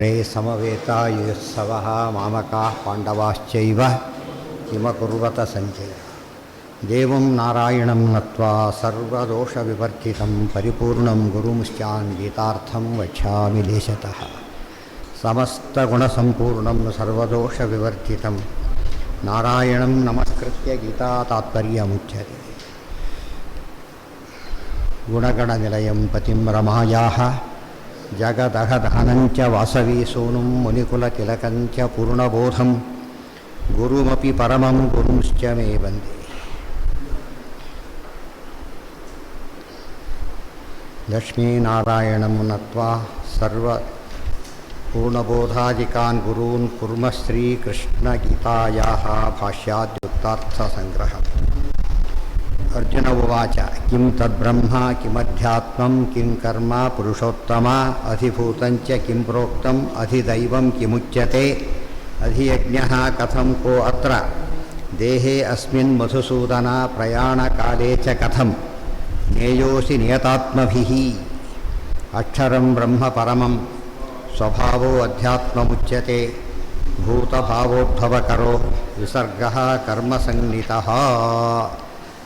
रे समवेतायुत्सवः मामकाः पाण्डवाश्चैव किमकुर्वत सञ्जय देवं नारायणं नत्वा सर्वदोषविवर्जितं परिपूर्णं गुरुमुश्चान् गीतार्थं वक्ष्यामि लेशतः समस्तगुणसम्पूर्णं सर्वदोषविवर्जितं नारायणं नमस्कृत्य गीतातात्पर्यमुच्यते गुणगणनिलयं पतिं रमायाः जगदहदहनञ्च वासवीसूनुं मुनिकुलतिलकञ्च पूर्णबोधं गुरुमपि परमं गुरुंश्च मे वन्दे लक्ष्मीनारायणं नत्वा सर्वपूर्णबोधादिकान् गुरून् कुर्मः श्रीकृष्णगीतायाः भाष्याद्युक्तार्थसङ्ग्रहम् अर्जुन उवाच किं तद्ब्रह्म किमध्यात्मं किं कर्म पुरुषोत्तम अधिभूतञ्च किं प्रोक्तम् अधिदैवं किमुच्यते अधियज्ञः कथं को अत्र देहे अस्मिन् मधुसूदन प्रयाणकाले च कथं ज्ञेयोऽसि नियतात्मभिः अक्षरं ब्रह्म परमं स्वभावो अध्यात्ममुच्यते भूतभावोद्भवकरो विसर्गः कर्मसंज्ञितः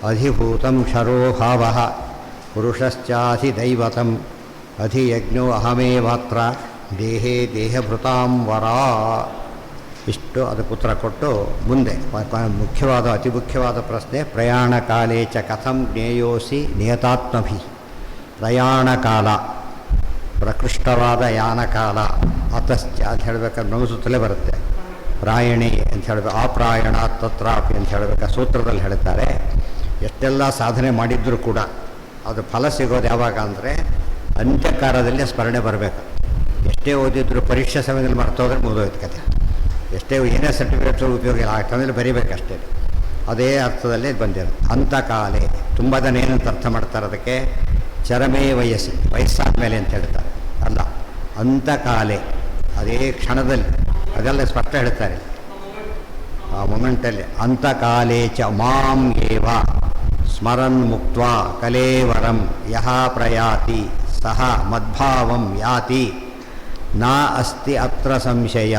अधिभूतं क्षरो भावः पुरुषश्चाधिदैवतम् अधियज्ञो अहमेवात्र ದೇಹೇ ದೇಹಭೃತಾಂ ವರಾ. ಇಷ್ಟು ಅದಕ್ಕೆ ಉತ್ತರ ಕೊಟ್ಟು ಮುಂದೆ ಮುಖ್ಯವಾದ ಅತಿ ಮುಖ್ಯವಾದ ಪ್ರಶ್ನೆ ಪ್ರಯಾಣ ಕಾಲೇ ಚ ಕಥಂ ಜ್ಞೇಯೋಸಿ ನಿಯತಾತ್ಮಭಿ. ಪ್ರಯಾಣ ಕಾಲ ಪ್ರಕೃಷ್ಟವಾದ ಯಾನಕಾಲ ಅತಶ್ಚ ಅಂತ ಹೇಳಬೇಕಾದ್ರೆ ನಮಸುತ್ತಲೇ ಬರುತ್ತೆ. ಪ್ರಾಯಣಿ ಅಂತ ಹೇಳಬೇಕು, ಆಪ್ರಾಯಣ ತತ್ರಾಪಿ ಅಂತ ಹೇಳಬೇಕು ಸೂತ್ರದಲ್ಲಿ ಹೇಳ್ತಾರೆ. ಎಷ್ಟೆಲ್ಲ ಸಾಧನೆ ಮಾಡಿದ್ರೂ ಕೂಡ ಅದು ಫಲ ಸಿಗೋದು ಯಾವಾಗ ಅಂದರೆ ಅಂತ್ಯಕಾಲದಲ್ಲಿ ಸ್ಮರಣೆ ಬರಬೇಕು. ಎಷ್ಟೇ ಓದಿದ್ರು ಪರೀಕ್ಷೆ ಸಮಯದಲ್ಲಿ ಮರ್ತೋದ್ರೆ ಮುಗಿದೋಯ್ತು ಕತೆ. ಎಷ್ಟೇ ಏನೇ ಸರ್ಟಿಫಿಕೇಟ್ಸ್ ಉಪಯೋಗ ಇಲ್ಲ, ಆ ಟೈಮಲ್ಲಿ ಬರೀಬೇಕಷ್ಟೇ. ಅದೇ ಅರ್ಥದಲ್ಲಿ ಬಂದಿರೋದು. ಅಂತಕಾಲೆ ತುಂಬ ಜನ ಏನಂತ ಅರ್ಥ ಮಾಡ್ತಾರೆ ಅದಕ್ಕೆ, ಚರಮೇ ವಯಸ್ಸಿ ವಯಸ್ಸಾದ ಮೇಲೆ ಅಂತ ಹೇಳ್ತಾರೆ. ಅಲ್ಲ, ಅಂತಕಾಲೆ ಅದೇ ಕ್ಷಣದಲ್ಲಿ, ಅದೆಲ್ಲ ಸ್ಪಷ್ಟ ಹೇಳ್ತಾರೆ ಆ ಮೊಮೆಂಟಲ್ಲಿ. ಅಂತಕಾಲೇ ಚ ಮಾಂ ಏವ ಸ್ಮರನ್ ಮುಕ್ತ್ವಾ ಕಲೇವರಂ ಯಹ ಪ್ರಯಾತಿ ಸಹ ಮದ್ಭಾವಂ ಯಾತಿ ನ ಅಸ್ತಿ ಅತ್ರ ಸಂಶಯ.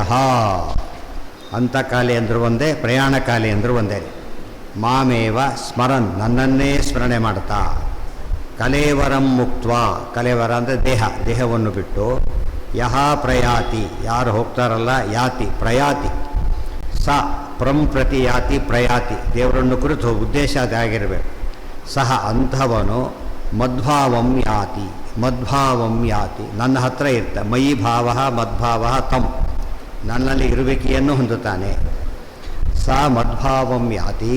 ಅಂತಕಾಲೆ ಅಂದರೂ ಒಂದೇ, ಪ್ರಯಾಣ ಕಾಲೆ ಅಂದರೂ ಒಂದೇ. ಮಾಮೇವ ಸ್ಮರನ್ ನನ್ನನ್ನೇ ಸ್ಮರಣೆ ಮಾಡ್ತಾ, ಕಲೇವರಂ ಮುಕ್ತ್ವಾ ಕಲೇವರ ಅಂದರೆ ದೇಹವನ್ನು ಬಿಟ್ಟು, ಯಹ ಪ್ರಯಾತಿ ಯಾರು ಹೋಗ್ತಾರಲ್ಲ, ಯಾತಿ ಪ್ರಯಾತಿ, ಸ ಪ್ರಂ ಪ್ರತಿ ಯಾತಿ ಪ್ರಯಾತಿ ದೇವರನ್ನು ಕುರಿತು ಉದ್ದೇಶ ಅದಾಗಿರಬೇಕು. ಸಹ ಅಂಥವನು ಮದ್ಭಾವಂ ಯಾತಿ ಮದ್ಭಾವಂ ಯಾತಿ ನನ್ನ ಹತ್ರ ಇರ್ತ ಮಯಿ ಭಾವ ಮದ್ಭಾವ ತಂ ನನ್ನಲ್ಲಿ ಇರುವಿಕೆಯನ್ನು ಹೊಂದುತ್ತಾನೆ. ಸ ಮದ್ಭಾವಂ ಯಾತಿ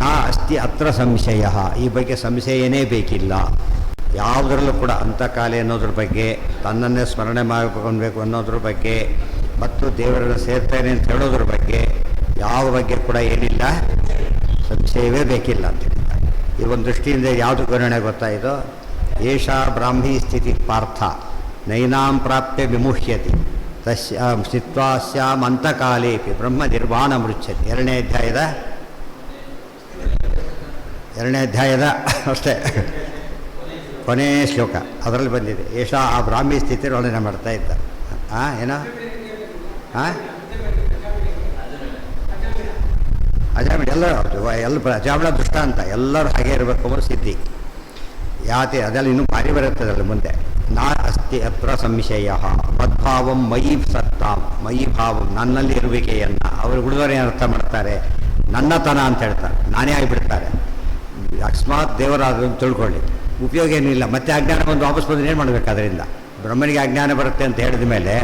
ನಾ ಅಸ್ತಿ ಅತ್ರ ಸಂಶಯ. ಈ ಬಗ್ಗೆ ಸಂಶಯನೇ ಬೇಕಿಲ್ಲ ಯಾವುದರಲ್ಲೂ ಕೂಡ. ಅಂತಕಾಲೆ ಅನ್ನೋದ್ರ ಬಗ್ಗೆ, ತನ್ನನ್ನೇ ಸ್ಮರಣೆ ಮಾಡಿಕೊಳ್ಬೇಕು ಅನ್ನೋದ್ರ ಬಗ್ಗೆ, ಮತ್ತು ದೇವರನ್ನು ಸೇರ್ತೇನೆ ಅಂತ ಹೇಳೋದ್ರ ಬಗ್ಗೆ ಯಾವ ಬಗ್ಗೆ ಕೂಡ ಏನಿಲ್ಲ, ಸಂಶಯವೇ ಬೇಕಿಲ್ಲ ಅಂತ ಹೇಳಿದ್ದಾರೆ. ಈ ಒಂದು ದೃಷ್ಟಿಯಿಂದ ಯಾವುದು ಗಣನೆ ಗೊತ್ತಾಯಿತು. ಏಷಾ ಬ್ರಾಹ್ಮೀ ಸ್ಥಿತಿ ಪಾರ್ಥ ನೈನಾಂ ಪ್ರಾಪ್ಯ ವಿಮುಹ್ಯತಿ ತಸ್ಯ ಸ್ಥಿತ್ವಾ ಸ್ಯಾಮ್ ಅಂತಕಾಲೇಪಿ ಬ್ರಹ್ಮ ನಿರ್ವಾಣ ಮೃಚ್ಛತಿ. ಎರಡನೇ ಅಧ್ಯಾಯದ ಅಷ್ಟೇ ಕೊನೆಯ ಶ್ಲೋಕ ಅದರಲ್ಲಿ ಬಂದಿದೆ. ಏಷಾ ಆ ಬ್ರಾಹ್ಮಿ ಸ್ಥಿತಿ ವರ್ಣನೆ ಮಾಡ್ತಾ ಇದ್ದಾರೆ. ಏನೋ ಅಜಾಮಿಡ್ ಎಲ್ಲ ಅಜಾಮಿಡ ದೃಷ್ಟ ಅಂತ ಎಲ್ಲರೂ ಹಾಗೆ ಇರಬೇಕು ಅನ್ನೋ ಸಿದ್ಧಿ ಯಾತಿ. ಅದೆಲ್ಲ ಇನ್ನೂ ಭಾರಿ ಬರುತ್ತದಲ್ಲ ಮುಂದೆ. ನಾ ಅಸ್ತಿ ಅತ್ರ ಸಂಶಯ ಮದ್ಭಾವಂ ಮಯಿ ಸತ್ತಾಂ ಮಯಿ ಭಾವಂ ನನ್ನಲ್ಲಿ ಇರುವಿಕೆಯನ್ನು ಅವರು ಹುಡುಗರು ಏನು ಅರ್ಥ ಮಾಡ್ತಾರೆ, ನನ್ನತನ ಅಂತ ಹೇಳ್ತಾರೆ, ನಾನೇ ಆಗಿಬಿಡ್ತಾರೆ. ಅಕಸ್ಮಾತ್ ದೇವರಾದ್ರೂ ತಿಳ್ಕೊಳ್ಳಿ, ಉಪಯೋಗ ಏನಿಲ್ಲ. ಮತ್ತೆ ಅಜ್ಞಾನ ಬಂದು ವಾಪಸ್ ಬಂದು ಏನು ಮಾಡಬೇಕು? ಅದರಿಂದ ಬ್ರಹ್ಮನಿಗೆ ಅಜ್ಞಾನ ಬರುತ್ತೆ ಅಂತ ಹೇಳಿದ ಮೇಲೆ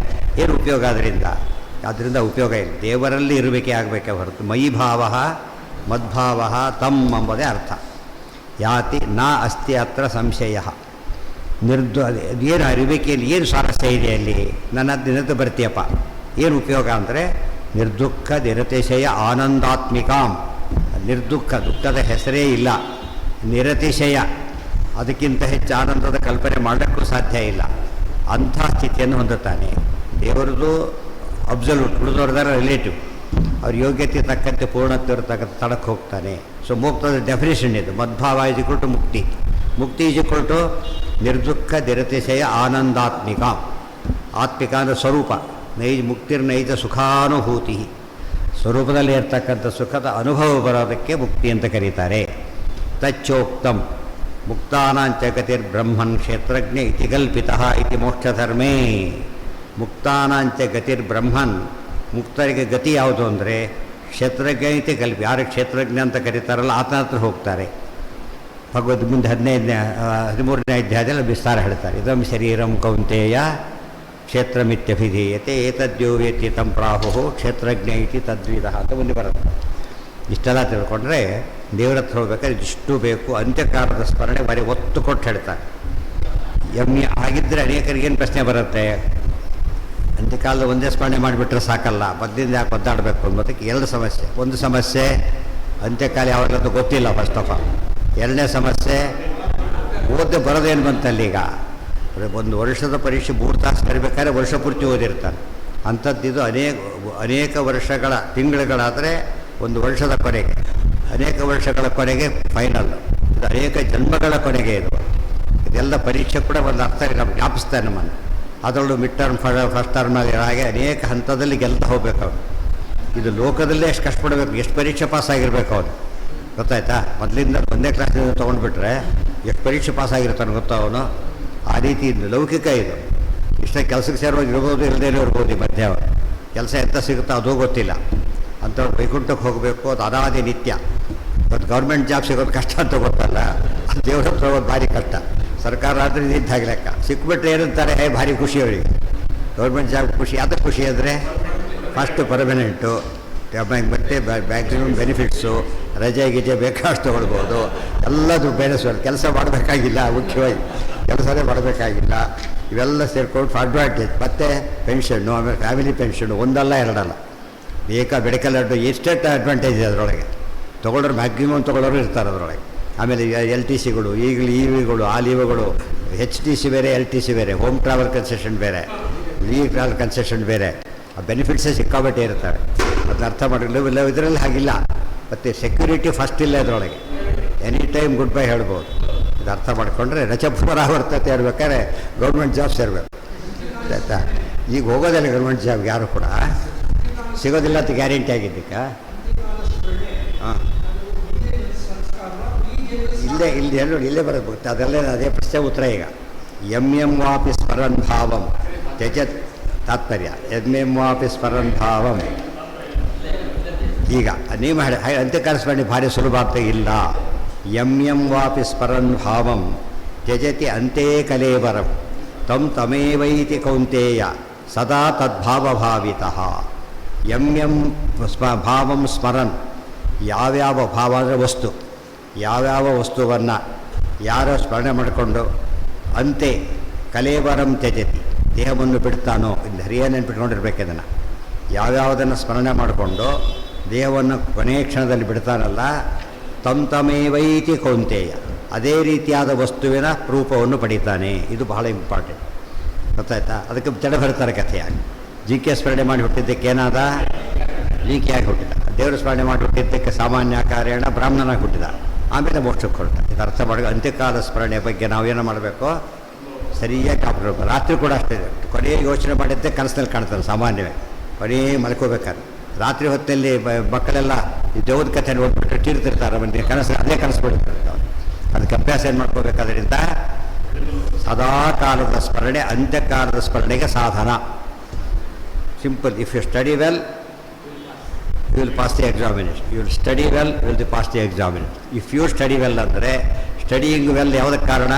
ಏನು ಉಪಯೋಗ? ಅದರಿಂದ ಉಪಯೋಗ ಇಲ್ಲ. ದೇವರಲ್ಲಿ ಇರುವಿಕೆ ಆಗಬೇಕೆ ಹೊರತು ಮಯಿ ಭಾವ ಮದ್ಭಾವ ತಮ್ ಎಂಬುದೇ ಅರ್ಥ. ಯಾತಿ ನ ಅಸ್ತಿ ಅತ್ರ ಸಂಶಯ. ಏನು ಇರುವಿಕೆಯಲ್ಲಿ ಏನು ಸ್ವಾರಸ್ಯ ಇದೆ ಅಲ್ಲಿ? ನನ್ನ ದಿನದ ಬರ್ತೀಯಪ್ಪ, ಏನು ಉಪಯೋಗ ಅಂದರೆ ನಿರ್ದುಃಖ ನಿರತಿಶಯ ಆನಂದಾತ್ಮಿಕಾಂ. ನಿರ್ದುಃಖ, ದುಃಖದ ಹೆಸರೇ ಇಲ್ಲ. ನಿರತಿಶಯ, ಅದಕ್ಕಿಂತ ಹೆಚ್ಚು ಆನಂದದ ಕಲ್ಪನೆ ಮಾಡೋಕ್ಕೂ ಸಾಧ್ಯ ಇಲ್ಲ. ಅಂಥ ಸ್ಥಿತಿಯನ್ನು ಹೊಂದುತ್ತಾನೆ. ದೇವರದು ಅಬ್ಸಲ್ಯೂಟ್, ಉಳಿದವ್ರದಾರ ರಿಲೇಟಿವ್. ಅವ್ರ ಯೋಗ್ಯತೆ ತಕ್ಕಂತೆ ಪೂರ್ಣತ್ವ ಇರತಕ್ಕಂಥ ತಳಕ್ಕೆ ಹೋಗ್ತಾನೆ. ಸೊ ಮೋಕ್ಷದ ಡೆಫಿನೇಷನ್ ಇದು. ಮದ್ಭಾವ ಈಜಿಕೊಟ್ಟು ಮುಕ್ತಿ, ಮುಕ್ತಿ ಈಜಿಕೊಟ್ಟು ನಿರ್ದುಃಖ ನಿರತಿಶಯ ಆನಂದಾತ್ಮಿಕ. ಆತ್ಮಿಕ ಅಂದರೆ ಸ್ವರೂಪ, ಮುಕ್ತಿರ್ನೈಜ ಸುಖಾನುಭೂತಿ, ಸ್ವರೂಪದಲ್ಲಿ ಇರ್ತಕ್ಕಂಥ ಸುಖದ ಅನುಭವ ಬರೋದಕ್ಕೆ ಮುಕ್ತಿ ಅಂತ ಕರೀತಾರೆ. ತಚ್ಚೋಕ್ತಂ ಮುಕ್ತಾನಾಂಚ ಗತಿರ್ಬ್ರಹ್ಮನ್ ಕ್ಷೇತ್ರಜ್ಞ ಇತಿ ಕಲ್ಪಿತಃ ಇತಿ ಮೋಕ್ಷಧರ್ಮೇ. ಮುಕ್ತಾನಾಂಚ ಗತಿರ್ಬ್ರಹ್ಮನ್, ಮುಕ್ತರಿಗೆ ಗತಿ ಯಾವುದು ಅಂದರೆ ಕ್ಷೇತ್ರಜ್ಞ ಇತಿ ಕಲ್ಪಿ, ಯಾರು ಕ್ಷೇತ್ರಜ್ಞ ಅಂತ ಕರೀತಾರಲ್ಲ ಆತನ ಹತ್ರ ಹೋಗ್ತಾರೆ. ಭಗವದ್ ಮುಂದೆ 13ನೇ ಅಧ್ಯಾಯದಲ್ಲಿ ವಿಸ್ತಾರ ಹೇಳ್ತಾರೆ. ಇದಂ ಶರೀರಂ ಕೌಂತೆಯ ಕ್ಷೇತ್ರಮಿತ್ಯಭಿಧೀಯತೆ ಏತದ್ಯೋ ವೇತ್ತಿ ತಂ ಪ್ರಾಹು ಕ್ಷೇತ್ರಜ್ಞ ಇತಿ ತದ್ವಿಧ ಅಂತ ಮುಂದೆ ಬರುತ್ತೆ. ಇಷ್ಟೆಲ್ಲ ತಿಳ್ಕೊಂಡ್ರೆ ದೇವರ ಹತ್ರ ಹೋಗ್ಬೇಕಾದ್ರೆ ಇದಿಷ್ಟು ಬೇಕು. ಅಂತ್ಯಕಾಲದ ಸ್ಮರಣೆ ಬರೀ ಒತ್ತು ಕೊಟ್ಟು ಹೇಳ್ತಾರೆ. ಹಾಗಿದ್ದರೆ ಅನೇಕರಿಗೇನು ಪ್ರಶ್ನೆ ಬರುತ್ತೆ, ಅಂತ್ಯಕಾಲದ ಒಂದೇ ಸ್ಮರಣೆ ಮಾಡಿಬಿಟ್ರೆ ಸಾಕಲ್ಲ, ಮದ್ದಿಂದ ಯಾಕೆ ಒದ್ದಾಡಬೇಕು ಅನ್ನೋದಕ್ಕೆ ಎರಡು ಸಮಸ್ಯೆ. ಒಂದು ಸಮಸ್ಯೆ ಅಂತ್ಯಕಾಲ ಯಾವಾಗಲೂ ಗೊತ್ತಿಲ್ಲ ಫಸ್ಟ್ ಆಫ್ ಆಲ್. ಎರಡನೇ ಸಮಸ್ಯೆ ಓದಿ ಬರೋದೇನು ಬಂತಲ್ಲ. ಈಗ ಒಂದು ವರ್ಷದ ಪರೀಕ್ಷೆ 3 ತಾಸು ಬರಬೇಕಾದ್ರೆ ವರ್ಷ ಪೂರ್ತಿ ಓದಿರ್ತಾನೆ. ಅಂಥದ್ದಿದು ಅನೇಕ ವರ್ಷಗಳ ತಿಂಗಳುಗಳಾದರೆ ಒಂದು ವರ್ಷದ ಕೊನೆಗೆ, ಅನೇಕ ವರ್ಷಗಳ ಕೊನೆಗೆ ಫೈನಲ್, ಇದು ಅನೇಕ ಜನ್ಮಗಳ ಕೊನೆಗೆ. ಇದೆಲ್ಲ ಪರೀಕ್ಷೆ ಕೂಡ ಒಂದು ಅರ್ಥ ನಮ್ಗೆ ಜ್ಞಾಪಿಸ್ತಾನೆ ನಮ್ಮನ್ನು. ಅದರಲ್ಲೂ ಮಿಡ್ ಟರ್ಮ್ ಫಸ್ಟ್ ಟರ್ಮ್ನಲ್ಲಿ ಹಾಗೆ ಅನೇಕ ಹಂತದಲ್ಲಿ ಗೆಲ್ತಾ ಹೋಗ್ಬೇಕು ಅವನು. ಇದು ಲೋಕದಲ್ಲೇ ಎಷ್ಟು ಕಷ್ಟಪಡಬೇಕು, ಎಷ್ಟು ಪರೀಕ್ಷೆ ಪಾಸ್ ಆಗಿರ್ಬೇಕು ಅವನು, ಗೊತ್ತಾಯ್ತಾ? ಮೊದಲಿಂದ 1ನೇ ಕ್ಲಾಸಿಂದ ತೊಗೊಂಡ್ಬಿಟ್ರೆ ಎಷ್ಟು ಪರೀಕ್ಷೆ ಪಾಸ್ ಆಗಿರ್ತಾನೆ ಗೊತ್ತಾ ಅವನು. ಆ ರೀತಿ ಲೌಕಿಕ ಇದು. ಇಷ್ಟೇ ಕೆಲಸಕ್ಕೆ ಸೇರೋದು ಇರ್ಬೋದು, ಇಲ್ಲದೇನೋ ಇರ್ಬೋದು. ಈ ಮಧ್ಯೆ ಕೆಲಸ ಎಂತ ಸಿಗುತ್ತೋ ಅದು ಗೊತ್ತಿಲ್ಲ. ಅಂಥವ್ರು ವೈಕುಂಠಕ್ಕೆ ಹೋಗಬೇಕು, ಅದು ಅನಾದಿ ನಿತ್ಯ. ಇವತ್ತು ಗೌರ್ಮೆಂಟ್ ಜಾಬ್ ಸಿಗೋದು ಕಷ್ಟ ಅಂತ ಗೊತ್ತಲ್ಲ, ದೇವ್ರ ಹತ್ರ ಹೋಗೋದು ಭಾರಿ ಕಷ್ಟ. ಸರ್ಕಾರ ಆದರೆ ಇದ್ದಾಗಿ ಲೆಕ್ಕ. ಸಿಕ್ಬಿಟ್ರೆ ಏನಂತಾರೆ, ಭಾರಿ ಖುಷಿ ಅವರಿಗೆ. ಗೌರ್ಮೆಂಟ್ ಜಾಬ್ ಖುಷಿ. ಅದಕ್ಕೆ ಖುಷಿ ಅಂದರೆ ಫಸ್ಟು ಪರ್ಮನೆಂಟು, ಮತ್ತು ಮ್ಯಾಕ್ಸಿಮಮ್ ಬೆನಿಫಿಟ್ಸು, ರಜೆ ಗಿಜೆ ಬೇಕಾಷ್ಟು ತೊಗೊಳ್ಬೋದು, ಎಲ್ಲದು ಬೆಳೆಸೋದು. ಕೆಲಸ ಮಾಡಬೇಕಾಗಿಲ್ಲ, ಮುಖ್ಯವಾಗಿ ಕೆಲಸನೇ ಮಾಡಬೇಕಾಗಿಲ್ಲ. ಇವೆಲ್ಲ ಸೇರ್ಕೊಂಡು ಅಡ್ವಾಂಟೇಜ್. ಮತ್ತು ಪೆನ್ಷನ್ನು, ಆಮೇಲೆ ಫ್ಯಾಮಿಲಿ ಪೆನ್ಷನ್ನು, ಒಂದಲ್ಲ ಎರಡಲ್ಲ, ಮೆಡಿಕಲ್ ಎಷ್ಟೆಷ್ಟು ಅಡ್ವಾಂಟೇಜ್ ಇದೆ ಅದರೊಳಗೆ. ತೊಗೊಳ್ಳೋರು ಮ್ಯಾಕ್ಸಿಮಮ್ ತೊಗೊಳ್ಳೋರು ಇರ್ತಾರೆ ಅದರೊಳಗೆ. ಆಮೇಲೆ LTCಗಳು, ಈಗಲೂ EVಗಳು, ಆ ಲೀವ್ಗಳು, HTC ಬೇರೆ, LTC ಬೇರೆ, ಹೋಮ್ ಟ್ರಾವೆಲ್ ಕನ್ಸೆಷನ್ ಬೇರೆ, ಲೀವ್ ಟ್ರಾವೆಲ್ ಕನ್ಸೆಷನ್ ಬೇರೆ. ಆ ಬೆನಿಫಿಟ್ಸೇ ಸಿಕ್ಕಾಬಟ್ಟೆ ಇರ್ತಾರೆ. ಅದನ್ನ ಅರ್ಥ ಮಾಡಿಲ್ಲ. ಇದರಲ್ಲಿ ಹಾಗಿಲ್ಲ. ಮತ್ತು ಸೆಕ್ಯೂರಿಟಿ ಫಸ್ಟ್ ಇಲ್ಲ ಇದರೊಳಗೆ. ಎನಿ ಟೈಮ್ ಗುಡ್ ಬೈ ಹೇಳ್ಬೋದು. ಇದು ಅರ್ಥ ಮಾಡಿಕೊಂಡ್ರೆ ರಚಪುನರಾವರ್ತತೆ ಇರಬೇಕಾದ್ರೆ ಗೌರ್ಮೆಂಟ್ ಜಾಬ್ ಸೇರಬೇಕು, ಆಯಿತಾ? ಈಗ ಹೋಗೋದಿಲ್ಲ ಗೌರ್ಮೆಂಟ್ ಜಾಬ್ ಯಾರು ಕೂಡ, ಸಿಗೋದಿಲ್ಲ ಅಂತ ಗ್ಯಾರಂಟಿ ಆಗಿದ್ದಕ್ಕೆ. ಹಾಂ, ಇಲ್ಲೇ ಬರೋದು ಗೊತ್ತಾ? ಅದರಲ್ಲೇ ಅದೇ ಪ್ರಶ್ನೆ ಉತ್ತರ. ಈಗ ಎಂ ವಾಪಿ ಸ್ಮರನ್ ಭಾವಂ ತ್ಯಜತ್ ತಾತ್ಪರ್ಯ. ಎಂ ವಾಪಿ ಸ್ಮರನ್ ಭಾವಂ. ಈಗ ನೀವು ಅಂತ್ಯಕಾಲ ಸ್ಮರಣೆ ಭಾರಿ ಸುಲಭ ಅಂತ ಇಲ್ಲ. ಎಂ ವಾಪಿ ಸ್ಮರನ್ ಭಾವಂ ತ್ಯಜತಿ ಅಂತೆ ಕಲೇವರಂ ತಂ ತಮೇವೈತಿ ಕೌಂತೆಯ ಸದಾ ತದ್ಭಾವಭಾವಿತಃ. ಎಂ ಭಾವಂ ಸ್ಮರನ್, ಯಾವ್ಯಾವ ಭಾವ ಅಂದರೆ ವಸ್ತು, ಯಾವ್ಯಾವ ವಸ್ತುವನ್ನು ಯಾರೋ ಸ್ಮರಣೆ ಮಾಡಿಕೊಂಡು ಅಂತೆ ಕಲೇವರಂ ತ್ಯಜತಿ, ದೇಹವನ್ನು ಬಿಡ್ತಾನೋ. ಇಲ್ಲಿ ಹರಿಯ ನೆನ್ಪಿಟ್ಕೊಂಡಿರ್ಬೇಕು ಇದನ್ನು. ಯಾವ್ಯಾವುದನ್ನು ಸ್ಮರಣೆ ಮಾಡಿಕೊಂಡು ದೇಹವನ್ನು ಕೊನೆಯ ಕ್ಷಣದಲ್ಲಿ ಬಿಡ್ತಾನಲ್ಲ, ತಮೇವೈತಿ ಕೌಂತೆಯ, ಅದೇ ರೀತಿಯಾದ ವಸ್ತುವಿನ ರೂಪವನ್ನು ಪಡಿತಾನೆ. ಇದು ಬಹಳ ಇಂಪಾರ್ಟೆಂಟ್, ಗೊತ್ತಾಯ್ತಾ? ಅದಕ್ಕೆ ಜಡ ಬರ್ತಾರೆ ಕಥೆಯಾಗಿ. GK ಸ್ಮರಣೆ ಮಾಡಿ ಹುಟ್ಟಿದ್ದಕ್ಕೆ ಏನಾದ? ಜಿಕೆಯಾಗಿ ಹುಟ್ಟಿದ. ದೇವರು ಸ್ಮರಣೆ ಮಾಡಿ ಹುಟ್ಟಿದ್ದಕ್ಕೆ ಸಾಮಾನ್ಯ ಕಾರ್ಯಣ ಬ್ರಾಹ್ಮಣನಾಗಿ ಹುಟ್ಟಿದ. ಆಮೇಲೆ ಮೋಕ್ಷಕ್ಕೆ ಹೊರಟ. ಇದು ಅರ್ಥ ಮಾಡಿ ಅಂತ್ಯಕಾಲ ಸ್ಮರಣೆ ಬಗ್ಗೆ ನಾವೇನು ಮಾಡಬೇಕು, ಸರಿಯಾಗಿ ಕಾಪಾಡಬೇಕು. ರಾತ್ರಿ ಕೂಡ ಅಷ್ಟೇ. ಕೊನೆಯ ಯೋಚನೆ ಮಾಡಿದ್ದೆ ಕನಸಿನಲ್ಲಿ ಕಾಣ್ತಾರೆ ಸಾಮಾನ್ಯವೇ. ಕೊನೆಯೇ ಮಲ್ಕೋಬೇಕಾದ್ರೆ ರಾತ್ರಿ ಹೊತ್ತಲ್ಲಿ ಮಕ್ಕಳೆಲ್ಲ ಈ ದೇವದ ಕಥೆ ಓದ್ಬಿಟ್ಟು ತೀರ್ತಿರ್ತಾರೆ. ಅವನಿಗೆ ಕನಸು ಅದೇ ಕನಸು ಬಿಡ್ತಿರ್ತಾರೆ. ಅದಕ್ಕೆ ಅಭ್ಯಾಸ ಏನು ಮಾಡ್ಕೋಬೇಕಾದ್ರಿಂದ ಸದಾ ಕಾಲದ ಸ್ಮರಣೆ ಅಂತ್ಯಕಾಲದ ಸ್ಮರಣೆಗೆ ಸಾಧನ. Simple. If you study well you will pass the examination. You will study well you will pass the examination. If you study well ಅಂದರೆ ಸ್ಟಡಿಯಿಂಗ್ ವೆಲ್ ಯಾವುದಕ್ಕೆ ಕಾರಣ?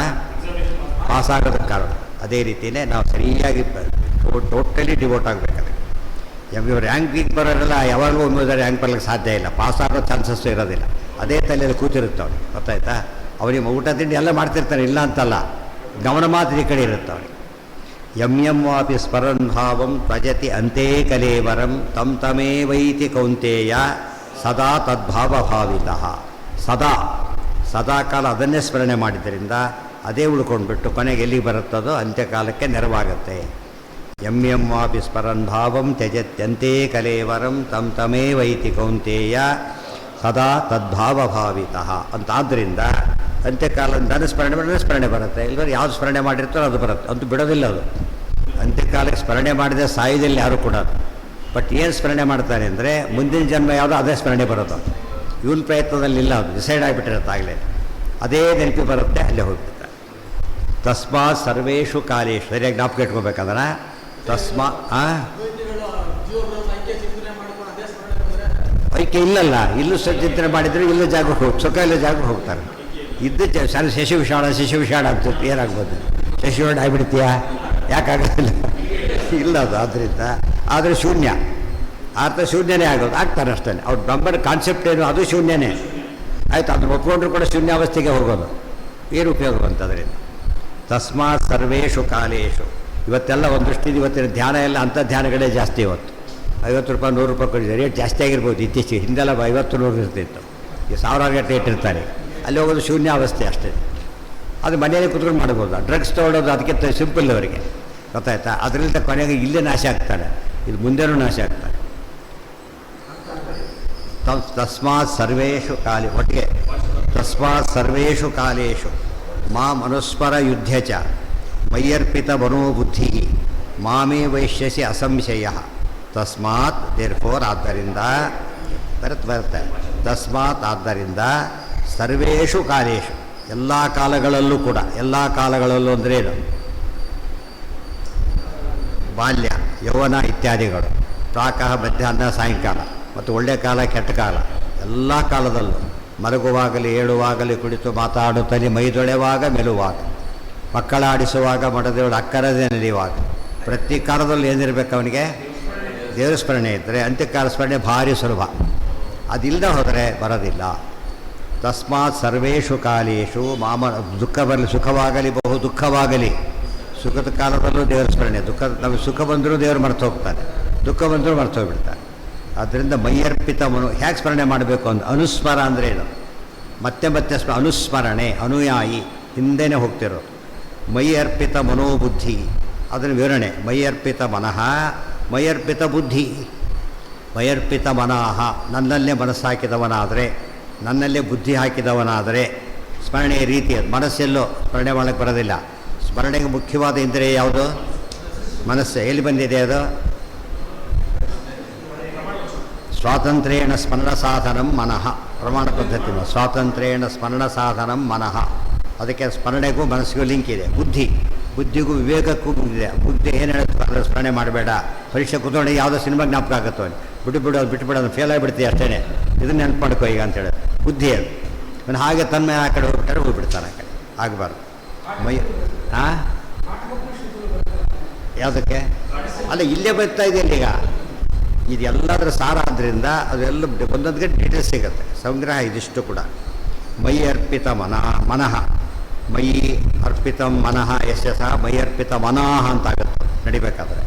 ಪಾಸ್ ಆಗೋದಕ್ಕೆ ಕಾರಣ. ಅದೇ ರೀತಿಯೇ ನಾವು ಸರಿಯಾಗಿ ಟೋಟಲಿ ಡಿವೋಟ್ ಆಗಬೇಕಾದ್ರೆ. ಇವರು ರ್ಯಾಂಕಿಗೆ ಬರೋರೆಲ್ಲ ಯಾವಾಗಲೂ ಒಮ್ಮೆ ರ್ಯಾಂಕ್ ಬರ್ಲಿಕ್ಕೆ ಸಾಧ್ಯ ಇಲ್ಲ. ಪಾಸ್ ಆಗೋ ಚಾನ್ಸಸ್ಸು ಇರೋದಿಲ್ಲ. ಅದೇ ತಲೆಯಲ್ಲಿ ಕೂತಿರುತ್ತವ್ರು, ಗೊತ್ತಾಯ್ತಾ? ಅವನಿಗೆ ಊಟ ತಿಂಡಿ ಎಲ್ಲ ಮಾಡ್ತಿರ್ತಾರೆ, ಇಲ್ಲ ಅಂತಲ್ಲ, ಗಮನ ಮಾತ್ರ ಈ ಕಡೆ ಇರುತ್ತೆ ಅವನಿಗೆ. ಎಂ ವಾಪಿ ಸ್ಮರನ್ ಭಾವಂ ತ್ವಜತಿ ಅಂತೆ ಕಲೇವರಂ ತಂ ತಮೇವೈತಿ ಕೌಂತೆಯ ಸದಾ ತದ್ಭಾವಭಾವಿತಃ. ಸದಾ ಕಾಲ ಅದನ್ನೇ ಸ್ಮರಣೆ ಮಾಡಿದ್ದರಿಂದ ಅದೇ ಉಳ್ಕೊಂಡ್ಬಿಟ್ಟು ಕೊನೆಗೆ ಎಲ್ಲಿಗೆ ಬರುತ್ತದೋ ಅಂತ್ಯಕಾಲಕ್ಕೆ ನೆರವಾಗುತ್ತೆ. ಎಂ ವಾಪಿ ಸ್ಮರನ್ ಭಾವಂ ತ್ಯಜತ್ಯಂತೆ ಕಲೇವರಂ ತಂ ತಮೇವೈತಿ ಕೌಂತೆಯ ಸದಾ ತದ್ಭಾವಭಾವಿತಃ ಅಂತಾದ್ದರಿಂದ ಅಂತ್ಯಕಾಲ ಸ್ಮರಣೆ ಮಾಡಿದ್ರೆ ಸ್ಮರಣೆ ಬರುತ್ತೆ. ಇಲ್ಲದ್ರೆ ಯಾವುದು ಸ್ಮರಣೆ ಮಾಡಿರ್ತಾರೋ ಅದು ಬರುತ್ತೆ. ಅಂತೂ ಬಿಡೋದಿಲ್ಲ ಅದು. ಅಂತ್ಯಕಾಲಕ್ಕೆ ಸ್ಮರಣೆ ಮಾಡಿದರೆ ಸಾಯುವುದಿಲ್ಲ ಯಾರು ಕೂಡ. ಬಟ್ ಏನು ಸ್ಮರಣೆ ಮಾಡ್ತಾನೆ ಅಂದರೆ ಮುಂದಿನ ಜನ್ಮ ಯಾವುದೋ ಅದೇ ಸ್ಮರಣೆ ಬರೋದು. ಇವನ ಪ್ರಯತ್ನದಲ್ಲಿ ಇಲ್ಲ, ಅದು ಡಿಸೈಡ್ ಆಗಿಬಿಟ್ಟಿರುತ್ತೆ ಆಗಲೇ. ಅದೇ ನೆನಪಿ ಬರುತ್ತೆ, ಅಲ್ಲೇ ಹೋಗ್ಬಿಡ್ತಾರೆ. ತಸ್ಮಾತ್ ಸರ್ವೇಷು ಕಾಲೇಶು, ಸರಿಯಾಗಿ ಜ್ಞಾಪಕ ಇಟ್ಕೋಬೇಕಂದ್ರೆ ಐಕ್ಯ ಇಲ್ಲಲ್ಲ. ಇಲ್ಲೂ ಚಿಂತನೆ ಮಾಡಿದರೆ ಇಲ್ಲೂ ಜಾಗಕ್ಕೆ ಸುಖ ಇಲ್ಲ ಜಾಗಕ್ಕೆ ಹೋಗ್ತಾರೆ. ಇದ್ದು ಶಶಿವಿಷಾಣ ಅಂತ ಏನಾಗ್ಬೋದು, ಶಶಿವಿಷಾಣ ಆಗಿಬಿಡ್ತೀಯಾ, ಯಾಕಾಗೋದಿಲ್ಲ ಇಲ್ಲ ಅದು. ಆದ್ದರಿಂದ ಆದರೆ ಶೂನ್ಯ ಅರ್ಥ ಶೂನ್ಯನೇ ಆಗೋದು, ಆಗ್ತಾರೆ ಅಷ್ಟೇ. ಅವ್ರ ಬ್ರಹ್ಮನ ಕಾನ್ಸೆಪ್ಟ್ ಏನು, ಅದು ಶೂನ್ಯನೇ ಆಯಿತು. ಅದನ್ನು ಒಪ್ಕೊಂಡ್ರು ಕೂಡ ಶೂನ್ಯಾವಸ್ಥೆಗೆ ಹೋಗೋದು, ಏನು ಉಪಯೋಗ ಬಂತದ್ರಿಂದ. ತಸ್ಮಾತ್ ಸರ್ವೇಷು ಕಾಲೇಶು. ಇವತ್ತೆಲ್ಲ ಒಂದು ದೃಷ್ಟಿಯಿಂದ ಇವತ್ತಿನ ಧ್ಯಾನ ಎಲ್ಲ ಅಂಥ ಧ್ಯಾನಗಳೇ ಜಾಸ್ತಿ. ಇವತ್ತು 50 ರೂಪಾಯಿ 100 ರೂಪಾಯಿ ಕೊಟ್ಟಿದ್ದಾರೆ, ರೇಟ್ ಜಾಸ್ತಿ ಆಗಿರ್ಬೋದು. ಇತ್ತೀಚೆಗೆ ಹಿಂದೆಲ್ಲ 50-100 ಇರ್ತಿತ್ತು, ಈ 1000 ಗಟ್ಟಲೆ ಇಟ್ಟಿರ್ತಾರೆ. ಅಲ್ಲಿ ಹೋಗೋದು ಶೂನ್ಯಾವಸ್ಥೆ ಅಷ್ಟೇ. ಅದು ಮನೆಯಲ್ಲಿ ಕುತ್ಕೊಂಡು ಮಾಡ್ಬೋದು. ಡ್ರಗ್ಸ್ ತೊಗೊಳೋದು ಅದಕ್ಕಿಂತ ಸಿಂಪಲ್ ಅವರಿಗೆ, ಗೊತ್ತಾಯ್ತಾ. ಅದರಿಂದ ಕೊನೆಗೆ ಇಲ್ಲೇ ನಾಶ ಆಗ್ತಾನೆ, ಇದು ಮುಂದೆನೂ ನಾಶ ಆಗ್ತಾನೆ. ತಸ್ಮಾತ್ ಸರ್ವೇಷು ಕಾಲೇ ಒಟ್ಟಿಗೆ ತಸ್ಮಾತ್ ಸರ್ವೇಷು ಕಾಲೇಶು ಮಾಂ ಅನುಸ್ಮರ ಯುದ್ಧ ಚ ಮಯ್ಯರ್ಪಿತ ಮನೋಬುದ್ಧಿ ಮಾಮೇ ವೈಶ್ಯಸಿ ಅಸಂಶಯ. ತಸ್ಮಾತ್ ದೇರ್ಫೋರ್, ಆದ್ದರಿಂದ ಬರುತ್ತೆ. ತಸ್ಮಾತ್ ಆದ್ದರಿಂದ ಸರ್ವೇಷು ಕಾಲೇಶು, ಎಲ್ಲ ಕಾಲಗಳಲ್ಲೂ ಕೂಡ. ಎಲ್ಲ ಕಾಲಗಳಲ್ಲೂ ಅಂದರೆ ಏನು, ಬಾಲ್ಯ ಯೌವನ ಇತ್ಯಾದಿಗಳು, ಪ್ರಾತಃ ಮಧ್ಯಾಹ್ನ ಸಾಯಂಕಾಲ, ಮತ್ತು ಒಳ್ಳೆಯ ಕಾಲ ಕೆಟ್ಟ ಕಾಲ, ಎಲ್ಲ ಕಾಲದಲ್ಲೂ ಮಲಗುವಾಗಲಿ ಏಳುವಾಗಲಿ ಕುಳಿತು ಮಾತಾಡುತ್ತಲೇ ಮೈದೊಳೆವಾಗ ಮೆಲುವಾಗ, ಮಕ್ಕಳಾಡಿಸುವಾಗ ಮಡದೇವಳು ಅಕ್ಕರದೇ ನಡೆಯುವಾಗ, ಪ್ರತಿ ಕಾಲದಲ್ಲೂ ಏನಿರಬೇಕು ಅವನಿಗೆ ದೇವರ ಸ್ಮರಣೆ ಇದ್ದರೆ ಅಂತ್ಯಕಾಲ ಸ್ಮರಣೆ ಭಾರಿ ಸುಲಭ. ಅದಿಲ್ಲದೆ ಹೋದರೆ ಬರೋದಿಲ್ಲ. ತಸ್ಮಾತ್ ಸರ್ವೇಷು ಕಾಲೇಶು ಮಾಮ ದುಃಖ ಬರಲಿ, ಸುಖವಾಗಲಿ ಬಹು ದುಃಖವಾಗಲಿ, ಸುಖದ ಕಾಲದಲ್ಲೂ ದೇವರ ಸ್ಮರಣೆ. ನಮಗೆ ಸುಖ ಬಂದರೂ ದೇವರು ಮರೆತು ಹೋಗ್ತಾನೆ, ದುಃಖ ಬಂದರೂ ಮರೆತು ಹೋಗ್ಬಿಡ್ತಾನೆ. ಆದ್ದರಿಂದ ಮೈಯರ್ಪಿತ ಹೇಗೆ ಸ್ಮರಣೆ ಮಾಡಬೇಕು ಅಂತ. ಅನುಸ್ಮರ ಅಂದರೆ ಏನು, ಮತ್ತೆ ಮತ್ತೆ ಅನುಸ್ಮರಣೆ, ಅನುಯಾಯಿ, ಹಿಂದೆನೇ ಹೋಗ್ತಿರೋದು. ಮೈಯರ್ಪಿತ ಮನೋಬುದ್ಧಿ, ಅದನ್ನು ವಿವರಣೆ. ಮೈಯರ್ಪಿತ ಮನಃ, ಮೈಯರ್ಪಿತ ಬುದ್ಧಿ. ಮೈಯರ್ಪಿತ ಮನಃ, ನನ್ನಲ್ಲೇ ಮನಸ್ಸು ಹಾಕಿದವನಾದರೆ, ನನ್ನಲ್ಲೇ ಬುದ್ಧಿ ಹಾಕಿದವನಾದರೆ ಸ್ಮರಣೆಯ ರೀತಿ ಅದು. ಮನಸ್ಸೆಲ್ಲೋ ಸ್ಮರಣೆ ಮಾಡೋಕ್ಕೆ ಬರೋದಿಲ್ಲ. ಸ್ಮರಣೆಗೆ ಮುಖ್ಯವಾದ ಇಂದ್ರಿಯ ಯಾವುದು, ಮನಸ್ಸು. ಎಲ್ಲಿ ಬಂದಿದೆ ಅದು, ಸ್ವಾತಂತ್ರ್ಯೇಣ ಸ್ಮರಣ ಸಾಧನಂ ಮನಃ, ಪ್ರಮಾಣ ಪದ್ಧತಿ. ಸ್ವಾತಂತ್ರ್ಯೇಣ ಸ್ಮರಣ ಸಾಧನಂ ಮನಃ, ಅದಕ್ಕೆ ಸ್ಮರಣೆಗೂ ಮನಸ್ಸಿಗೂ ಲಿಂಕ್ ಇದೆ. ಬುದ್ಧಿಗೂ ವಿವೇಕಕ್ಕೂ ಇದೆ. ಬುದ್ಧಿ ಏನು ಹೇಳುತ್ತೆ, ಅದರ ಸ್ಮರಣೆ ಮಾಡಬೇಡ. ಪರೀಕ್ಷೆ ಕೂತ್ಕೊಂಡು ಯಾವುದೋ ಸಿನಿಮಾ ಜ್ಞಾಪಕ ಆಗುತ್ತೋ, ಬಿಟ್ಟು ಫೇಲ್ ಆಗಿಬಿಡ್ತೀವಿ ಅಷ್ಟೇ, ಇದನ್ನು ನೆನಪು ಮಾಡ್ಕೋ ಈಗ ಅಂತೇಳಿ ಬುದ್ಧಿ ಅದು. ಅವನು ಹಾಗೆ ತನ್ಮಯ ಆ ಕಡೆ ಹೋಗ್ಬಿಟ್ಟಾರೆ ಹೋಗ್ಬಿಡ್ತಾನೆ, ಆ ಕಡೆ ಆಗಬಾರ್ದು. ಯಾವುದಕ್ಕೆ ಅಲ್ಲ, ಇಲ್ಲೇ ಬರ್ತಾ ಇದೆಯಲ್ಲ ಈಗ, ಇದು ಎಲ್ಲದರ ಸಾರ ಆದ್ದರಿಂದ ಅದೆಲ್ಲ ಒಂದೊಂದು ಗಂಟೆ ಡೀಟೇಲ್ಸ್ ಸಿಗುತ್ತೆ. ಸಂಗ್ರಹ ಇದಿಷ್ಟು ಕೂಡ. ಮೈ ಅರ್ಪಿತ ಮನಃ, ಮೈ ಅರ್ಪಿತ ಮನಃ ಯಶಸ, ಮೈ ಅರ್ಪಿತ ಮನಃ ಅಂತಾಗುತ್ತೆ ನಡಿಬೇಕಾದ್ರೆ.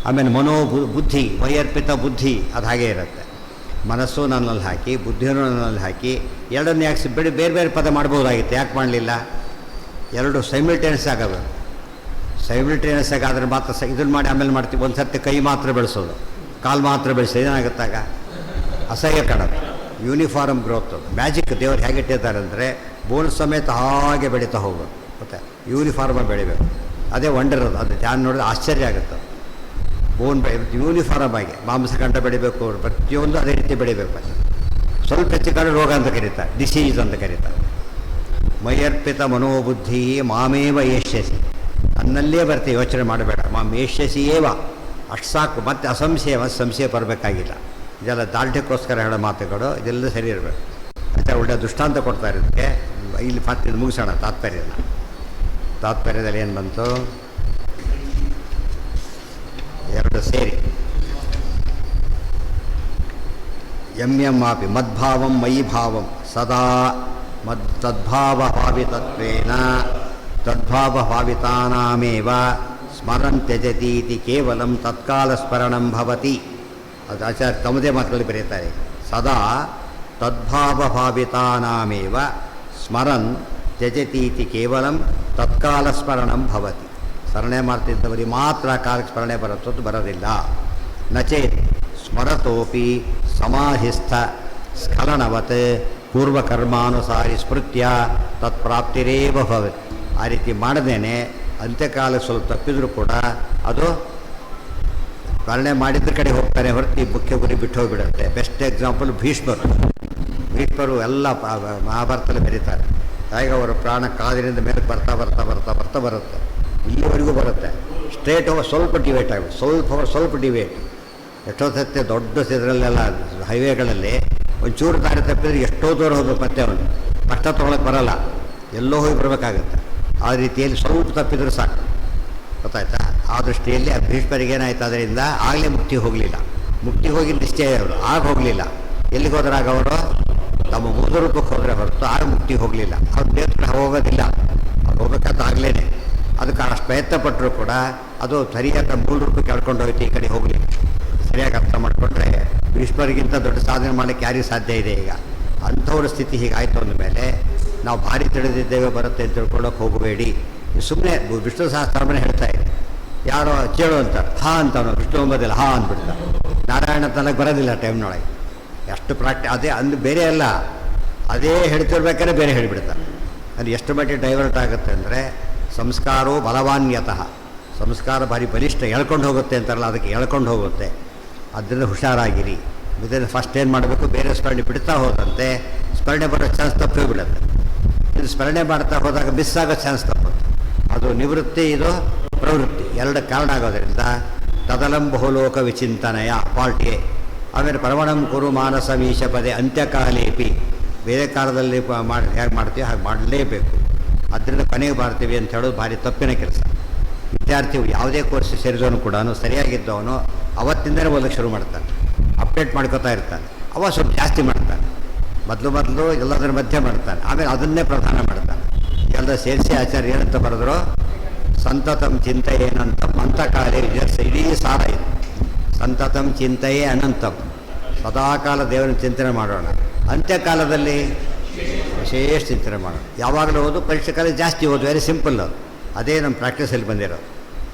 ಆಮೇಲೆ ಬುದ್ಧಿ, ಮೈ ಅರ್ಪಿತ ಬುದ್ಧಿ, ಅದು ಹಾಗೇ ಇರುತ್ತೆ. ಮನಸ್ಸು ನನ್ನಲ್ಲಿ ಹಾಕಿ, ಬುದ್ಧಿನೂ ನನ್ನಲ್ಲಿ ಹಾಕಿ, ಎರಡನ್ನು ಯಾಕೆ ಬೇರೆ ಬೇರೆ ಪದ ಮಾಡ್ಬೋದಾಗಿತ್ತು, ಯಾಕೆ ಮಾಡಲಿಲ್ಲ? ಎರಡು ಸೈಮಿಲ್ಟೇನಿಯಸ್ ಆಗಬೇಕು. ಸೈಮಿಲ್ಟೇನಿಯಸ್ ಆಗಾದ್ರೆ ಮಾತ್ರ ಇದನ್ನು ಮಾಡಿ ಆಮೇಲೆ ಮಾಡ್ತೀವಿ. ಒಂದು ಸರ್ತಿ ಕೈ ಮಾತ್ರ ಬೆಳೆಸೋದು, ಕಾಲು ಮಾತ್ರ ಬೆಳೆಸೋದು, ಏನಾಗುತ್ತಾಗ ಅಸಹ್ಯ ಕಾಣುತ್ತೆ. ಯೂನಿಫಾರ್ಮ್ ಗ್ರೋತ್, ಮ್ಯಾಜಿಕ್ ದೇವರು ಹೇಗೆ ಇಟ್ಟಿದ್ದಾರೆ ಅಂದರೆ ಬೋನ್ ಸಮೇತ ಹಾಗೆ ಬೆಳೀತಾ ಹೋಗೋದು. ಮತ್ತು ಯೂನಿಫಾರ್ಮಾಗಿ ಬೆಳಿಬೇಕು, ಅದೇ ವಂಡರ್ ಅದು. ಅದು ಧ್ಯಾನ ನೋಡಿದ್ರೆ ಆಶ್ಚರ್ಯ ಆಗುತ್ತೆ. ಬೋನ್ ಯೂನಿಫಾರ್ಮ್ ಆಗಿ ಮಾಂಸಖಂಡ ಬೆಳಿಬೇಕು, ಪ್ರತಿಯೊಂದು ಅದೇ ರೀತಿ ಬೆಳಿಬೇಕು. ಸ್ವಲ್ಪ ಹೆಚ್ಚು ಕಡೆ ರೋಗ ಅಂತ ಕರೀತಾರೆ, ಡಿಸೀಸ್ ಅಂತ ಕರೀತಾರೆ. ಮೈಯರ್ಪಿತ ಮನೋಬುದ್ಧಿ ಮಾಮೇವ ಯಶ್ಯಸಿ, ನನ್ನಲ್ಲೇ ಬರ್ತೀವಿ, ಯೋಚನೆ ಮಾಡಬೇಡ. ಮಾಂ ಯಶ್ಯಸಿಯೇವ, ಅಷ್ಟು ಸಾಕು. ಮತ್ತು ಸಂಶಯ ಬರಬೇಕಾಗಿಲ್ಲ. ಇದೆಲ್ಲ ದಾರ್ಢ್ಯಕ್ಕೋಸ್ಕರ ಹೇಳೋ ಮಾತುಗಳು, ಇದೆಲ್ಲ ಸರಿ ಇರಬೇಕು. ಮತ್ತು ಒಳ್ಳೆಯ ದೃಷ್ಟಾಂತ ಕೊಡ್ತಾರೆ ಇದಕ್ಕೆ. ಇಲ್ಲಿ ಮತ್ತೆ ಇದು ಮುಗಿಸೋಣ ತಾತ್ಪರ್ಯದಲ್ಲಿ ಏನು ಬಂತು, ಎರಡು ಸೇರಿ. ಯಮ್ಯಮಾಪಿ ಮದ್ಭಾವಂ ಮಯಿ ಭಾವಂ ಸದಾ ತದ್ಭಾವಭಾವಿತತ್ವೇನ ತದ್ಭಾವಭಾವಿತಾನಾಮೇವ ಸ್ಮರನ್ ತ್ಯಜತೀತಿ ಕೇವಲಂ ತತ್ಕಾಲ ಸ್ಮರಣಂ ಭವತಿ. ಅದು ಆಚಾರ್ಯ ತಮ್ಮದೇ ಮಾತುಗಳಲ್ಲಿ ಬರೀತಾರೆ. ಸದಾ ತದ್ಭಾವಭಾವಿತಾನಾಮೇವ ಸ್ಮರನ್ ತ್ಯಜತೀತಿ ಕೇವಲಂ ತತ್ಕಾಲ ಸ್ಮರಣಂ ಭವತಿ. ಸ್ಮರಣೆ ಮಾಡ್ತಿದ್ದವರಿಗೆ ಮಾತ್ರ ಕಾಲಕ್ಕೆ ಸ್ಮರಣೆ ಬರುತ್ತದ್ದು, ಬರೋದಿಲ್ಲ. ನಚೇತ್ ಸ್ಮರತೋಪಿ ಸಮಾಧಿಸ್ಥ ಸ್ಖಲನವತ್ ಪೂರ್ವಕರ್ಮಾನುಸಾರಿ ಸ್ಮೃತ್ಯ ತತ್ಪ್ರಾಪ್ತಿರೇವ ಭವತಿ. ಆ ರೀತಿ ಮಾಡದೇನೆ ಅಂತ್ಯಕಾಲಕ್ಕೆ ಸ್ವಲ್ಪ ತಪ್ಪಿದರೂ ಕೂಡ ಅದು ಸ್ಮರಣೆ ಮಾಡಿದ್ರ ಕಡೆ ಹೋಗ್ತಾನೆ ಹೊರತು ಈ ಮುಖ್ಯ ಗುರಿ ಬಿಟ್ಟು ಹೋಗಿಬಿಡುತ್ತೆ. ಬೆಸ್ಟ್ ಎಕ್ಸಾಂಪಲ್ ಭೀಷ್ಮರು ಎಲ್ಲ ಮಹಾಭಾರತದಲ್ಲಿ ಬೆರೀತಾರೆ. ಹೇಗೆ ಅವರ ಪ್ರಾಣ ಕಾದಿನಿಂದ ಮೇಲೆ ಬರ್ತಾ ಬರ್ತಾ ಬರ್ತಾ ಬರ್ತಾ ಬರುತ್ತೆ, ಇಲ್ಲಿವರೆಗೂ ಬರುತ್ತೆ. ಸ್ಟ್ರೇಟ್ ಹೋಗಿ ಸ್ವಲ್ಪ ಡಿವೇಟ್ ಆಗುತ್ತೆ, ಸ್ವಲ್ಪ ಡಿವೇಟ್. ಎಷ್ಟೋ ಸತ್ಯ ದೊಡ್ಡ ಇದರಲ್ಲೆಲ್ಲ ಹೈವೇಗಳಲ್ಲಿ ಒಂಚೂರು ದಾರಿ ತಪ್ಪಿದ್ರೆ ಎಷ್ಟೋ ದೂರ ಹೋಗ್ಬೇಕು, ಮತ್ತೆ ಅವನು ಕಷ್ಟ ತೊಗೊಳಕ್ಕೆ ಬರೋಲ್ಲ, ಎಲ್ಲೋ ಹೋಗಿ ಬರಬೇಕಾಗುತ್ತೆ. ಆ ರೀತಿಯಲ್ಲಿ ಸ್ವಲ್ಪ ತಪ್ಪಿದ್ರೆ ಸಾಕು, ಗೊತ್ತಾಯ್ತಾ? ಆ ದೃಷ್ಟಿಯಲ್ಲಿ ಆ ಭೀಷ್ಮರಿಗೆ ಏನಾಯ್ತು, ಅದರಿಂದ ಆಗಲೇ ಮುಕ್ತಿ ಹೋಗಲಿಲ್ಲ. ಮುಕ್ತಿ ಹೋಗಿ ನಿಶ್ಚಯ ಅವರು ಆಗ ಹೋಗಲಿಲ್ಲ. ಎಲ್ಲಿಗೆ ಹೋದ್ರಾಗ ಅವರು ತಮ್ಮ ಮೂಲ ರೂಪಕ್ಕೆ ಹೋದರೆ ಹೊರತು ಆಗ ಮುಕ್ತಿ ಹೋಗಲಿಲ್ಲ. ಅವ್ರು ಬೇರೆ ಹೋಗೋದಿಲ್ಲ, ಅವ್ರು ಹೋಗ್ಬೇಕಾದಾಗಲೇ. ಅದಕ್ಕೆ ಅಷ್ಟು ಪ್ರಯತ್ನ ಪಟ್ಟರು ಕೂಡ ಅದು ಸರಿಯಾದ ಮೂಲ ರೂಪಕ್ಕೆ ಎಳ್ಕೊಂಡು ಹೋಯ್ತು, ಈ ಕಡೆ ಹೋಗಲಿಲ್ಲ. ಸರಿಯಾಗಿ ಅರ್ಥ ಮಾಡಿಕೊಂಡ್ರೆ ಭೀಷ್ಮರಿಗಿಂತ ದೊಡ್ಡ ಸಾಧನೆ ಮಾಡಲಿಕ್ಕೆ ಯಾರಿಗೂ ಸಾಧ್ಯ ಇದೆ ಈಗ. ಅಂಥವ್ರ ಸ್ಥಿತಿ ಹೀಗಾಯಿತು ಅಂದಮೇಲೆ ನಾವು ಭಾರಿ ತಿಳಿದಿದ್ದೇವೆ ಬರುತ್ತೆ ಅಂತ ತಿಳ್ಕೊಳ್ಳೋಕೆ ಹೋಗಬೇಡಿ. ಸುಮ್ಮನೆ ವಿಷ್ಣು ಸಹಸ್ರನಾಮನೇ ಹೇಳ್ತಾ ಇದೆ. ಯಾರೋ ಚೇಳು ಅಂತಾರೆ, ಹಾ ಅಂತವನು, ವಿಷ್ಣು ಎಂಬುದಿಲ್ಲ ಹಾ ಅಂದ್ಬಿಡ್ತಾರೆ. ನಾರಾಯಣ ತನಗೆ ಬರೋದಿಲ್ಲ ಟೈಮ್ನೊಳಗೆ. ಎಷ್ಟು ಅದೇ ಬೇರೆ ಅಲ್ಲ, ಅದೇ ಹೇಳ್ತಿರ್ಬೇಕಾದ್ರೆ ಬೇರೆ ಹೇಳಿಬಿಡ್ತಾರೆ. ಅದು ಎಷ್ಟು ಮಟ್ಟಿಗೆ ಡೈವರ್ಟ್ ಆಗುತ್ತೆ ಅಂದರೆ, ಸಂಸ್ಕಾರೋ ಬಲವಾನ್ಯತಃ, ಸಂಸ್ಕಾರ ಭಾರಿ ಬಲಿಷ್ಠ, ಎಳ್ಕೊಂಡು ಹೋಗುತ್ತೆ ಅಂತಾರಲ್ಲ, ಅದಕ್ಕೆ ಎಳ್ಕೊಂಡು ಹೋಗುತ್ತೆ. ಅದರಿಂದ ಹುಷಾರಾಗಿರಿ. ಇದನ್ನು ಫಸ್ಟ್ ಏನು ಮಾಡಬೇಕು, ಬೇರೆ ಸ್ಮರಣೆ ಬಿಡ್ತಾ ಹೋದಂತೆ ಸ್ಮರಣೆ ಬರೋ ಚಾನ್ಸ್ ತಪ್ಪೇ ಬಿಡುತ್ತೆ. ಇದು ಸ್ಮರಣೆ ಮಾಡ್ತಾ ಹೋದಾಗ ಮಿಸ್ ಆಗೋ ಚಾನ್ಸ್ ತಪ್ಪುತ್ತೆ. ಅದು ನಿವೃತ್ತಿ, ಇದು ಪ್ರವೃತ್ತಿ, ಎರಡು ಕಾರಣ ಆಗೋದ್ರಿಂದ ತದಲಂಬಹುಲೋಕ ವಿಚಿಂತನೆಯ ಪಾರ್ಟ್ ಎ. ಆಮೇಲೆ ಪರಮಣಂ ಕುರು ಮಾನಸ ಮೀಶ ಪದೇ ಅಂತ್ಯಕಾಲೇಪಿ, ಬೇರೆ ಕಾಲದಲ್ಲಿ ಹೇಗೆ ಮಾಡ್ತೀವಿ ಹಾಗೆ ಮಾಡಲೇಬೇಕು. ಅದರಿಂದ ಕೊನೆಗೆ ಮಾಡ್ತೀವಿ ಅಂತ ಹೇಳೋದು ಭಾರಿ ತಪ್ಪಿನ ಕೆಲಸ. ವಿದ್ಯಾರ್ಥಿಗಳು ಯಾವುದೇ ಕೋರ್ಸ್ ಸೇರಿದವನು ಕೂಡ ಸರಿಯಾಗಿದ್ದವನು ಅವತ್ತಿಂದಲೇ ಓದಕ್ಕೆ ಶುರು ಮಾಡ್ತಾನೆ, ಅಪ್ಡೇಟ್ ಮಾಡ್ಕೋತಾ ಇರ್ತಾನೆ. ಅವ ಸ್ವಲ್ಪ ಜಾಸ್ತಿ ಮಾಡ್ತಾನೆ, ಮೊದಲು ಎಲ್ಲದರ ಮಧ್ಯೆ ಮಾಡ್ತಾನೆ, ಆಮೇಲೆ ಅದನ್ನೇ ಪ್ರಧಾನ ಮಾಡ್ತಾನೆ. ಎಲ್ಲ ಸೇರಿಸಿ ಆಚಾರ್ಯ ಏನಂತ ಬರೆದ್ರು, ಸಂತತಂ ಚಿಂತೆಯೇ ಅನಂತಂ ಅಂತಕಾಲೇ ವಿಜರ್ಸ. ಇಡೀ ಸಾರ ಇದು. ಸಂತತಂ ಚಿಂತೆಯೇ ಅನಂತಂ, ಸದಾಕಾಲ ದೇವರನ್ನು ಚಿಂತನೆ ಮಾಡೋಣ. ಅಂತ್ಯಕಾಲದಲ್ಲಿ ವಿಶೇಷ ಚಿಂತನೆ ಮಾಡೋಣ. ಯಾವಾಗಲೂ ಓದು, ಪರೀಕ್ಷೆ ಕಾಲ ಜಾಸ್ತಿ ಓದು, ವೆರಿ ಸಿಂಪಲ್ ಅದು. ಅದೇ ನಮ್ಮ ಪ್ರಾಕ್ಟೀಸಲ್ಲಿ ಬಂದಿರೋದು.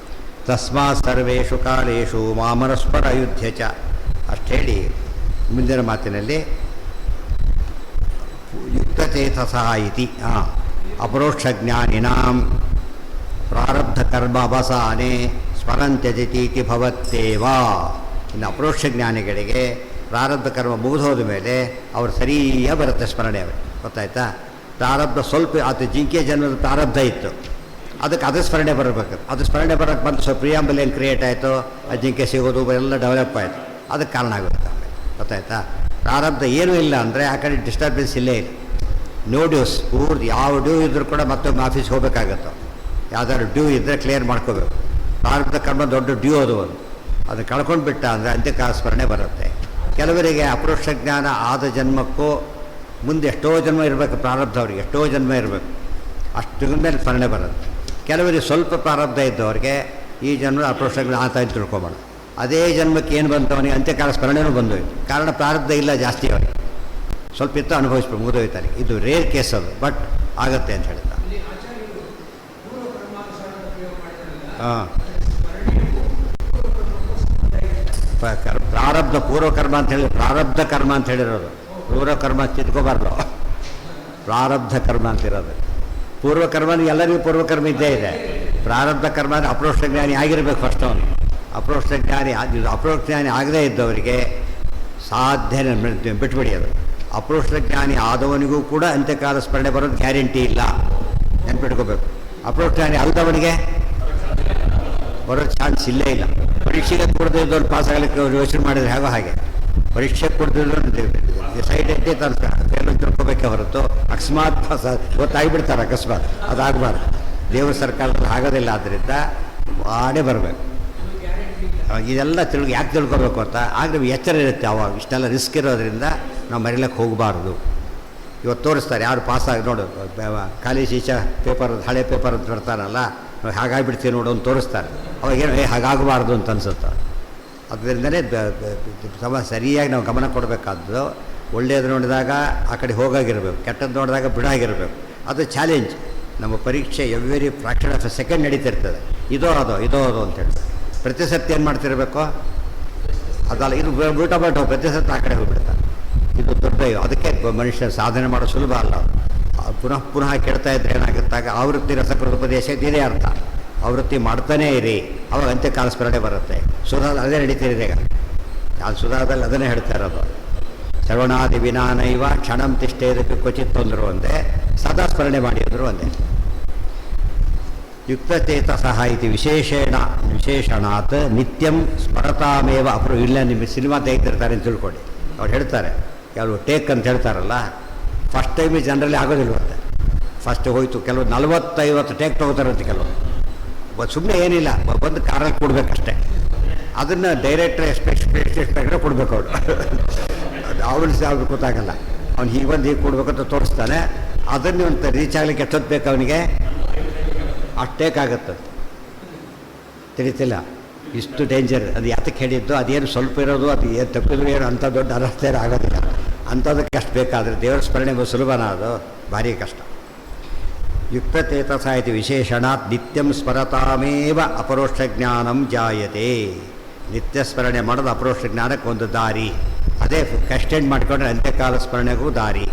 ತಸ್ಮಾತ್ ಸರ್ವೇಷು ಕಾಲೇಷು ಮಾಮರಸ್ಪರ ಅಯುಧ್ಯ ಚ ಅಷ್ಟು ಹೇಳಿ ಮುಂದಿನ ಮಾತಿನಲ್ಲಿ ಯುಕ್ತಚೇತಸಃ ಇತಿ ಅಪರೋಕ್ಷ ಜ್ಞಾನಿನಾಂ ಪ್ರಾರಬ್ಧ ಕರ್ಮ ಅವಸಾನೆ ಸ್ಮರಂತ್ಯಜಿತೀತಿ ಭವತ್ತೇವ. ಇನ್ನು ಅಪರೋಕ್ಷ ಜ್ಞಾನಿಗಳಿಗೆ ಪ್ರಾರಬ್ಧ ಕರ್ಮ ಮುಗಿದೋದ ಮೇಲೆ ಅವ್ರು ಸರಿಯಾಗಿ ಬರುತ್ತೆ ಸ್ಮರಣೆ. ಅವರು ಗೊತ್ತಾಯ್ತಾ? ಪ್ರಾರಬ್ಧ ಸ್ವಲ್ಪ ಅದು ಜಿಂಕೆ ಜನ್ಮದ ಪ್ರಾರಬ್ಧ ಇತ್ತು, ಅದಕ್ಕೆ ಅದು ಸ್ಮರಣೆ ಬರಬೇಕು. ಅದು ಸ್ಮರಣೆ ಬರೋಕ್ಕೆ ಬಂದು ಸ್ವಲ್ಪ ಪ್ರಿಯಾಂಬಲ್ ಏನು ಕ್ರಿಯೇಟ್ ಆಯಿತು, ಆ ಜಿಂಕೆ ಸಿಗೋದು ಎಲ್ಲ ಡೆವಲಪ್ ಆಯಿತು, ಅದಕ್ಕೆ ಕಾರಣ ಆಗುತ್ತೆ. ಗೊತ್ತಾಯ್ತಾ? ಪ್ರಾರಬ್ಧ ಏನೂ ಇಲ್ಲ ಅಂದರೆ ಆ ಕಡೆ ಡಿಸ್ಟರ್ಬೆನ್ಸ್ ಇಲ್ಲೇ ಇಲ್ಲ. ನೋ ಡ್ಯೂಸ್, ಪೂರ್ತಿ ಯಾವ ಡ್ಯೂ ಇದ್ದರೂ ಕೂಡ ಮತ್ತೊಮ್ಮೆ ಆಫೀಸ್ಗೆ ಹೋಗಬೇಕಾಗತ್ತೆ. ಯಾವ್ದಾದ್ರು ಡ್ಯೂ ಇದ್ದರೆ ಕ್ಲಿಯರ್ ಮಾಡ್ಕೋಬೇಕು. ಪ್ರಾರಬ್ಧ ಕರ್ಮ ದೊಡ್ಡ ಡ್ಯೂ ಅದು, ಅದನ್ನು ಕಳ್ಕೊಂಡು ಬಿಟ್ಟ ಅಂದರೆ ಅಂತ್ಯಕಾಲ ಸ್ಮರಣೆ ಬರುತ್ತೆ. ಕೆಲವರಿಗೆ ಅಪರೋಕ್ಷ ಜ್ಞಾನ ಆದ ಜನ್ಮಕ್ಕೂ ಮುಂದೆ ಎಷ್ಟೋ ಜನ್ಮ ಇರಬೇಕು, ಪ್ರಾರಬ್ಧ ಅವರಿಗೆ ಎಷ್ಟೋ ಜನ್ಮ ಇರಬೇಕು, ಅಷ್ಟು ಮೇಲೆ ಸ್ಮರಣೆ ಬರುತ್ತೆ. ಕೆಲವರಿಗೆ ಸ್ವಲ್ಪ ಪ್ರಾರಬ್ಧ ಇದ್ದವರಿಗೆ ಈ ಜನ್ಮ ಅಪರೋಕ್ಷ ಜ್ಞಾನ ಆತ ಅಂತ ತಿಳ್ಕೊಬೇಡ. ಅದೇ ಜನ್ಮಕ್ಕೆ ಏನು ಬಂತವನಿಗೆ ಅಂತ್ಯಕಾಲ ಸ್ಮರಣೆನೂ ಬಂದೋಯ್ತು. ಕಾರಣ ಪ್ರಾರಬ್ಧ ಇಲ್ಲ ಜಾಸ್ತಿ, ಅವರಿಗೆ ಸ್ವಲ್ಪ ಇತ್ತು, ಅನುಭವಿಸ್ಬೇಕು, ಮುಗಿದೋಯ್ತಾನೆ. ಇದು ರೇರ್ ಕೇಸ್ ಅದು, ಬಟ್ ಆಗತ್ತೆ ಅಂತ ಹೇಳ್ತಾರೆ. ಹಾಂ, ಪ್ರಾರಬ್ಧ ಪೂರ್ವಕರ್ಮ ಅಂತ ಹೇಳಿ, ಪ್ರಾರಬ್ಧ ಕರ್ಮ ಅಂತ ಹೇಳಿರೋದು. ಪೂರ್ವಕರ್ಮ ತಿದ್ಕೋಬಾರ್ದು, ಪ್ರಾರಬ್ಧ ಕರ್ಮ ಅಂತಿರೋದು. ಪೂರ್ವಕರ್ಮ ಎಲ್ಲರಿಗೂ ಪೂರ್ವಕರ್ಮ ಇದ್ದೇ ಇದೆ. ಪ್ರಾರಬ್ಧ ಕರ್ಮ ಅಂದರೆ ಅಪರೋಕ್ಷ ಜ್ಞಾನಿ ಆಗಿರಬೇಕು ಫಸ್ಟ್ ಅವನು. ಅಪರೋಕ್ಷ ಜ್ಞಾನಿ ಆಗದೇ ಇದ್ದವರಿಗೆ ಸಾಧ್ಯನೇ ಬಿಟ್ಬಿಡಿ. ಅದು ಅಪರೋಕ್ಷ ಜ್ಞಾನಿ ಆದವನಿಗೂ ಕೂಡ ಅಂತ್ಯಕಾಲ ಸ್ಮರಣೆ ಬರೋದು ಗ್ಯಾರಂಟಿ ಇಲ್ಲ, ನೆನ್ಪಿಟ್ಕೋಬೇಕು. ಅಪರೋಕ್ಷ ಜ್ಞಾನಿ ಅಲ್ಲದವನಿಗೆ ಬರೋ ಚಾನ್ಸ್ ಇಲ್ಲೇ ಇಲ್ಲ. ಪರೀಕ್ಷೆಗೆ ಕೊಡದಿದ್ದವ್ರು ಪಾಸ್ ಆಗಲಿಕ್ಕೆ ಯೋಚನೆ ಮಾಡಿದರೆ ಹೇಗೋ ಹಾಗೆ, ಪರೀಕ್ಷೆ ಕೊಡ್ತಿದ್ರು ಸೈಡ್ ಎತ್ತಿ ತನ್ನ ತಿಳ್ಕೊಬೇಕೆ ಹೊರತು ಅಕಸ್ಮಾತ್ ಗೊತ್ತಾಗಿಬಿಡ್ತಾರೆ. ಅಕಸ್ಮಾತ್ ಅದಾಗಬಾರ್ದು. ದೇವ್ರ ಸರ್ಕಾರದಲ್ಲಿ ಆಗೋದಿಲ್ಲ. ಆದ್ದರಿಂದ ಮಾಡೇ ಬರಬೇಕು. ಇದೆಲ್ಲ ಯಾಕೆ ತಿಳ್ಕೊಬೇಕು ಅಂತ ಆದರೆ ಎಚ್ಚರ ಇರುತ್ತೆ. ಅವಾಗ ಇಷ್ಟೆಲ್ಲ ರಿಸ್ಕ್ ಇರೋದ್ರಿಂದ ನಾವು ಮರಿಲಕ್ಕೆ ಹೋಗಬಾರ್ದು. ಇವತ್ತು ತೋರಿಸ್ತಾರೆ, ಯಾರು ಪಾಸಾಗಿ ನೋಡು, ಖಾಲಿ ಶೀಶಾ ಪೇಪರ್, ಹಳೆ ಪೇಪರ್ ಅಂತ ಬರ್ತಾರಲ್ಲ, ನಾವು ಹಾಗಾಗಿಬಿಡ್ತೀವಿ ನೋಡು ಅಂತ ತೋರಿಸ್ತಾರೆ. ಅವಾಗೇನು ಹಾಗಾಗಬಾರ್ದು ಅಂತ ಅನಿಸುತ್ತೆ. ಅದರಿಂದಲೇ ಸರಿಯಾಗಿ ನಾವು ಗಮನ ಕೊಡಬೇಕಾದ್ದು. ಒಳ್ಳೆಯದು ನೋಡಿದಾಗ ಆ ಕಡೆ ಹೋಗಾಗಿರ್ಬೇಕು, ಕೆಟ್ಟದ್ದು ನೋಡಿದಾಗ ಬಿಡಾಗಿರ್ಬೇಕು. ಅದು ಚಾಲೆಂಜ್. ನಮ್ಮ ಪರೀಕ್ಷೆ every fraction of a second ನಡೀತಿರ್ತದೆ. ಇದೋ ಅದು ಅಂತ ಹೇಳಿ ಪ್ರತಿ ಸತ್ಯ ಏನು ಮಾಡ್ತಿರ್ಬೇಕು ಅದಲ್ಲ. ಇದು ಊಟ ಬಿಟ್ಟು ಪ್ರತಿ ಸತ್ಯ ಆ ಕಡೆ ಹೋಗ್ಬಿಡ್ತಾರೆ. ಇದು ದೊಡ್ಡ, ಅದಕ್ಕೆ ಮನುಷ್ಯ ಸಾಧನೆ ಮಾಡೋದು ಸುಲಭ ಅಲ್ಲ. ಪುನಃ ಕೆಡ್ತಾ ಇದ್ರೆ ಏನಾಗುತ್ತಾಗ ಆವೃತ್ತಿ ರಸಕೃತ ಉಪದೇಶ ಇದೇ ಅರ್ಥ. ಆವೃತ್ತಿ ಮಾಡ್ತಾನೇ ಇರಿ. ಅವಾಗ ಅಂತ್ಯಕಾಲ ಸ್ಮರಣೆ ಬರುತ್ತೆ. ಸುಧಾದ ಅದೇ ನಡೀತಿದೆ ಈಗ. ನಾನು ಸುಧಾದಲ್ಲಿ ಅದನ್ನೇ ಹೇಳ್ತಾ ಇರೋದು. ಶ್ರವಣಾದಿ ವಿನಾನೈವ ಕ್ಷಣಂ ತಿಷ್ಠೇದಕ್ಕೆ ಕ್ವಚಿತ್ ಅಂದರು ಒಂದೇ, ಸದಾ ಸ್ಮರಣೆ ಮಾಡಿ ಅಂದರು ಒಂದೇ. ಯುಕ್ತಚೇತಸಃ ಇತಿ ವಿಶೇಷಣಾತ್ ನಿತ್ಯಂ ಸ್ಮರತಾಮೇವ ಇಲ್ಲ ನಿಮ್ಮ ಸಿನಿಮಾ ತೆಗೆದಿರ್ತಾರೆ ಅಂತ ತಿಳ್ಕೊಳ್ಳಿ. ಅವ್ರು ಹೇಳ್ತಾರೆ ಕೆಲವು ಟೇಕ್ ಅಂತ ಹೇಳ್ತಾರಲ್ಲ, ಫಸ್ಟ್ ಟೈಮ್ ಜನರಲ್ಲಿ ಆಗೋದಿಲ್ವಂತೆ. ಫಸ್ಟ್ ಹೋಯ್ತು, ಕೆಲವು 40-50 ಟೇಕ್ ತೊಗೋತಾರಂತೆ. ಕೆಲವು ಸುಮ್ಮನೆ ಏನಿಲ್ಲ, ಬಂದು ಕಾರಲ್ಲಿ ಕೊಡ್ಬೇಕಷ್ಟೆ. ಅದನ್ನು ಡೈರೆಕ್ಟ್ರ್ ಎಕ್ಸ್ಪೆಕ್ಟ್ರೆ ಕೊಡಬೇಕು ಅವರು. ಅವ್ರು ಗೊತ್ತಾಗಲ್ಲ. ಅವ್ನು ಹೀಗೆ ಬಂದು ಹೀಗೆ ಕೊಡ್ಬೇಕಂತ ತೋರಿಸ್ತಾನೆ. ಅದನ್ನು ಒಂದು ರೀಚ್ ಆಗಲಿಕ್ಕೆ ಎಷ್ಟೊತ್ತು ಬೇಕು ಅವನಿಗೆ, ಅಷ್ಟು ಟೇಕ್ ಆಗುತ್ತೆ. ತಿಳಿತಿಲ್ಲ, ಇಷ್ಟು ಡೇಂಜರ್. ಅದು ಯಾತಕ್ಕೆ ಹೇಳಿದ್ದು, ಅದೇನು ಸ್ವಲ್ಪ ಇರೋದು, ಅದು ಏನು ತಪ್ಪಿದ್ರು ಏನು ಅಂಥ ದೊಡ್ಡ ಅನರ್ಥ ಆಗೋದಿಲ್ಲ. ಅಂಥದಕ್ಕೆ ಅಷ್ಟು ಬೇಕಾದರೆ ದೇವರ ಸ್ಮರಣೆ ಸುಲಭನ, ಅದು ಭಾರಿ ಕಷ್ಟ. ಯುಕ್ತಚೇತಸ ಇತಿ ವಿಶೇಷಣಾತ್ ನಿತ್ಯಂ ಸ್ಮರತಾಮೇವ ಅಪರೋಕ್ಷ ಜ್ಞಾನಂ ಜಾಯತೆ. ನಿತ್ಯ ಸ್ಮರಣೆ ಮಾಡೋದು ಅಪರೋಕ್ಷ ಜ್ಞಾನಕ್ಕೆ ಒಂದು ದಾರಿ. ಅದೇ ಎಕ್ಸ್ಟೆಂಡ್ ಮಾಡಿಕೊಂಡ್ರೆ ಅಂತ್ಯಕಾಲ ಸ್ಮರಣೆಗೂ ದಾರಿ.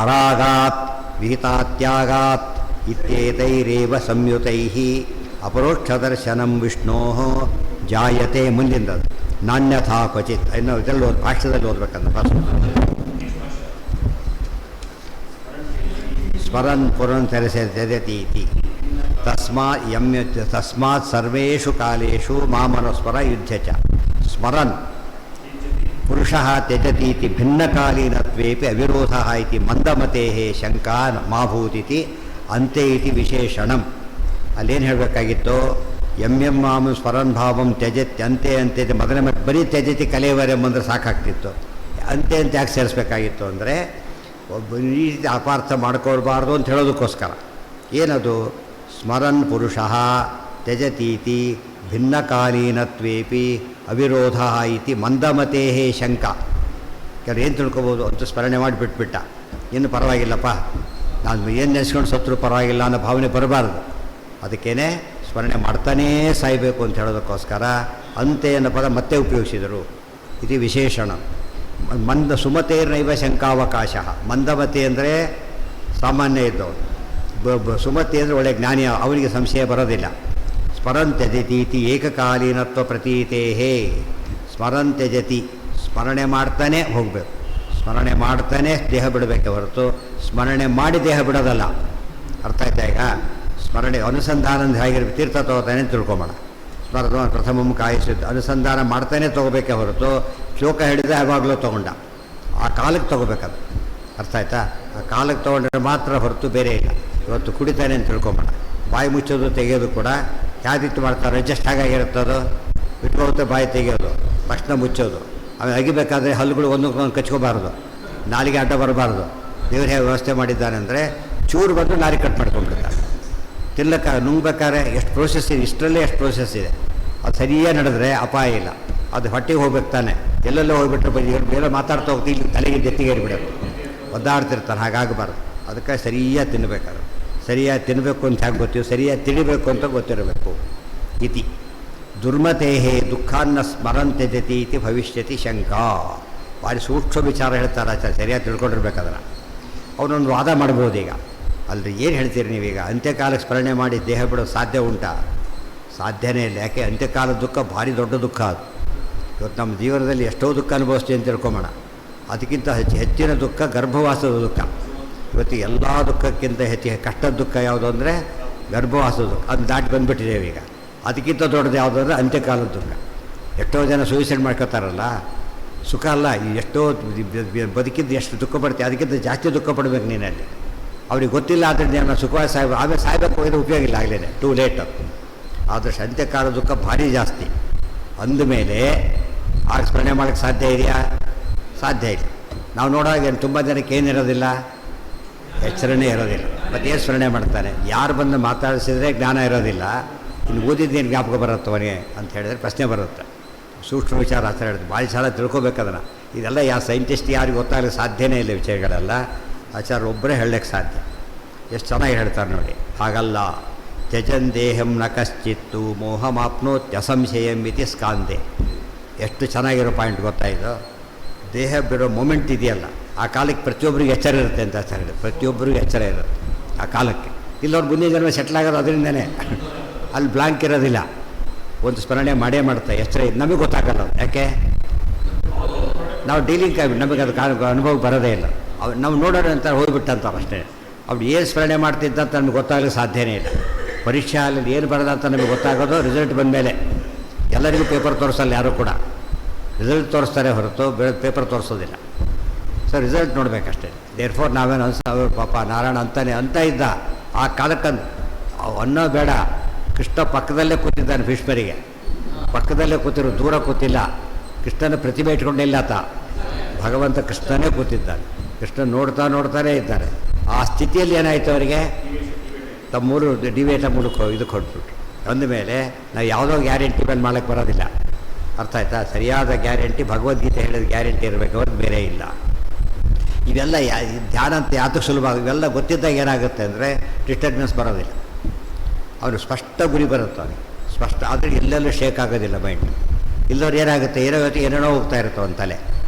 ಅರಾಗಾತ್ ವಿಹಿತಾತ್ಯಾಗಾತ್ ಇತ್ಯೇತೈರೇವ ಸಂಯುತೈಃ ಅಪರೋಕ್ಷದರ್ಶನಂ ವಿಷ್ಣೋ ಜಾಯತೆ. ಮುಂದಿಂದದು ನಾಣ್ಯಥಾ ಕ್ವಚಿತ್. ಇನ್ನು ಇದರಲ್ಲಿ ಭಾಷ್ಯದಲ್ಲಿ ಓದಬೇಕಂತ ಫಸ್ಟ್. ಸ್ಮರನ್ ಪುರನ್ ತ್ಯಜತೀತಿ ತಸ್ಮಾತ್ ಸರ್ವೇಷು ಕಾಲೇಷು ಮಾಮನುಸ್ಮರ ಯುದ್ಧ ಚ. ಸ್ಮರನ್ ಪುರುಷಃ ತ್ಯಜತೀತಿ ಭಿನ್ನಕಾಲೀನತ್ವೇಪಿ ಅವಿರೋಧಃ ಇತಿ ಮಂದಮತೇಃ ಶಂಕಾ ಮಾಭೂತಿತಿ ಅಂತೆ ಇತಿ ವಿಶೇಷಣಂ. ಅಲ್ಲೇನು ಹೇಳಬೇಕಾಗಿತ್ತು, ಮಾಮ ಸ್ಮರನ್ ಭಾವಂ ತ್ಯಜತಿ ಅಂತೆ ಅಂತೆ. ಮೊದಲೇ ಮತ್ತೆ ಬರೀ ತ್ಯಜತಿ ಕಲೆಯವರೆಂಬಂದ್ರೆ ಸಾಕಾಗ್ತಿತ್ತು. ಅಂತೆ ಅಂತ ಯಾಕೆ ಸೇರಿಸ್ಬೇಕಾಗಿತ್ತು ಅಂದರೆ, ಒಬ್ಬ ಈ ರೀತಿ ಅಪಾರ್ಥ ಮಾಡ್ಕೊಳ್ಬಾರ್ದು ಅಂತ ಹೇಳೋದಕ್ಕೋಸ್ಕರ. ಏನದು, ಸ್ಮರನ್ ಪುರುಷಃ ತ್ಯಜತೀತಿ ಭಿನ್ನಕಾಲೀನತ್ವೇಪಿ ಅವಿರೋಧ ಇತಿ ಮಂದಮತೇಃ ಶಂಕ. ಕೆಲವು ಏನು ತಿಳ್ಕೊಬೋದು, ಅಂತೂ ಸ್ಮರಣೆ ಮಾಡಿ ಬಿಟ್ಬಿಟ್ಟ, ಇನ್ನು ಪರವಾಗಿಲ್ಲಪ್ಪ, ನಾನು ಏನು ನೆನೆಸ್ಕೊಂಡು ಸತ್ರು ಪರವಾಗಿಲ್ಲ ಅನ್ನೋ ಭಾವನೆ ಬರಬಾರ್ದು. ಅದಕ್ಕೇನೆ ಸ್ಮರಣೆ ಮಾಡ್ತಾನೇ ಸಾಯಬೇಕು ಅಂತ ಹೇಳೋದಕ್ಕೋಸ್ಕರ ಅಂತೆ ಅನ್ನೋ ಪದ ಮತ್ತೆ ಉಪಯೋಗಿಸಿದರು. ಇದು ವಿಶೇಷಣ. ಸುಮತೇರ್ನೈವ ಶಂಕಾವಕಾಶ. ಮಂದಮತಿ ಅಂದರೆ ಸಾಮಾನ್ಯ ಇದ್ದವನು, ಸುಮತಿ ಅಂದರೆ ಒಳ್ಳೆ ಜ್ಞಾನಿ, ಅವನಿಗೆ ಸಂಶಯ ಬರೋದಿಲ್ಲ. ಸ್ಮರನ್ ತ್ಯಜತೀತಿ ಏಕಕಾಲೀನತ್ವ ಪ್ರತೀತೇಹೇ. ಸ್ಮರನ್ ತ್ಯಜತಿ, ಸ್ಮರಣೆ ಮಾಡ್ತಾನೆ ಹೋಗಬೇಕು. ಸ್ಮರಣೆ ಮಾಡ್ತಾನೆ ದೇಹ ಬಿಡಬೇಕೆ ಹೊರತು ಸ್ಮರಣೆ ಮಾಡಿ ದೇಹ ಬಿಡೋದಲ್ಲ. ಅರ್ಥ ಆಯ್ತಾ ಈಗ? ಸ್ಮರಣೆ ಅನುಸಂಧಾನ ಹೇಗಿರ್ಬೇಕು, ತೀರ್ಥ ತಗೋತಾನೆ ಅಂತ ತಿಳ್ಕೊಂಬೋಣ. ಸ್ಮರಣ ಪ್ರಥಮಂ ಕಾಯಿಸಿದ್ದು ಅನುಸಂಧಾನ ಮಾಡ್ತಾನೆ ತೊಗೋಬೇಕೆ ಹೊರತು ಶ್ಲೋಕ ಹಿಡಿದ್ರೆ ಯಾವಾಗಲೂ ತೊಗೊಂಡ ಆ ಕಾಲಕ್ಕೆ ತೊಗೋಬೇಕದು. ಅರ್ಥ ಆಯ್ತಾ? ಆ ಕಾಲಕ್ಕೆ ತೊಗೊಂಡ್ರೆ ಮಾತ್ರ ಹೊರತು ಬೇರೆ ಇಲ್ಲ. ಇವತ್ತು ಕುಡಿತಾನೆ ಅಂತ ತಿಳ್ಕೊಂಬೋಣ, ಬಾಯಿ ಮುಚ್ಚೋದು ತೆಗೆಯೋದು ಕೂಡ ಯಾವ್ದಿತ್ತು ಮಾಡ್ತಾರೆ, ಅಡ್ಜಸ್ಟ್ ಹಾಗಾಗಿರುತ್ತದು. ಬಿಟ್ಕೋಗುತ್ತೆ ಬಾಯಿ ತೆಗೆಯೋದು, ತಕ್ಷಣ ಮುಚ್ಚೋದು. ಆಮೇಲೆ ಅಗಿಬೇಕಾದ್ರೆ ಹಲ್ಲುಗಳು ಒಂದಕ್ಕೊಂದು ಕಚ್ಕೋಬಾರ್ದು, ನಾಲಿಗೆ ಅಡ್ಡ ಬರಬಾರ್ದು. ದೇವ್ರು ಹೇಗೆ ವ್ಯವಸ್ಥೆ ಮಾಡಿದ್ದಾನೆ ಅಂದರೆ, ಚೂರು ಬಂದು ನಾಲಿಗೆ ಕಟ್ ಮಾಡ್ಕೊಂಡ್ಬಿಡ್ತಾರೆ. ತಿನ್ನಕ್ಕೆ ನುಂಗ್ಬೇಕಾದ್ರೆ ಎಷ್ಟು ಪ್ರೋಸೆಸ್ ಇದೆ, ಇಷ್ಟರಲ್ಲೇ ಎಷ್ಟು ಪ್ರೋಸೆಸ್ ಇದೆ. ಅದು ಸರಿಯಾಗಿ ನಡೆದ್ರೆ ಅಪಾಯ ಇಲ್ಲ. ಅದು ಹೊಟ್ಟೆಗೆ ಹೋಗ್ಬೇಕು ತಾನೆ, ಎಲ್ಲೆಲ್ಲೋ ಹೋಗ್ಬಿಟ್ರೆ ಬೇರೆ ಮಾತಾಡ್ತಾ ಹೋಗ್ತೀವಿ, ಇಲ್ಲಿ ತಲೆಗೆ ಜೊತೆಗೇರಿಬಿಡೋದು, ಒದ್ದಾಡ್ತಿರ್ತಾನೆ. ಹಾಗಾಗಬಾರ್ದು. ಅದಕ್ಕೆ ಸರಿಯಾಗಿ ತಿನ್ನಬೇಕಾದ್ರೆ, ಸರಿಯಾಗಿ ತಿನ್ನಬೇಕು ಅಂತ ಹೇಗೆ ಗೊತ್ತೀವಿ, ಸರಿಯಾಗಿ ತಿಳಿಬೇಕು ಅಂತ ಗೊತ್ತಿರಬೇಕು. ಇತಿ ದುರ್ಮತೇಹೇ ದುಃಖಾನ್ನ ಸ್ಮರನ್ ತ್ಯಜತಿ ಇತಿ ಭವಿಷ್ಯತಿ ಶಂಕಾ. ಭಾರಿ ಸೂಕ್ಷ್ಮ ವಿಚಾರ ಹೇಳ್ತಾರೆ ಆಚಾರ್ಯ, ಸರಿಯಾಗಿ ತಿಳ್ಕೊಂಡಿರ್ಬೇಕಾದ್ರೆ. ಅವನೊಂದು ವಾದ ಮಾಡ್ಬೋದು. ಈಗ ಅಲ್ಲದೆ ಏನು ಹೇಳ್ತೀರಿ ನೀವೀಗ, ಅಂತ್ಯಕಾಲಕ್ಕೆ ಸ್ಮರಣೆ ಮಾಡಿ ದೇಹ ಬಿಡೋದು ಸಾಧ್ಯ ಉಂಟಾ? ಸಾಧ್ಯನೇ ಇಲ್ಲ. ಯಾಕೆ? ಅಂತ್ಯಕಾಲ ದುಃಖ ಭಾರಿ ದೊಡ್ಡ ದುಃಖ ಅದು. ಇವತ್ತು ನಮ್ಮ ಜೀವನದಲ್ಲಿ ಎಷ್ಟೋ ದುಃಖ ಅನುಭವಿಸ್ತೀವಿ ಅಂತ ತಿಳ್ಕೊಂಬೋಣ. ಅದಕ್ಕಿಂತ ಹೆಚ್ಚಿನ ದುಃಖ ಗರ್ಭವಾಸದ ದುಃಖ. ಇವತ್ತು ಎಲ್ಲ ದುಃಖಕ್ಕಿಂತ ಹೆಚ್ಚಿನ ಕಷ್ಟದ ದುಃಖ ಯಾವುದು ಅಂದರೆ ಗರ್ಭವಾಸದ ದುಃಖ. ಅದು ದಾಟಿ ಬಂದುಬಿಟ್ಟಿದ್ದೇವೆ ಈಗ. ಅದಕ್ಕಿಂತ ದೊಡ್ಡದು ಯಾವುದು ಅಂದರೆ ಅಂತ್ಯಕಾಲದ ದುಃಖ. ಎಷ್ಟೋ ಜನ ಸೂಯಿಸೈಡ್ ಮಾಡ್ಕೋತಾರಲ್ಲ, ಸುಖ ಅಲ್ಲ. ಎಷ್ಟೋ ಬದುಕಿದ್ದು ಎಷ್ಟು ದುಃಖ ಪಡ್ತೀವಿ, ಅದಕ್ಕಿಂತ ಜಾಸ್ತಿ ದುಃಖ ಪಡಬೇಕು ನೀನಲ್ಲಿ. ಅವ್ರಿಗೆ ಗೊತ್ತಿಲ್ಲ ಆದ್ದರಿಂದ ನಾನು ಸುಖವಾಗಿ ಸಾಯ್ಬೇಕು, ಆಮೇಲೆ ಸಾಯ್ಬೇಕು ಹೋದರೆ ಉಪಯೋಗ ಇಲ್ಲ, ಆಗಲೇ ಟೂ ಲೇಟ್. ಆದಷ್ಟು ಅಂತ್ಯಕಾಲ ದುಃಖ ಭಾರಿ ಜಾಸ್ತಿ. ಅಂದಮೇಲೆ ಆಗ ಸ್ಮರಣೆ ಮಾಡೋಕ್ಕೆ ಸಾಧ್ಯ ಇದೆಯಾ? ಸಾಧ್ಯ ಇಲ್ಲ. ನಾವು ನೋಡೋವಾಗ ತುಂಬ ಜನಕ್ಕೆ ಏನಿರೋದಿಲ್ಲ, ಎಚ್ಚರಣೆ ಇರೋದಿಲ್ಲ. ಮತ್ತು ಏನು ಸ್ಮರಣೆ ಮಾಡ್ತಾನೆ? ಯಾರು ಬಂದು ಮಾತಾಡಿಸಿದ್ರೆ ಜ್ಞಾನ ಇರೋದಿಲ್ಲ, ಇನ್ನು ಓದಿದ್ದೇನು ಜ್ಞಾಪಕ ಬರುತ್ತವನಿಗೆ ಅಂತ ಹೇಳಿದ್ರೆ ಪ್ರಶ್ನೆ ಬರುತ್ತೆ. ಸೂಕ್ಷ್ಮ ವಿಚಾರ ಆ ಥರ ಹೇಳಿದ್ರು, ಭಾಳ ಸಲ ತಿಳ್ಕೊಬೇಕದನ್ನು. ಇದೆಲ್ಲ ಯಾವ ಸೈಂಟಿಸ್ಟ್ ಯಾರಿಗೆ ಗೊತ್ತಾಗಲಿಕ್ಕೆ ಸಾಧ್ಯನೇ ಇಲ್ಲ ವಿಷಯಗಳೆಲ್ಲ. ಆಚಾರ್ಯ ಒಬ್ಬರೇ ಹೇಳಲಿಕ್ಕೆ ಸಾಧ್ಯ. ಎಷ್ಟು ಚೆನ್ನಾಗಿ ಹೇಳ್ತಾರೆ ನೋಡಿ. ಹಾಗಲ್ಲ. ತ್ಯಜನ್ ದೇಹಂ ನ ಕಶ್ಚಿತ್ತು ಮೋಹಮಾಪ್ನೋತ್ಯಸಂಶಯಂ ಇತಿ ಸ್ಕಾಂದೆ. ಎಷ್ಟು ಚೆನ್ನಾಗಿರೋ ಪಾಯಿಂಟ್ ಗೊತ್ತಾಯಿತು. ದೇಹ ಬಿಡೋ ಮೂಮೆಂಟ್ ಇದೆಯಲ್ಲ, ಆ ಕಾಲಕ್ಕೆ ಪ್ರತಿಯೊಬ್ಬರಿಗೆ ಎಚ್ಚರ ಇರುತ್ತೆ ಅಂತ ಆಚಾರ್ಯ. ಪ್ರತಿಯೊಬ್ಬರಿಗೂ ಎಚ್ಚರ ಇರುತ್ತೆ ಆ ಕಾಲಕ್ಕೆ. ಇಲ್ಲವ್ರು ಮುಂದಿನ ಜನ್ಮ ಸೆಟ್ಲ್ ಆಗೋದು ಅದರಿಂದನೇ. ಅಲ್ಲಿ ಬ್ಲಾಂಕ್ ಇರೋದಿಲ್ಲ. ಒಂದು ಸ್ಮರಣೆ ಮಾಡೇ ಮಾಡ್ತಾ ಎಚ್ಚರ ನಮಗೆ ಗೊತ್ತಾಗಲ್ಲ. ಯಾಕೆ ನಾವು ಡೀಲಿಂಗ್ ನಮಗೆ ಅದು ಅನುಭವ ಬರೋದೇ ಇಲ್ಲ. ನಾವು ನೋಡೋಣ ಅಂತ ಹೋಗ್ಬಿಟ್ಟಂತಾರೆ ಅಷ್ಟೇ. ಅವ್ರು ಏನು ಸ್ಮರಣೆ ಮಾಡ್ತಿದ್ದಂತ ನಮಗೆ ಗೊತ್ತಾಗಲಿಕ್ಕೆ ಸಾಧ್ಯನೇ ಇಲ್ಲ. ಪರೀಕ್ಷೆ ಹಾಲಲ್ಲಿ ಏನು ಬರೋದಂತ ನಮಗೆ ಗೊತ್ತಾಗೋದು ರಿಸಲ್ಟ್ ಬಂದ ಮೇಲೆ. ಎಲ್ಲರಿಗೂ ಪೇಪರ್ ತೋರಿಸಲ್ಲ ಯಾರೂ ಕೂಡ, ರಿಸಲ್ಟ್ ತೋರಿಸ್ತಾರೆ ಹೊರತು ಪೇಪರ್ ತೋರಿಸೋದಿಲ್ಲ. ಸೊ ರಿಸಲ್ಟ್ ನೋಡಬೇಕಷ್ಟೇ. ದೇರ್ ಫೋರ್ ನಾವೇನು ಅವ್ರು ಪಾಪ ನಾರಾಯಣ ಅಂತಾನೆ ಅಂತ ಇದ್ದ ಆ ಕಾಲಕ್ಕೆ ಅನ್ನೋ ಬೇಡ. ಕೃಷ್ಣ ಪಕ್ಕದಲ್ಲೇ ಕೂತಿದ್ದಾನೆ, ಭೀಷ್ಮರಿಗೆ ಪಕ್ಕದಲ್ಲೇ ಕೂತಿರು, ದೂರ ಕೂತಿಲ್ಲ. ಕೃಷ್ಣನ ಪ್ರತಿಭೆ ಇಟ್ಕೊಂಡಿಲ್ಲ ಆತ, ಭಗವಂತ ಕೃಷ್ಣನೇ ಕೂತಿದ್ದಾನೆ. ಕೃಷ್ಣ ನೋಡ್ತಾನೇ ಇದ್ದಾರೆ. ಆ ಸ್ಥಿತಿಯಲ್ಲಿ ಏನಾಯಿತು ಅವರಿಗೆ, ತಮ್ಮೂರು ಡಿವೇಟ ಮೂಲಕ ಇದಕ್ಕೆ ಹೊರಟ್ಬಿಟ್ರು. ಅಂದಮೇಲೆ ನಾವು ಯಾವುದೋ ಗ್ಯಾರಂಟಿ ಮೇಲೆ ಮಾಡೋಕ್ಕೆ ಬರೋದಿಲ್ಲ. ಅರ್ಥ ಆಯ್ತಾ? ಸರಿಯಾದ ಗ್ಯಾರಂಟಿ ಭಗವದ್ಗೀತೆ ಹೇಳಿದ ಗ್ಯಾರಂಟಿ ಇರಬೇಕು, ಅವ್ರಿಗೆ ಬೇರೆ ಇಲ್ಲ. ಇವೆಲ್ಲ ಧ್ಯಾನ ಅಂತ ಯಾತಕ್ಕೆ ಸುಲಭ, ಇವೆಲ್ಲ ಗೊತ್ತಿದ್ದಾಗ ಏನಾಗುತ್ತೆ ಅಂದರೆ ಡಿಸ್ಟರ್ಬೆನ್ಸ್ ಬರೋದಿಲ್ಲ. ಅವನು ಸ್ಪಷ್ಟ ಗುರಿ ಬರುತ್ತೆ ಅವನಿಗೆ, ಸ್ಪಷ್ಟ. ಆದರೆ ಎಲ್ಲೆಲ್ಲೂ ಶೇಕ್ ಆಗೋದಿಲ್ಲ ಮೈಂಡ್. ಇಲ್ಲವ್ರು ಏನಾಗುತ್ತೆ, ಏನೇನೋ ಹೋಗ್ತಾ ಇರುತ್ತೆ ಅವನ ತಲೆ,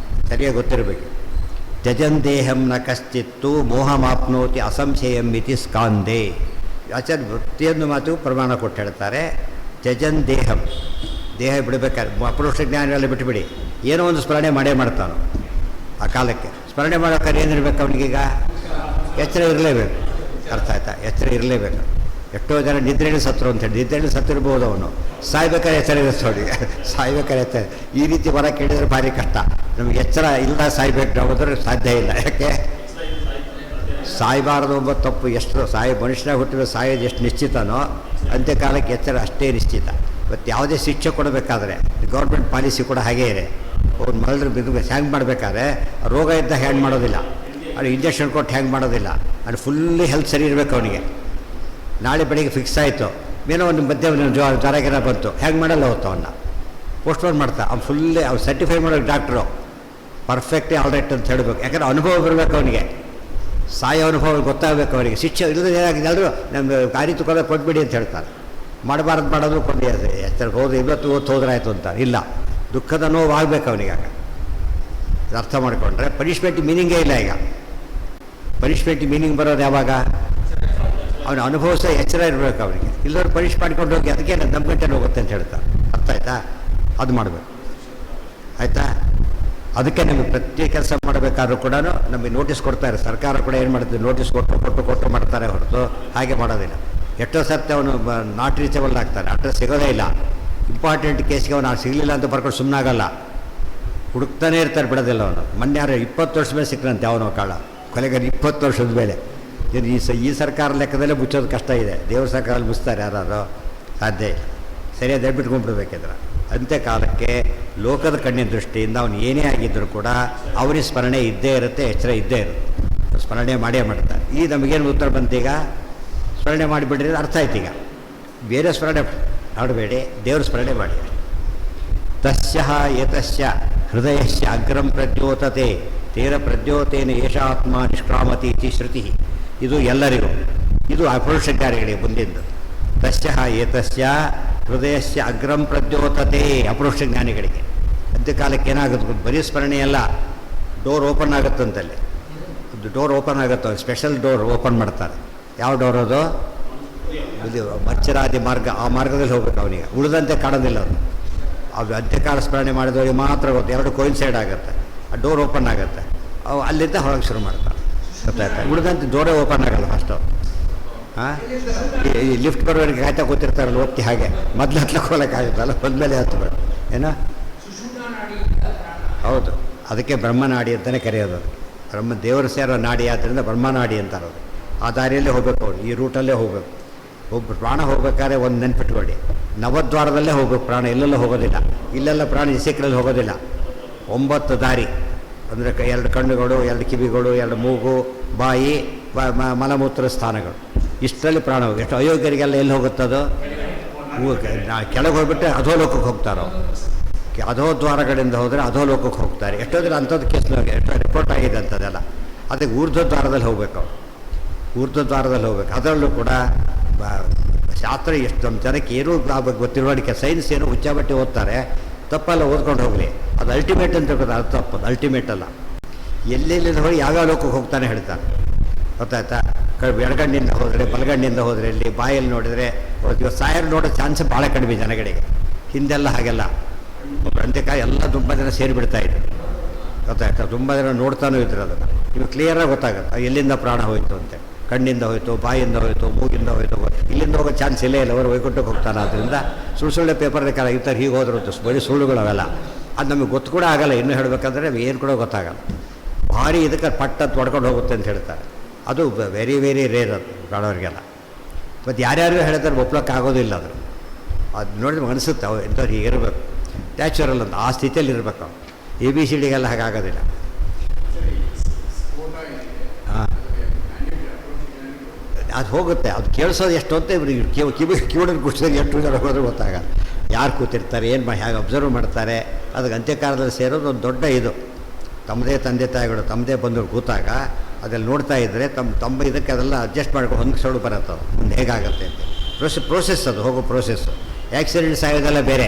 ಸರಿಯಾಗಿ ಗೊತ್ತಿರಬೇಕು. ತ್ಯಜನ್ ದೇಹಂ ನ ಕಶ್ಚಿತ್ತು ಮೋಹಮಾಪ್ನೋತಿ ಅಸಂಶಯಂ ಇತಿ ಸ್ಕಾಂದೇ. ಆಚಾರ್ಯ ಪ್ರತಿಯೊಂದು ಮಾತು ಪ್ರಮಾಣ ಕೊಟ್ಟು ಹೇಳ್ತಾರೆ. ತ್ಯಜನ್ ದೇಹಂ, ದೇಹ ಬಿಡಬೇಕಾದ್ರೆ ಅಪರೋಕ್ಷ ಜ್ಞಾನಗಳಲ್ಲಿ ಬಿಟ್ಟುಬಿಡಿ, ಏನೋ ಒಂದು ಸ್ಮರಣೆ ಮಾಡೇ ಮಾಡ್ತಾನೋ ಆ ಕಾಲಕ್ಕೆ. ಸ್ಮರಣೆ ಮಾಡೋಕ್ಕಾರೆ ಏನಿರ್ಬೇಕು ಅವನಿಗೀಗ, ಎಚ್ಚರ ಇರಲೇಬೇಕು. ಅರ್ಥ ಆಯ್ತಾ? ಎಚ್ಚರ ಇರಲೇಬೇಕು. ಎಷ್ಟೋ ಜನ ನಿದ್ರೆಯಲ್ಲಿ ಸತ್ರು ಅಂತೇಳಿ, ನಿದ್ರೆಯಲ್ಲಿ ಸತ್ತಿರ್ಬೋದು ಅವನು, ಸಾಯ್ಬೇಕಾದ್ರೆ ಎಚ್ಚರ ಇರುತ್ತೆ ಅವನಿಗೆ. ಸಾಯ್ಬೇಕಾದ್ರೆ ಎಚ್ಚರ. ಈ ರೀತಿ ಹೊರ ಕೇಳಿದರೆ ಭಾರಿ ಕಷ್ಟ. ನಮಗೆ ಎಚ್ಚರ ಇಲ್ಲ ಸಾಯ್ಬೇಕು ಹೋದ್ರೆ ಸಾಧ್ಯ ಇಲ್ಲ. ಯಾಕೆ ಸಾಯಬಾರದು ಎಂಬ ತಪ್ಪು. ಎಷ್ಟು ಮನುಷ್ಯನಾಗ ಹುಟ್ಟಿದ್ರೆ ಸಾಯೋದು ಎಷ್ಟು ನಿಶ್ಚಿತನೋ ಅಂತ್ಯಕಾಲಕ್ಕೆ ಎಚ್ಚರ ಅಷ್ಟೇ ನಿಶ್ಚಿತ. ಇವತ್ತು ಯಾವುದೇ ಶಿಕ್ಷೆ ಕೊಡಬೇಕಾದ್ರೆ ಗೌರ್ಮೆಂಟ್ ಪಾಲಿಸಿ ಕೂಡ ಹಾಗೇ ಇದೆ. ಅವ್ನು ಮರಳು ಬಿದ್ದು ಹ್ಯಾಂಗ್ ಮಾಡಬೇಕಾದ್ರೆ ರೋಗ ಇದ್ದಾಗ ಹ್ಯಾಂಗ್ ಮಾಡೋದಿಲ್ಲ, ಅವ್ನು ಇಂಜೆಕ್ಷನ್ ಕೊಟ್ಟು ಹ್ಯಾಂಗ್ ಮಾಡೋದಿಲ್ಲ. ಅದು ಫುಲ್ಲಿ ಹೆಲ್ತ್ ಸರಿ ಇರಬೇಕು ಅವನಿಗೆ. ನಾಳೆ ಬೆಳಿಗ್ಗೆ ಫಿಕ್ಸ್ ಆಯಿತು, ಏನೋ ಒಂದು ಮಧ್ಯೆ ಜ್ವರಗಿರ ಬಂತು, ಹ್ಯಾಂಗ್ ಮಾಡಲ್ಲ ಹೊತ್ತು ಅವನ್ನ ಪೋಸ್ಟ್ಪೋನ್ ಮಾಡ್ತಾ. ಅವ್ನು ಫುಲ್ಲಿ ಅವ್ನು ಸರ್ಟಿಫೈ ಮಾಡೋದು ಡಾಕ್ಟ್ರು ಪರ್ಫೆಕ್ಟೇ ಆಲ್ ರೈಟ್ ಅಂತ ಹೇಳಬೇಕು. ಯಾಕಂದರೆ ಅನುಭವ ಬರಬೇಕು ಅವನಿಗೆ, ಸಾಯೋ ಅನುಭವ ಗೊತ್ತಾಗಬೇಕು ಅವನಿಗೆ. ಶಿಕ್ಷೆ ಇಲ್ಲದೆ ಏನಾಗಿದೆ ಎಲ್ಲರೂ ನಮ್ಮ ಗಾಡಿ ತಗೊಳ್ಳೋ ಕೊಟ್ಬಿಡಿ ಅಂತ ಹೇಳ್ತಾರೆ. ಮಾಡಬಾರ್ದು ಮಾಡೋದು ಕೊಂಡಿ ಎಚ್ಚರ ಹೋದು ಇವತ್ತು ಓದ್ತು ಹೋದ್ರಾಯ್ತು ಅಂತ ಇಲ್ಲ. ದುಃಖದ ನೋವು ಆಗಬೇಕು ಅವನಿಗೆ. ಆಗ ಅರ್ಥ ಮಾಡಿಕೊಂಡ್ರೆ ಪನಿಷ್ಮೆಂಟ್ ಮೀನಿಂಗೇ ಇಲ್ಲ. ಈಗ ಪನಿಷ್ಮೆಂಟ್ ಮೀನಿಂಗ್ ಬರೋದು ಯಾವಾಗ, ಅವನ ಅನುಭವಿಸ ಎಚ್ಚರ ಇರಬೇಕು ಅವನಿಗೆ. ಇಲ್ಲವ್ರು ಪನಿಷ್ ಮಾಡ್ಕೊಂಡು ಹೋಗಿ ಅದಕ್ಕೆ ನಮ್ಮ ಗಂಟೆ ಹೋಗುತ್ತೆ ಅಂತ ಹೇಳ್ತಾರೆ. ಅರ್ಥ ಆಯ್ತಾ? ಅದು ಮಾಡಬೇಕು. ಆಯಿತಾ? ಅದಕ್ಕೆ ನಮಗೆ ಪ್ರತಿ ಕೆಲಸ ಮಾಡಬೇಕಾದ್ರೂ ಕೂಡ ನಮಗೆ ನೋಟಿಸ್ ಕೊಡ್ತಾರೆ. ಸರ್ಕಾರ ಕೂಡ ಏನು ಮಾಡ್ತೀವಿ, ನೋಟಿಸ್ ಕೊಟ್ಟು ಮಾಡ್ತಾರೆ ಹೊರತು ಹಾಗೆ ಮಾಡೋದಿಲ್ಲ. ಎಷ್ಟೋ ಸರ್ತಿ ಅವನು ನಾಟ್ ರೀಚಬಲ್ ಆಗ್ತಾನೆ, ಅಡ್ರೆಸ್ ಸಿಗೋದೇ ಇಲ್ಲ. ಇಂಪಾರ್ಟೆಂಟ್ ಕೇಸ್ಗೆ ಅವನು ಸಿಗಲಿಲ್ಲ ಅಂತ ಬರ್ಕೊಂಡು ಸುಮ್ಮನಾಗಲ್ಲ, ಹುಡುಕ್ತಾನೆ ಇರ್ತಾರೆ, ಬಿಡೋದಿಲ್ಲ ಅವನು. ಮೊನ್ನೆ ಯಾರು 20 ವರ್ಷ ಮೇಲೆ ಸಿಕ್ಕರಂತೆ ಅವನು ಕಾಳ ಕೊಲೆಗಾರ. 20 ವರ್ಷದ ಮೇಲೆ. ಈ ಸರ್ಕಾರ ಲೆಕ್ಕದಲ್ಲೇ ಮುಚ್ಚೋದು ಕಷ್ಟ ಇದೆ. ದೇವ್ರ ಸರ್ಕಾರದಲ್ಲಿ ಮುಚ್ತಾರೆ ಯಾರು, ಸಾಧ್ಯ ಇಲ್ಲ. ಸರಿಯಾದ ಬಿಟ್ಕೊಂಡ್ಬಿಡ್ಬೇಕಿದ್ರೆ. ಅಂತ್ಯಕಾಲಕ್ಕೆ ಲೋಕದ ಕಣ್ಣಿನ ದೃಷ್ಟಿಯಿಂದ ಅವನು ಏನೇ ಆಗಿದ್ದರೂ ಕೂಡ ಅವನಿಗೆ ಸ್ಮರಣೆ ಇದ್ದೇ ಇರುತ್ತೆ, ಎಚ್ಚರ ಇದ್ದೇ ಇರುತ್ತೆ. ಸ್ಮರಣೆ ಮಾಡೇ ಮಾಡ್ತಾರೆ. ಈ ನಮಗೇನು ಉತ್ತರ ಬಂತೀಗ, ಸ್ಮರಣೆ ಮಾಡಿಬಿಡ್ರಿ ಅರ್ಥ ಆಯ್ತು. ಈಗ ಬೇರೆ ಸ್ಮರಣೆ ಮಾಡಬೇಡಿ, ದೇವ್ರ ಸ್ಮರಣೆ ಮಾಡಿ. ತಸ್ಯ ಏತಸ್ಯ ಹೃದಯಸ್ಯ ಅಗ್ರಂ ಪ್ರದ್ಯೋತತೆ ತೇನ ಪ್ರದ್ಯೋತೇನ ಏಷಾತ್ಮ ನಿಷ್ಕ್ರಾಮತಿ ಇತಿ ಶ್ರುತಿ. ಇದು ಎಲ್ಲರಿಗೂ, ಇದು ಅಪರೋಕ್ಷಜ್ಞಾನಿಗಳಿಗೆ ಬಂದಿದ್ದು. ತಸ್ಯ ಏತಸ್ಯ ಹೃದಯಸ್ಯ ಅಗ್ರಂ ಪ್ರದ್ಯೋತತೆ, ಅಪರೋಕ್ಷಜ್ಞಾನಿಗಳಿಗೆ. ಅಂತ್ಯಕಾಲಕ್ಕೆ ಏನಾಗುತ್ತೆ, ಬರೀ ಸ್ಮರಣೆಯಲ್ಲ, ಡೋರ್ ಓಪನ್ ಆಗುತ್ತಂತಲ್ಲಿ. ಅದು ಡೋರ್ ಓಪನ್ ಆಗುತ್ತೆ, ಸ್ಪೆಷಲ್ ಡೋರ್ ಓಪನ್ ಮಾಡ್ತಾರೆ. ಯಾವ ಡೋರ್ ಅದು? ಇದು ಮಚ್ಚರಾದಿ ಮಾರ್ಗ, ಆ ಮಾರ್ಗದಲ್ಲಿ ಹೋಗ್ಬೇಕು ಅವನಿಗೆ. ಉಳಿದಂತೆ ಕಾಣೋದಿಲ್ಲ ಅವನು. ಅದು ಅಂತ್ಯಕಾಲ ಸ್ಮರಣೆ ಮಾಡಿದವರಿಗೆ ಮಾತ್ರ ಗೊತ್ತು. ಎರಡು ಕೋಯಿನ್ಸೈಡ್ ಆಗುತ್ತೆ, ಆ ಡೋರ್ ಓಪನ್ ಆಗುತ್ತೆ. ಅವು ಅಲ್ಲಿಂದ ಹೊರಗೆ ಶುರು ಮಾಡ್ತಾರೆ. ಗೊತ್ತಾಯ್ತಾ? ಉಳಿದಂತೆ ಡೋರೇ ಓಪನ್ ಆಗಲ್ಲ ಫಸ್ಟು. ಹಾಂ, ಈ ಲಿಫ್ಟ್ ಬರೋರಿಗೆ ಕಾಯ್ತಾ ಕೂತಿರ್ತಾರಲ್ಲ, ಹೋಗ್ತಿ ಹಾಗೆ ಮೊದಲು ಹತ್ಲಕ್ಕೆ ಹೋಗಕ್ಕಾಗುತ್ತಲ್ಲ, ಬಂದಮೇಲೆ ಹತ್ತಬೇಡ ಏನೋ. ಹೌದು, ಅದಕ್ಕೆ ಬ್ರಹ್ಮನಾಡಿ ಅಂತಲೇ ಕರೆಯೋದು. ಬ್ರಹ್ಮ ದೇವರು ಸೇರೋ ನಾಡಿ ಆದ್ದರಿಂದ ಬ್ರಹ್ಮನಾಡಿ ಅಂತಾರೋದು. ಆ ದಾರಿಯಲ್ಲೇ ಹೋಗ್ಬೇಕು ಅವನು, ಈ ರೂಟಲ್ಲೇ ಹೋಗ್ಬೇಕು. ಪ್ರಾಣ ಹೋಗ್ಬೇಕಾದ್ರೆ ಒಂದು ನೆನ್ಪಿಟ್ಕೊಳ್ಳಿ, ನವದ್ವಾರದಲ್ಲೇ ಹೋಗ್ಬೇಕು ಪ್ರಾಣ, ಎಲ್ಲೆಲ್ಲ ಹೋಗೋದಿಲ್ಲ. ಇಲ್ಲೆಲ್ಲ ಪ್ರಾಣ ಇಸಕ್ರಲ್ಲಿ ಹೋಗೋದಿಲ್ಲ. 9 ದಾರಿ ಅಂದರೆ 2 ಕಣ್ಣುಗಳು, 2 ಕಿವಿಗಳು, 2 ಮೂಗು, ಬಾಯಿ, ಮಲಮೂತ್ರ ಸ್ಥಾನಗಳು. ಇಷ್ಟರಲ್ಲಿ ಪ್ರಾಣ ಹೋಗಿ. ಎಷ್ಟು ಅಯೋಗ್ಯರಿಗೆಲ್ಲ ಎಲ್ಲಿ ಹೋಗುತ್ತದೋ, ಕೆಳಗೆ ಹೋಗ್ಬಿಟ್ಟು ಅಧೋಲೋಕಕ್ಕೆ ಹೋಗ್ತಾರೋ. ಅಧೋದ್ವಾರಗಳಿಂದ ಹೋದರೆ ಅಧೋಲೋಕಕ್ಕೆ ಹೋಗ್ತಾರೆ. ಎಷ್ಟೋ ದಿನ ಅಂಥದ್ದು ಕೇಸ್ ಎಷ್ಟೋ ರಿಪೋರ್ಟ್ ಆಗಿದೆ ಅಂಥದ್ದೆಲ್ಲ. ಅದಕ್ಕೆ ಊರ್ಧ್ವದ್ವಾರದಲ್ಲಿ ಹೋಗ್ಬೇಕು ಅವರು, ಊರ್ಧ್ವದ್ವಾರದಲ್ಲಿ ಹೋಗ್ಬೇಕು. ಅದರಲ್ಲೂ ಕೂಡ ಶಾಸ್ತ್ರ ಎಷ್ಟು ನಮ್ಮ ಜನಕ್ಕೆ ಏನೂ ಗೊತ್ತಿರುವಡಿಕೆ, ಸೈನ್ಸ್ ಏನು ಹುಚ್ಚಾಬಟ್ಟಿ ಓದ್ತಾರೆ, ತಪ್ಪಲ್ಲ, ಓದ್ಕೊಂಡು ಹೋಗಲಿ. ಅದು ಅಲ್ಟಿಮೇಟ್ ಅಂತ ಗೊತ್ತಾ, ಅದು ತಪ್ಪು, ಅಲ್ಟಿಮೇಟ್ ಅಲ್ಲ. ಎಲ್ಲೆಲ್ಲಿ ಹೋಗಿ ಯಾವ್ಯಾವ ಲೋಕಕ್ಕೆ ಹೋಗ್ತಾನೆ ಹೇಳ್ತಾನೆ. ಗೊತ್ತಾಯ್ತಾ? ಎಡಗಣ್ಣಿಂದ ಹೋದರೆ ಬಲಗಣ್ಣಿಂದ ಹೋದರೆ ಇಲ್ಲಿ ಬಾಯಲ್ಲಿ ನೋಡಿದರೆ ಇವತ್ತು ಸಾಯರ್ ನೋಡೋ ಚಾನ್ಸ್ ಭಾಳ ಕಡಿಮೆ ಜನಗಳಿಗೆ. ಹಿಂದೆಲ್ಲ ಹಾಗೆಲ್ಲ ಅಂತ್ಯಕಾಲ ಎಲ್ಲ ತುಂಬ ಜನ ಸೇರಿಬಿಡ್ತಾ ಇದ್ರು, ಗೊತ್ತಾಯ್ತಾ? ತುಂಬ ಜನ ನೋಡ್ತಾನೂ ಇದ್ರು ಅದನ್ನು. ಇವಾಗ ಕ್ಲಿಯರಾಗಿ ಗೊತ್ತಾಗುತ್ತೆ ಎಲ್ಲಿಂದ ಪ್ರಾಣ ಹೋಯಿತು ಅಂತೇಳಿ. ಕಣ್ಣಿಂದ ಹೋಯಿತು, ಬಾಯಿಂದ ಹೋಯಿತು, ಮೂಗಿಂದ ಹೋಯಿತು, ಇಲ್ಲಿಂದ ಹೋಗೋ ಚಾನ್ಸ್ ಇಲ್ಲೇ ಇಲ್ಲ, ಅವರು ವೈಕುಂಠಕ್ಕೆ ಹೋಗ್ತಾನೆ. ಆದ್ದರಿಂದ ಸುಳ್ಳೆ ಪೇಪರ್ನ ಕಾಲ ಈ ಥರ ಹೀಗೆ ಹೋದ್ರು ಅಂತ ಬರೀ ಸುಳ್ಳುಗಳು ಅವೆಲ್ಲ. ಅದು ನಮಗೆ ಗೊತ್ತು ಕೂಡ ಆಗಲ್ಲ, ಇನ್ನೂ ಹೇಳಬೇಕಂದ್ರೆ ಏನು ಕೂಡ ಗೊತ್ತಾಗಲ್ಲ. ಭಾರಿ ಇದಕ್ಕೆ ಪಟ್ಟಂತ ಹೊಡ್ಕೊಂಡು ಹೋಗುತ್ತೆ ಅಂತ ಹೇಳ್ತಾರೆ. ಅದು ವೆರಿ ವೆರಿ ರೇರ್ ಅದು ಕಾಣೋರಿಗೆಲ್ಲ. ಮತ್ತು ಯಾರ್ಯಾರು ಹೇಳ್ತಾರೆ ಒಪ್ಲಕ್ಕೆ ಆಗೋದಿಲ್ಲ ಅದು. ಅದು ನೋಡಿದ್ರೆ ಅನಿಸುತ್ತೆ ಅವು ಎಂಥವ್ರು ಹೀಗಿರಬೇಕು, ನ್ಯಾಚುರಲ್ ಅಂತ ಆ ಸ್ಥಿತಿಯಲ್ಲಿ ಇರಬೇಕು. ಅವ್ರು ABCD ಹಾಗಾಗೋದಿಲ್ಲ. ಹಾಂ, ಅದು ಹೋಗುತ್ತೆ. ಅದು ಕೇಳಿಸೋದು ಎಷ್ಟು ಅಂತ ಇವ್ರಿಗೆ ಕಿವಿಡನ್ನು ಕುಡಿಸೋದು ಎಷ್ಟು ಜನ ಹೋದ್ರೆ ಗೊತ್ತಾಗಲ್ಲ. ಯಾರು ಕೂತಿರ್ತಾರೆ, ಏನು ಹೇಗೆ ಅಬ್ಸರ್ವ್ ಮಾಡ್ತಾರೆ. ಅದಕ್ಕೆ ಅಂತ್ಯಕಾಲದಲ್ಲಿ ಸೇರೋದು ಒಂದು ದೊಡ್ಡ ಇದು. ತಮ್ಮದೇ ತಂದೆ ತಾಯಿಗಳು ತಮ್ಮದೇ ಬಂದವರು ಕೂತಾಗ ಅದೆಲ್ಲ ನೋಡ್ತಾ ಇದ್ದರೆ ತಮ್ಮ ಇದಕ್ಕೆ ಅದೆಲ್ಲ ಅಡ್ಜಸ್ಟ್ ಮಾಡ್ಕೊಂಡು ಹೊಂದಿಸೋಳು ಬರುತ್ತೆ. ಅದು ಮುಂದೆ ಹೇಗಾಗುತ್ತೆ ಅಂತ ಪ್ರೋಸೆಸ್ ಅದು ಹೋಗೋ ಪ್ರೋಸೆಸ್ಸು. ಆ್ಯಕ್ಸಿಡೆಂಟ್ಸ್ ಆಗೋದೆಲ್ಲ ಬೇರೆ,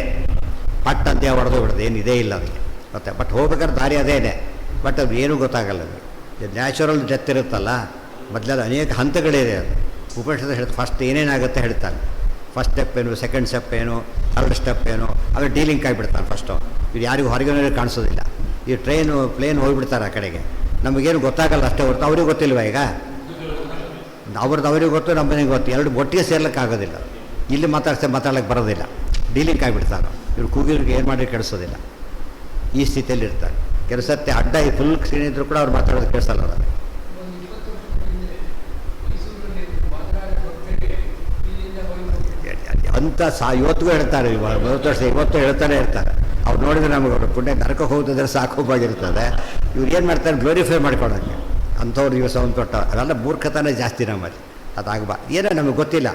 ಪಟ್ ಅಂತ ಹೊಡೆದು ಬಿಡೋದು ಏನು ಇದೇ ಇಲ್ಲ ಅದಕ್ಕೆ ಮತ್ತೆ. ಬಟ್ ಹೋಗ್ಬೇಕಾದ್ರೆ ದಾರಿ ಅದೇನೆ, ಬಟ್ ಅದು ಏನೂ ಗೊತ್ತಾಗಲ್ಲ. ಅದು ನ್ಯಾಚುರಲ್ ಡೆತ್ ಇರುತ್ತಲ್ಲ, ಮೊದಲೆಲ್ಲ ಅನೇಕ ಹಂತಗಳಿದೆ. ಅದು ಉಪನಿಷತ್ತು ಹೇಳ್ತಾರೆ ಫಸ್ಟ್ ಏನೇನಾಗುತ್ತೆ ಹೇಳ್ತಾನೆ. ಫಸ್ಟ್ ಸ್ಟೆಪ್ ಏನು, ಸೆಕೆಂಡ್ ಸ್ಟೆಪ್ ಏನು, ಥರ್ಡ್ ಸ್ಟೆಪ್ ಏನು, ಆಮೇಲೆ ಡೀಲಿಂಗ್ ಆಗಿಬಿಡ್ತಾನೆ ಫಸ್ಟು. ಇದು ಯಾರಿಗೂ ಹೊರಗಿನ ಕಾಣಿಸೋದಿಲ್ಲ. ಈ ಪ್ಲೇನ್ ಹೋಗಿಬಿಡ್ತಾರೆ ಆ ಕಡೆಗೆ, ನಮಗೇನು ಗೊತ್ತಾಗಲ್ಲ ಅಷ್ಟೇ ಹೊರತು. ಅವ್ರಿಗೆ ಗೊತ್ತಿಲ್ವ ಈಗ? ಅವ್ರಿಗೆ ಗೊತ್ತು, ನಮ್ಮನಿಗೆ ಗೊತ್ತು. ಎರಡು ಒಟ್ಟಿಗೆ ಸೇರ್ಲಿಕ್ಕಾಗೋದಿಲ್ಲ. ಇಲ್ಲಿ ಮಾತಾಡೋಕ್ಕೆ ಬರೋದಿಲ್ಲ, ಡೀಲಿಂಗ್ ಆಗಿಬಿಡ್ತಾರೆ. ಇವ್ರು ಕೂಗಿವ್ರಿಗೆ ಏನು ಮಾಡಿ ಕೆಡಿಸೋದಿಲ್ಲ. ಈ ಸ್ಥಿತಿಯಲ್ಲಿ ಇರ್ತಾರೆ. ಕೆಲಸತ್ತೆ ಅಡ್ಡ ಈ ಫುಲ್ ಸ್ಕ್ರೀನ್ ಇದ್ದರೂ ಕೂಡ ಅವ್ರು ಮಾತಾಡೋದು ಕೇಳಿಸಲ್ಲ. ಅದು ಅಂತ ಇವತ್ತಿಗೂ ಹೇಳ್ತಾರೆ. 30 ವರ್ಷ ಇವತ್ತು ಹೇಳ್ತಾನೆ ಇರ್ತಾರೆ. ಅವ್ರು ನೋಡಿದರೆ ನಮಗೆ ಅವ್ರ ಪುಣ್ಯ ನರಕಕ್ಕೆ ಹೋಗಿದ್ರೆ ಸಾಕೋವಾಗಿರ್ತದೆ. ಇವ್ರು ಏನು ಮಾಡ್ತಾರೆ, ಗ್ಲೋರಿಫೈ ಮಾಡ್ಕೊಳಕ್ಕೆ ಅಂಥವ್ರು ದಿವಸ ಒಂದು ತೊಟ್ಟ. ಅವೆಲ್ಲ ಮೂರ್ಖತನೇ ಜಾಸ್ತಿ ನಮ್ಮಲ್ಲಿ. ಅದಾಗಬಾರ್ದು. ಏನೋ ನಮಗೆ ಗೊತ್ತಿಲ್ಲ,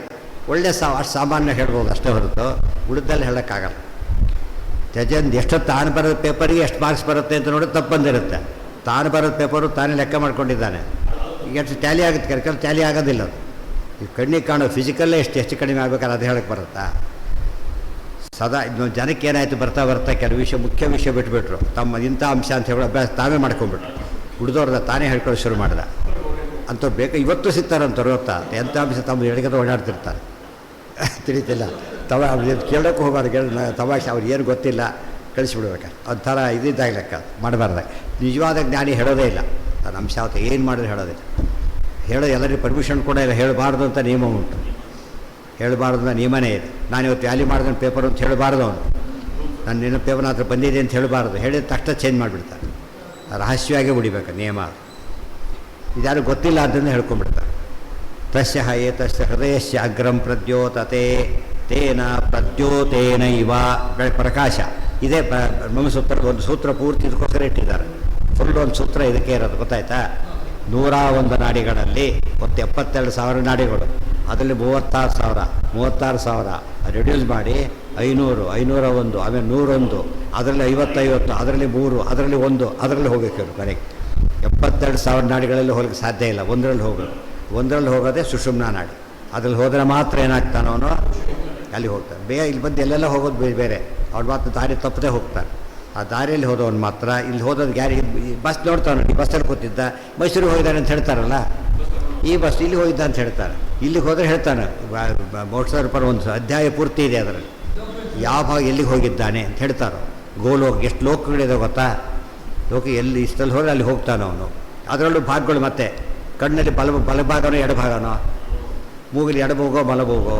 ಒಳ್ಳೆ ಅಷ್ಟು ಸಾಮಾನ್ಯ ಹೇಳ್ಬೋದು ಅಷ್ಟೇ ಹೊರತು ಉಳಿದಲ್ಲಿ ಹೇಳೋಕ್ಕಾಗಲ್ಲ. ಜಜಂದು ಎಷ್ಟೊತ್ತು ತಾನು ಬರೋದು ಪೇಪರಿಗೆ ಎಷ್ಟು ಮಾರ್ಕ್ಸ್ ಬರುತ್ತೆ ಅಂತ ನೋಡಿ ತಪ್ಪು ಬಂದಿರುತ್ತೆ. ತಾನು ಬರೋದು ಪೇಪರು ತಾನೇ ಲೆಕ್ಕ ಮಾಡ್ಕೊಂಡಿದ್ದಾನೆ. ಈಗ ಎಷ್ಟು ಟ್ಯಾಲಿ ಆಗುತ್ತೆ, ಕೆಲವು ಟ್ಯಾಲಿ ಆಗೋದಿಲ್ಲ. ಅದು ಈ ಕಣ್ಣಿಗೆ ಕಾಣೋ ಫಿಸಿಕಲ್ಲೇ ಎಷ್ಟು ಕಡಿಮೆ ಆಗ್ಬೇಕಾದ್ರೆ ಅದು ಹೇಳಕ್ಕೆ ಬರುತ್ತಾ? ಸದಾ ಇನ್ನೊಂದು ಜನಕ್ಕೆ ಏನಾಯಿತು, ಬರ್ತಾ ಕೆಲವು ವಿಷಯ, ಮುಖ್ಯ ವಿಷಯ ಬಿಟ್ಬಿಟ್ರು. ತಮ್ಮ ಇಂಥ ಅಂಶ ಅಂತ ಹೇಳೋ ಅಭ್ಯಾಸ ತಾವೇ ಮಾಡ್ಕೊಂಡ್ಬಿಟ್ರು. ಉಳಿದವ್ರದ ತಾನೇ ಹೇಳ್ಕೊಳ್ಳೋ ಶುರು ಮಾಡಿದ. ಅಂಥವ್ರು ಬೇಕು ಇವತ್ತು ಸಿಗ್ತಾರಂಥವ್ರು. ಗೊತ್ತಾ ಎಂಥ ಅಂಶ ತಮ್ಮ ಎಡಗದ ಓಡಾಡ್ತಿರ್ತಾರೆ, ತಿಳಿತಿಲ್ಲ. ಕೇಳೋಕ್ಕೆ ಹೋಗಬಾರ್ದು, ತಮಾಷೆ. ಅವ್ರು ಏನು ಗೊತ್ತಿಲ್ಲ, ಕಳಿಸ್ಬಿಡ್ಬೇಕು. ಒಂಥರ ಇದಿದ್ದಾಗ ಲೆಕ್ಕ ಮಾಡಬಾರ್ದಾಗ. ನಿಜವಾದ ಜ್ಞಾನಿ ಹೇಳೋದೇ ಇಲ್ಲ. ಅದು ಅಂಶ ಅವತ್ತು ಏನು ಮಾಡಿದ್ರೆ ಹೇಳೋದಿಲ್ಲ. ಎಲ್ಲರಿಗೂ ಪರ್ಮಿಷನ್ ಕೂಡ ಇಲ್ಲ, ಹೇಳಬಾರ್ದು ಅಂತ ನಿಯಮ ಉಂಟು. ಹೇಳಬಾರ್ದು ಅಂತ ನಿಯಮನೇ ಇದೆ. ನಾನು ಇವತ್ತು ವ್ಯಾಲಿ ಮಾಡಿದ ಪೇಪರ್ ಅಂತ ಹೇಳಬಾರ್ದು. ಅವನು ನಾನು ನಿನ್ನ ಪೇಪರ್ ಹತ್ರ ಬಂದಿದೆ ಅಂತ ಹೇಳಬಾರ್ದು. ಹೇಳಿದ ತಕ್ಷಣ ಚೇಂಜ್ ಮಾಡಿಬಿಡ್ತಾರೆ. ರಹಸ್ಯವಾಗಿ ಉಡಿಬೇಕು ನಿಯಮ. ಇದ್ಯಾರು ಗೊತ್ತಿಲ್ಲ ಅಂತಂದು ಹೇಳ್ಕೊಂಡ್ಬಿಡ್ತಾರೆ. ತಸ್ಯ ಏತಸ್ಯ ಹೃದಯಸ್ಯ ಅಗ್ರಂ ಪ್ರದ್ಯೋತತೆ ತೇನ ಪ್ರದ್ಯೋತೇನ ಇವ. ಪ್ರಕಾಶ ಇದೇ ಬ್ರಹ್ಮಸೂತ್ರದ ಒಂದು ಸೂತ್ರ ಪೂರ್ತಿ ಇದಕ್ಕೋಸ್ಕರ ಇಟ್ಟಿದ್ದಾರೆ. ಫುಲ್ ಒಂದು ಸೂತ್ರ ಇದಕ್ಕೆ ಇರೋದು, ಗೊತ್ತಾಯ್ತಾ? 101 ನಾಡಿಗಳಲ್ಲಿ 72,000 ನಾಡಿಗಳು, ಅದರಲ್ಲಿ 36,000 ರೆಡ್ಯೂಸ್ ಮಾಡಿ 500, 501, ಆಮೇಲೆ 101, ಅದರಲ್ಲಿ 50, ಅದರಲ್ಲಿ 3, ಅದರಲ್ಲಿ 1, ಅದರಲ್ಲಿ ಹೋಗಬೇಕು. ಇವರು ಕರೆಕ್ಟ್ 72,000 ನಾಡಿಗಳಲ್ಲಿ ಹೋಗಲಿಕ್ಕೆ ಸಾಧ್ಯ ಇಲ್ಲ. ಒಂದರಲ್ಲಿ ಹೋಗೋದೇ ಸುಷುಮ್ನಾ ನಾಡಿ. ಅದ್ರಲ್ಲಿ ಹೋದರೆ ಮಾತ್ರ ಏನಾಗ್ತಾನೋ ಅವನು ಅಲ್ಲಿ ಹೋಗ್ತಾನೆ. ಇಲ್ಲಿ ಬಂದು ಎಲ್ಲೆಲ್ಲ ಹೋಗೋದು ಬೇರೆ. ಅವ್ರು ಮಾತ್ರ ದಾರಿ ತಪ್ಪದೆ ಹೋಗ್ತಾರೆ. ಆ ದಾರಿಯಲ್ಲಿ ಹೋದವನು ಮಾತ್ರ ಇಲ್ಲಿ ಹೋದೋದು ಯಾರು ಬಸ್ ನೋಡ್ತಾನೆ. ಈ ಬಸ್ಸಲ್ಲಿ ಕೂತಿದ್ದ ಮೈಸೂರಿಗೆ ಹೋಗಿದ್ದಾನೆ ಅಂತ ಹೇಳ್ತಾರಲ್ಲ, ಈ ಬಸ್ ಇಲ್ಲಿ ಹೋಗಿದ್ದ ಅಂತ ಹೇಳ್ತಾರೆ. ಇಲ್ಲಿಗೆ ಹೋದರೆ ಹೇಳ್ತಾನೆ. ಮೋಟ್ಸರ್ ಪರ ಒಂದು ಅಧ್ಯಾಯ ಪೂರ್ತಿ ಇದೆ ಅದರಲ್ಲಿ, ಯಾವ ಭಾಗ ಎಲ್ಲಿಗೆ ಹೋಗಿದ್ದಾನೆ ಅಂತ ಹೇಳ್ತಾರೋ. ಗೋಲೋಕ ಎಷ್ಟು ಲೋಕಗಳಿದೆ ಗೊತ್ತಾ? ಲೋಕ ಎಲ್ಲಿ ಇಷ್ಟಲ್ಲಿ ಹೋದರೆ ಅಲ್ಲಿ ಹೋಗ್ತಾನೆ ಅವನು. ಅದರಲ್ಲೂ ಭಾಗಗಳು ಮತ್ತೆ ಕಣ್ಣಲ್ಲಿ ಬಲಭಾಗನೋ ಎಡಭಾಗನೋ, ಮೂಗಲ್ಲಿ ಎಡಬೋಗೋ ಬಲಬೋಗೋ,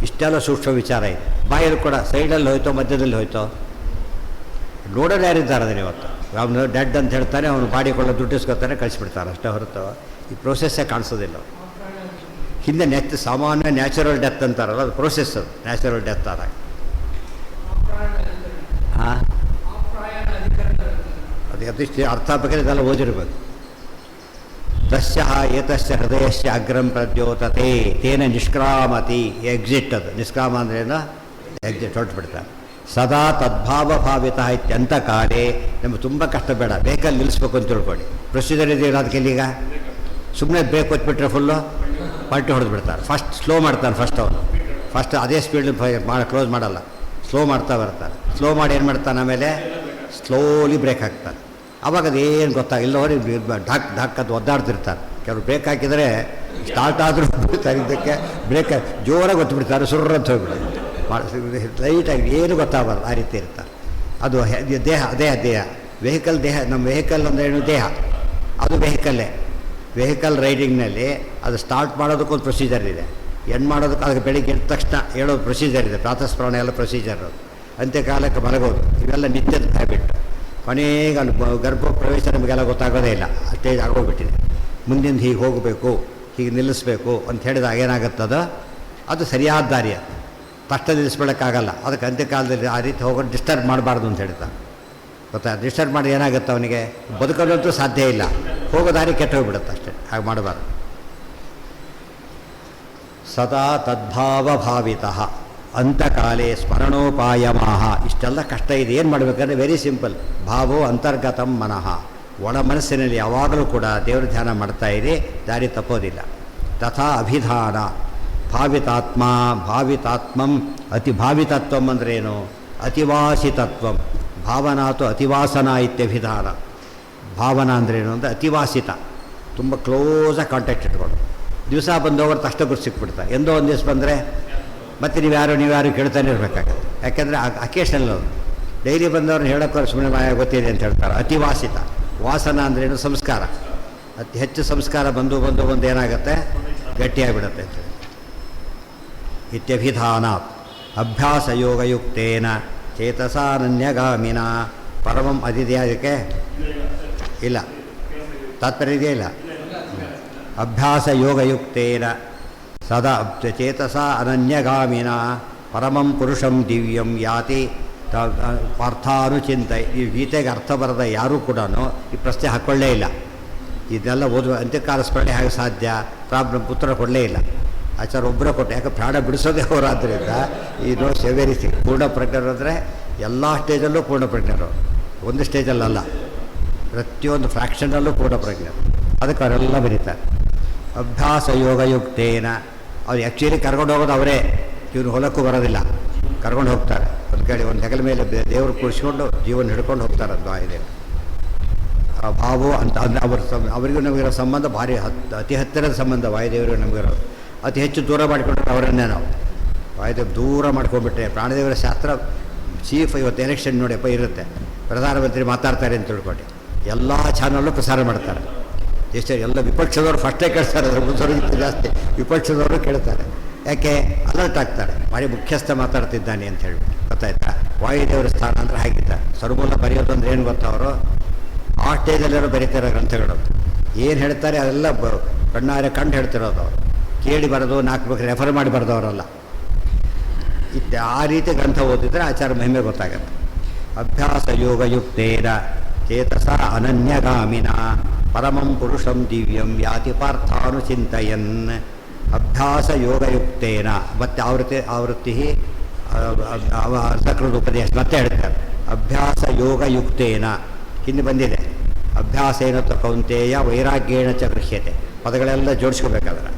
ಇಷ್ಟೆಲ್ಲ ಸೂಕ್ಷ್ಮ ವಿಚಾರ ಇದೆ. ಬಾಯಲ್ಲಿ ಕೂಡ ಸೈಡಲ್ಲಿ ಹೋಯ್ತೋ ಮಧ್ಯದಲ್ಲಿ ಹೋಯ್ತೋ ನೋಡೋರು ಯಾರಿದ್ದಾರೆ ಅದನ್ನು. ಇವತ್ತು ಅವನು ಡೆಡ್ ಅಂತ ಹೇಳ್ತಾನೆ, ಅವನು ಬಾಡಿಕೊಳ್ಳೋ ದುಡ್ಡಿಸ್ಕೊತಾನೆ, ಕಳಿಸ್ಬಿಡ್ತಾರೆ ಅಷ್ಟೇ ಹೊರತು ಈ ಪ್ರೋಸೆಸ್ಸೇ ಕಾಣಿಸೋದಿಲ್ಲ. ಹಿಂದೆ ಸಾಮಾನ್ಯ ನ್ಯಾಚುರಲ್ ಡೆತ್ ಅಂತಾರಲ್ಲ, ಅದು ಪ್ರೋಸೆಸ್. ಅದು ನ್ಯಾಚುರಲ್ ಡೆತ್ ಆದಾಗ ಹಾಂ ಅದು ಅದಿಷ್ಟು ಅರ್ಥ ಬೇಕಾದ್ರೆ ಇದೆಲ್ಲ ಓದಿರ್ಬೇಕು. ತಸ್ಯ ಏತಸ್ಯ ಹೃದಯಸ್ಯ ಅಗ್ರಂ ಪ್ರದ್ಯೋತತೆ ತೇನ ನಿಷ್ಕ್ರಾಮತಿ. ಎಕ್ಸಿಟ್ ಅದು ನಿಷ್ಕ್ರಾಮ ಅಂದ್ರೇನು? ಎಕ್ಸಿಟ್ ಹೊರಟುಬಿಡ್ತಾರೆ. ಸದಾ ತದ್ಭಾವ ಭಾವಿತ ಇತ್ಯಂತ ಕಾಲೇ. ನಮಗೆ ತುಂಬ ಕಷ್ಟ ಬೇಡ, ಬೇಕಲ್ಲಿ ನಿಲ್ಲಿಸ್ಬೇಕು ಅಂತ ತಿಳ್ಕೊಳ್ಳಿ. ಪ್ರೊಸೀಜರ್ ಇದೆಯಲ್ಲ ಅದಕ್ಕೆ. ಈಗ ಸುಮ್ಮನೆ ಬೇಕು ಹೊತ್ಬಿಟ್ರೆ ಫುಲ್ಲು ಪಲ್ಟಿ ಹೊಡೆದು ಬಿಡ್ತಾರೆ. ಫಸ್ಟ್ ಸ್ಲೋ ಮಾಡ್ತಾನೆ. ಫಸ್ಟ್ ಅದೇ ಸ್ಪೀಡ್ ಕ್ಲೋಸ್ ಮಾಡಲ್ಲ, ಸ್ಲೋ ಮಾಡ್ತಾ ಬರ್ತಾರೆ. ಸ್ಲೋ ಮಾಡಿ ಏನು ಮಾಡ್ತಾನೆ, ಆಮೇಲೆ ಸ್ಲೋಲಿ ಬ್ರೇಕ್ ಹಾಕ್ತಾನೆ. ಆವಾಗ ಅದೇನು ಗೊತ್ತಾಗಿಲ್ಲ, ಅವ್ರಿಗೆ ಢಕ್ ಢಕ್ ಅದು ಒದ್ದಾಡ್ತಿರ್ತಾರೆ. ಕೆಲವರು ಬ್ರೇಕ್ ಹಾಕಿದರೆ ಸ್ಟಾರ್ಟ್ ಆದರೂ ಬಿಡ್ತಾರೆ, ಇದಕ್ಕೆ ಬ್ರೇಕ್ ಜೋರಾಗಿ ಗೊತ್ತುಬಿಡ್ತಾರೆ, ಸುರ್ರಂತ ಹೋಗ್ಬಿಡೋದು, ಲೈಟಾಗಿ ಏನು ಗೊತ್ತಾಗಬಾರ್ದು ಆ ರೀತಿ ಇರ್ತಾರೆ. ಅದು ದೇಹ, ದೇಹ ವೆಹಿಕಲ್, ದೇಹ ನಮ್ಮ ವೆಹಿಕಲ್ ಅಂದ್ರೇನು ದೇಹ, ಅದು ವೆಹಿಕಲ್ಲೇ. ವೆಹಿಕಲ್ ರೈಡಿಂಗ್ನಲ್ಲಿ ಅದು ಸ್ಟಾರ್ಟ್ ಮಾಡೋದಕ್ಕೊಂದು ಪ್ರೊಸೀಜರ್ ಇದೆ, ಎಂಡ್ ಮಾಡೋದಕ್ಕೆ ಅದಕ್ಕೆ ಬೆಳಿಗ್ಗೆ ಎದ್ದ ತಕ್ಷಣ ಹೇಳೋದು ಪ್ರೊಸೀಜರ್ ಇದೆ, ಪ್ರಾತಃಸ್ಮರಣೆ ಎಲ್ಲ ಪ್ರೊಸೀಜರ್, ಅಂತ್ಯಕಾಲಕ್ಕೆ ಮಲಗೋದು, ಇವೆಲ್ಲ ನಿತ್ಯದ ಹ್ಯಾಬಿಟ್. ಕೊನೆಗೆ ಅಲ್ಲಿ ಗರ್ಭ ಪ್ರವೇಶ ನಮಗೆಲ್ಲ ಗೊತ್ತಾಗೋದೇ ಇಲ್ಲ, ಸ್ಟೇಜ್ ಆಗೋಗ್ಬಿಟ್ಟಿದೆ. ಮುಂದಿನ ಹೀಗೆ ಹೋಗಬೇಕು, ಹೀಗೆ ನಿಲ್ಲಿಸಬೇಕು ಅಂತ ಹೇಳಿದಾಗ ಏನಾಗುತ್ತದೋ ಅದು ಸರಿಯಾದ ದಾರಿ. ತಕ್ಷಣ ನಿಲ್ಲಿಸ್ಬಿಡೋಕ್ಕಾಗಲ್ಲ, ಅದಕ್ಕೆ ಅಂತ್ಯಕಾಲದಲ್ಲಿ ಆ ರೀತಿ ಹೋಗೋದು ಡಿಸ್ಟರ್ಬ್ ಮಾಡಬಾರ್ದು ಅಂತ ಹೇಳ್ತಾ ಗೊತ್ತಾ. ಡಿಸ್ಟರ್ಬ್ ಮಾಡಿ ಏನಾಗುತ್ತೆ ಅವನಿಗೆ ಬದುಕೋದಂತೂ ಸಾಧ್ಯ ಇಲ್ಲ, ಹೋಗೋ ದಾರಿ ಕೆಟ್ಟು ಹೋಗ್ಬಿಡುತ್ತೆ ಅಷ್ಟೇ, ಹಾಗೆ ಮಾಡಬಾರ್ದು. ಸದಾ ತದ್ಭಾವಭಾವಿತಃ ಅಂತಕಾಲೇ ಸ್ಮರಣೋಪಾಯಮಾಹ. ಇಷ್ಟೆಲ್ಲ ಕಷ್ಟ ಇದೆ, ಏನು ಮಾಡಬೇಕಂದ್ರೆ ವೆರಿ ಸಿಂಪಲ್. ಭಾವೋ ಅಂತರ್ಗತಂ ಮನಃ, ಒಳ ಮನಸ್ಸಿನಲ್ಲಿ ಯಾವಾಗಲೂ ಕೂಡ ದೇವರ ಧ್ಯಾನ ಮಾಡ್ತಾ ಇರಿ, ದಾರಿ ತಪ್ಪೋದಿಲ್ಲ. ತಥಾ ಅಭಿಧಾನ ಭಾವಿತಾತ್ಮ ಭಾವಿತಾತ್ಮಂ ಅತಿ ಭಾವಿತತ್ವಂ ಅಂದ್ರೇನು? ಅತಿವಾಸಿತತ್ವಂ. ಭಾವನಾತು ಅತಿವಾಸನ ಇತ್ಯಭಿಧಾನ. ಭಾವನಾ ಅಂದ್ರೇನು ಅಂದರೆ ಅತಿವಾಸಿತ, ತುಂಬ ಕ್ಲೋಸಾಗಿ ಕಾಂಟ್ಯಾಕ್ಟ್ ಇಟ್ಕೊಂಡು ದಿವಸ ಬಂದೋಗ್ರ ತಕ್ಷಣ ಗುರು ಸಿಕ್ಬಿಡ್ತಾರೆ. ಎಂದೋ ಒಂದು ದಿವಸ ಬಂದರೆ ಮತ್ತು ನೀವ್ಯಾರು ಕೇಳ್ತಾನೆ ಇರಬೇಕಾಗತ್ತೆ. ಯಾಕೆಂದರೆ ಅಕೇಶನಲ್ ಅವರು ಡೈಲಿ ಬಂದವ್ರನ್ನ ಹೇಳೋಕ್ಕೋರು ಸುಮ್ಮನೆ ಮಾಯ ಗೊತ್ತಿದೆ ಅಂತ ಹೇಳ್ತಾರೆ. ಅತಿವಾಸಿತ. ವಾಸನ ಅಂದ್ರೇನು? ಸಂಸ್ಕಾರ. ಅತಿ ಹೆಚ್ಚು ಸಂಸ್ಕಾರ ಬಂದು ಏನಾಗುತ್ತೆ, ಗಟ್ಟಿಯಾಗಿಬಿಡುತ್ತೆ ಅಂತ ಹೇಳಿ. ಇತ್ಯಭಿಧಾನಾತ್ ಅಭ್ಯಾಸ ಯೋಗಯುಕ್ತೇನ ಚೇತಸಾನನ್ಯಗಾಮಿನ ಪರಮಂ ಅದಿದೆಯಾ ಅದಕ್ಕೆ? ಇಲ್ಲ, ತಾತ್ಪರ್ಯ ಇದೆಯೇ ಇಲ್ಲ. ಅಭ್ಯಾಸ ಯೋಗಯುಕ್ತೇನ ಸದಾ ಚೇತಸ ಅನನ್ಯಗಾಮಿನ ಪರಮಂ ಪುರುಷಂ ದಿವ್ಯಂ ಯಾತಿ ಪಾರ್ಥಾನುಚಿಂತ. ಈ ಗೀತೆಗೆ ಅರ್ಥ ಬರದ ಯಾರೂ ಕೂಡ ಈ ಪ್ರಶ್ನೆ ಹಾಕ್ಕೊಳ್ಳೇ ಇಲ್ಲ. ಇದನ್ನೆಲ್ಲ ಓದುವ ಅಂತ್ಯಕಾಲ ಸ್ಮರಣೆ ಹೇಗೆ ಸಾಧ್ಯ? ಪ್ರಾಬ್ಲಮ್ ಉತ್ತರ ಕೊಡಲೇ ಇಲ್ಲ. ಆಚಾರ್ಯ ಒಬ್ಬರೇ ಕೊಟ್ಟು, ಯಾಕೆ ಪ್ರಾಣ ಬಿಡಿಸೋದೇ ಅವರಾದ್ದರಿಂದ ಈ ನೋ ಸೆವೆರಿಸಿ. ಪೂರ್ಣ ಪ್ರಜ್ಞರು ಅಂದರೆ ಎಲ್ಲ ಸ್ಟೇಜಲ್ಲೂ ಪೂರ್ಣ ಪ್ರಜ್ಞರು, ಒಂದು ಸ್ಟೇಜಲ್ಲಲ್ಲ, ಪ್ರತಿಯೊಂದು ಫ್ರ್ಯಾಕ್ಷನಲ್ಲೂ ಪೂರ್ಣ ಪ್ರಜ್ಞರು. ಅದಕ್ಕೆ ಅವರೆಲ್ಲ ಬರೀತಾರೆ. ಅಭ್ಯಾಸ ಯೋಗಯುಕ್ತೇನ. ಅವ್ರು ಆ್ಯಕ್ಚುಲಿ ಕರ್ಕೊಂಡು ಹೋಗೋದು ಅವರೇ, ಇವನು ಹೊಲಕ್ಕೂ ಬರೋದಿಲ್ಲ, ಕರ್ಕೊಂಡು ಹೋಗ್ತಾರೆ. ಒಂದು ಕಡೆ ಒಂದು ಹೆಗಲ ಮೇಲೆ ದೇವರು ಕೂರಿಸ್ಕೊಂಡು ಜೀವನ ಹಿಡ್ಕೊಂಡು ಹೋಗ್ತಾರೆ. ಅದು ಇದೆ ಭಾವು ಅಂತ. ಅವರಿಗೂ ನಮಗಿರೋ ಸಂಬಂಧ ಭಾರಿ ಅತಿ ಹತ್ತಿರದ ಸಂಬಂಧ. ವಾಯುದೇವರು ನಮಗಿರೋದು ಅತಿ ಹೆಚ್ಚು ದೂರ ಮಾಡಿಕೊಂಡ್ರೆ ಅವರನ್ನೇ ನಾವು ವಾಯುದೇವ್ ದೂರ ಮಾಡ್ಕೊಂಡ್ಬಿಟ್ರೆ. ಪ್ರಾಣದೇವರ ಶಾಸ್ತ್ರ ಚೀಫ್ ಇವತ್ತು ಎಲೆಕ್ಷನ್ ನೋಡಿಯಪ್ಪ ಇರುತ್ತೆ, ಪ್ರಧಾನಮಂತ್ರಿ ಮಾತಾಡ್ತಾರೆ ಅಂತ ತಿಳ್ಕೊಂಡು ಎಲ್ಲ ಚಾನಲ್ಲು ಪ್ರಸಾರ ಮಾಡ್ತಾರೆ. ಎಷ್ಟು ಎಲ್ಲ ವಿಪಕ್ಷದವರು ಫಸ್ಟೇ ಕೇಳ್ತಾರೆ, ಅದರ ಮುಂಚೆಗಿಂತ ಜಾಸ್ತಿ ವಿಪಕ್ಷದವರು ಕೇಳ್ತಾರೆ. ಯಾಕೆ? ಅಲರ್ಟ್ ಆಗ್ತಾರೆ, ಭಾರಿ ಮುಖ್ಯಸ್ಥ ಮಾತಾಡ್ತಿದ್ದಾನೆ ಅಂತ ಹೇಳ್ಬಿಟ್ಟು. ಗೊತ್ತಾಯ್ತಾ? ವಾಯುದೇವರ ಸ್ಥಾನ ಅಂದರೆ ಹಾಗಿದ್ದ. ಸರ್ಮೂಲ ಬರೆಯೋದಂದ್ರೆ ಏನು ಗೊತ್ತಾ, ಅವರು ಆ ಸ್ಟೇಜಲ್ಲೆಲ್ಲ ಬರೀತಿರೋ ಗ್ರಂಥಗಳು ಏನು ಹೇಳ್ತಾರೆ ಅದೆಲ್ಲ ಕಣ್ಣಾರೆ ಕಂಡು ಹೇಳ್ತಿರೋದು. ಅವರು ಕೇಳಿ ಬರೋದು, ನಾಲ್ಕು ಬೇಕು ರೆಫರ್ ಮಾಡಿ ಬರೆದವರಲ್ಲ. ಆ ರೀತಿ ಗ್ರಂಥ ಓದಿದರೆ ಆಚಾರ ಮಹಿಮೆ ಗೊತ್ತಾಗತ್ತೆ. ಅಭ್ಯಾಸ ಯೋಗಯುಕ್ತೇನ ಚೇತಸ ಅನನ್ಯಗಾಮಿನ ಪರಮಂ ಪುರುಷಂ ದಿವ್ಯಂ ಯಾತಿ ಪಾರ್ಥಾನುಚಿಂತಯನ್. ಅಭ್ಯಾಸ ಯೋಗಯುಕ್ತೇನ. ಮತ್ತು ಆವೃತ್ತಿ ಸಕೃತ ಉಪದೇಶ ಮತ್ತೆ ಹೇಳ್ತಾರೆ. ಅಭ್ಯಾಸ ಯೋಗಯುಕ್ತೇನ ಹಿಂದೆ ಬಂದಿದೆ. ಅಭ್ಯಾಸ ಏನತ್ತ ಕೌಂತೆಯ ವೈರಾಗ್ಯೇಣ ಚ ಗೃಹ್ಯತೆ. ಪದಗಳೆಲ್ಲ ಜೋಡಿಸ್ಕೋಬೇಕಾದ್ರೆ.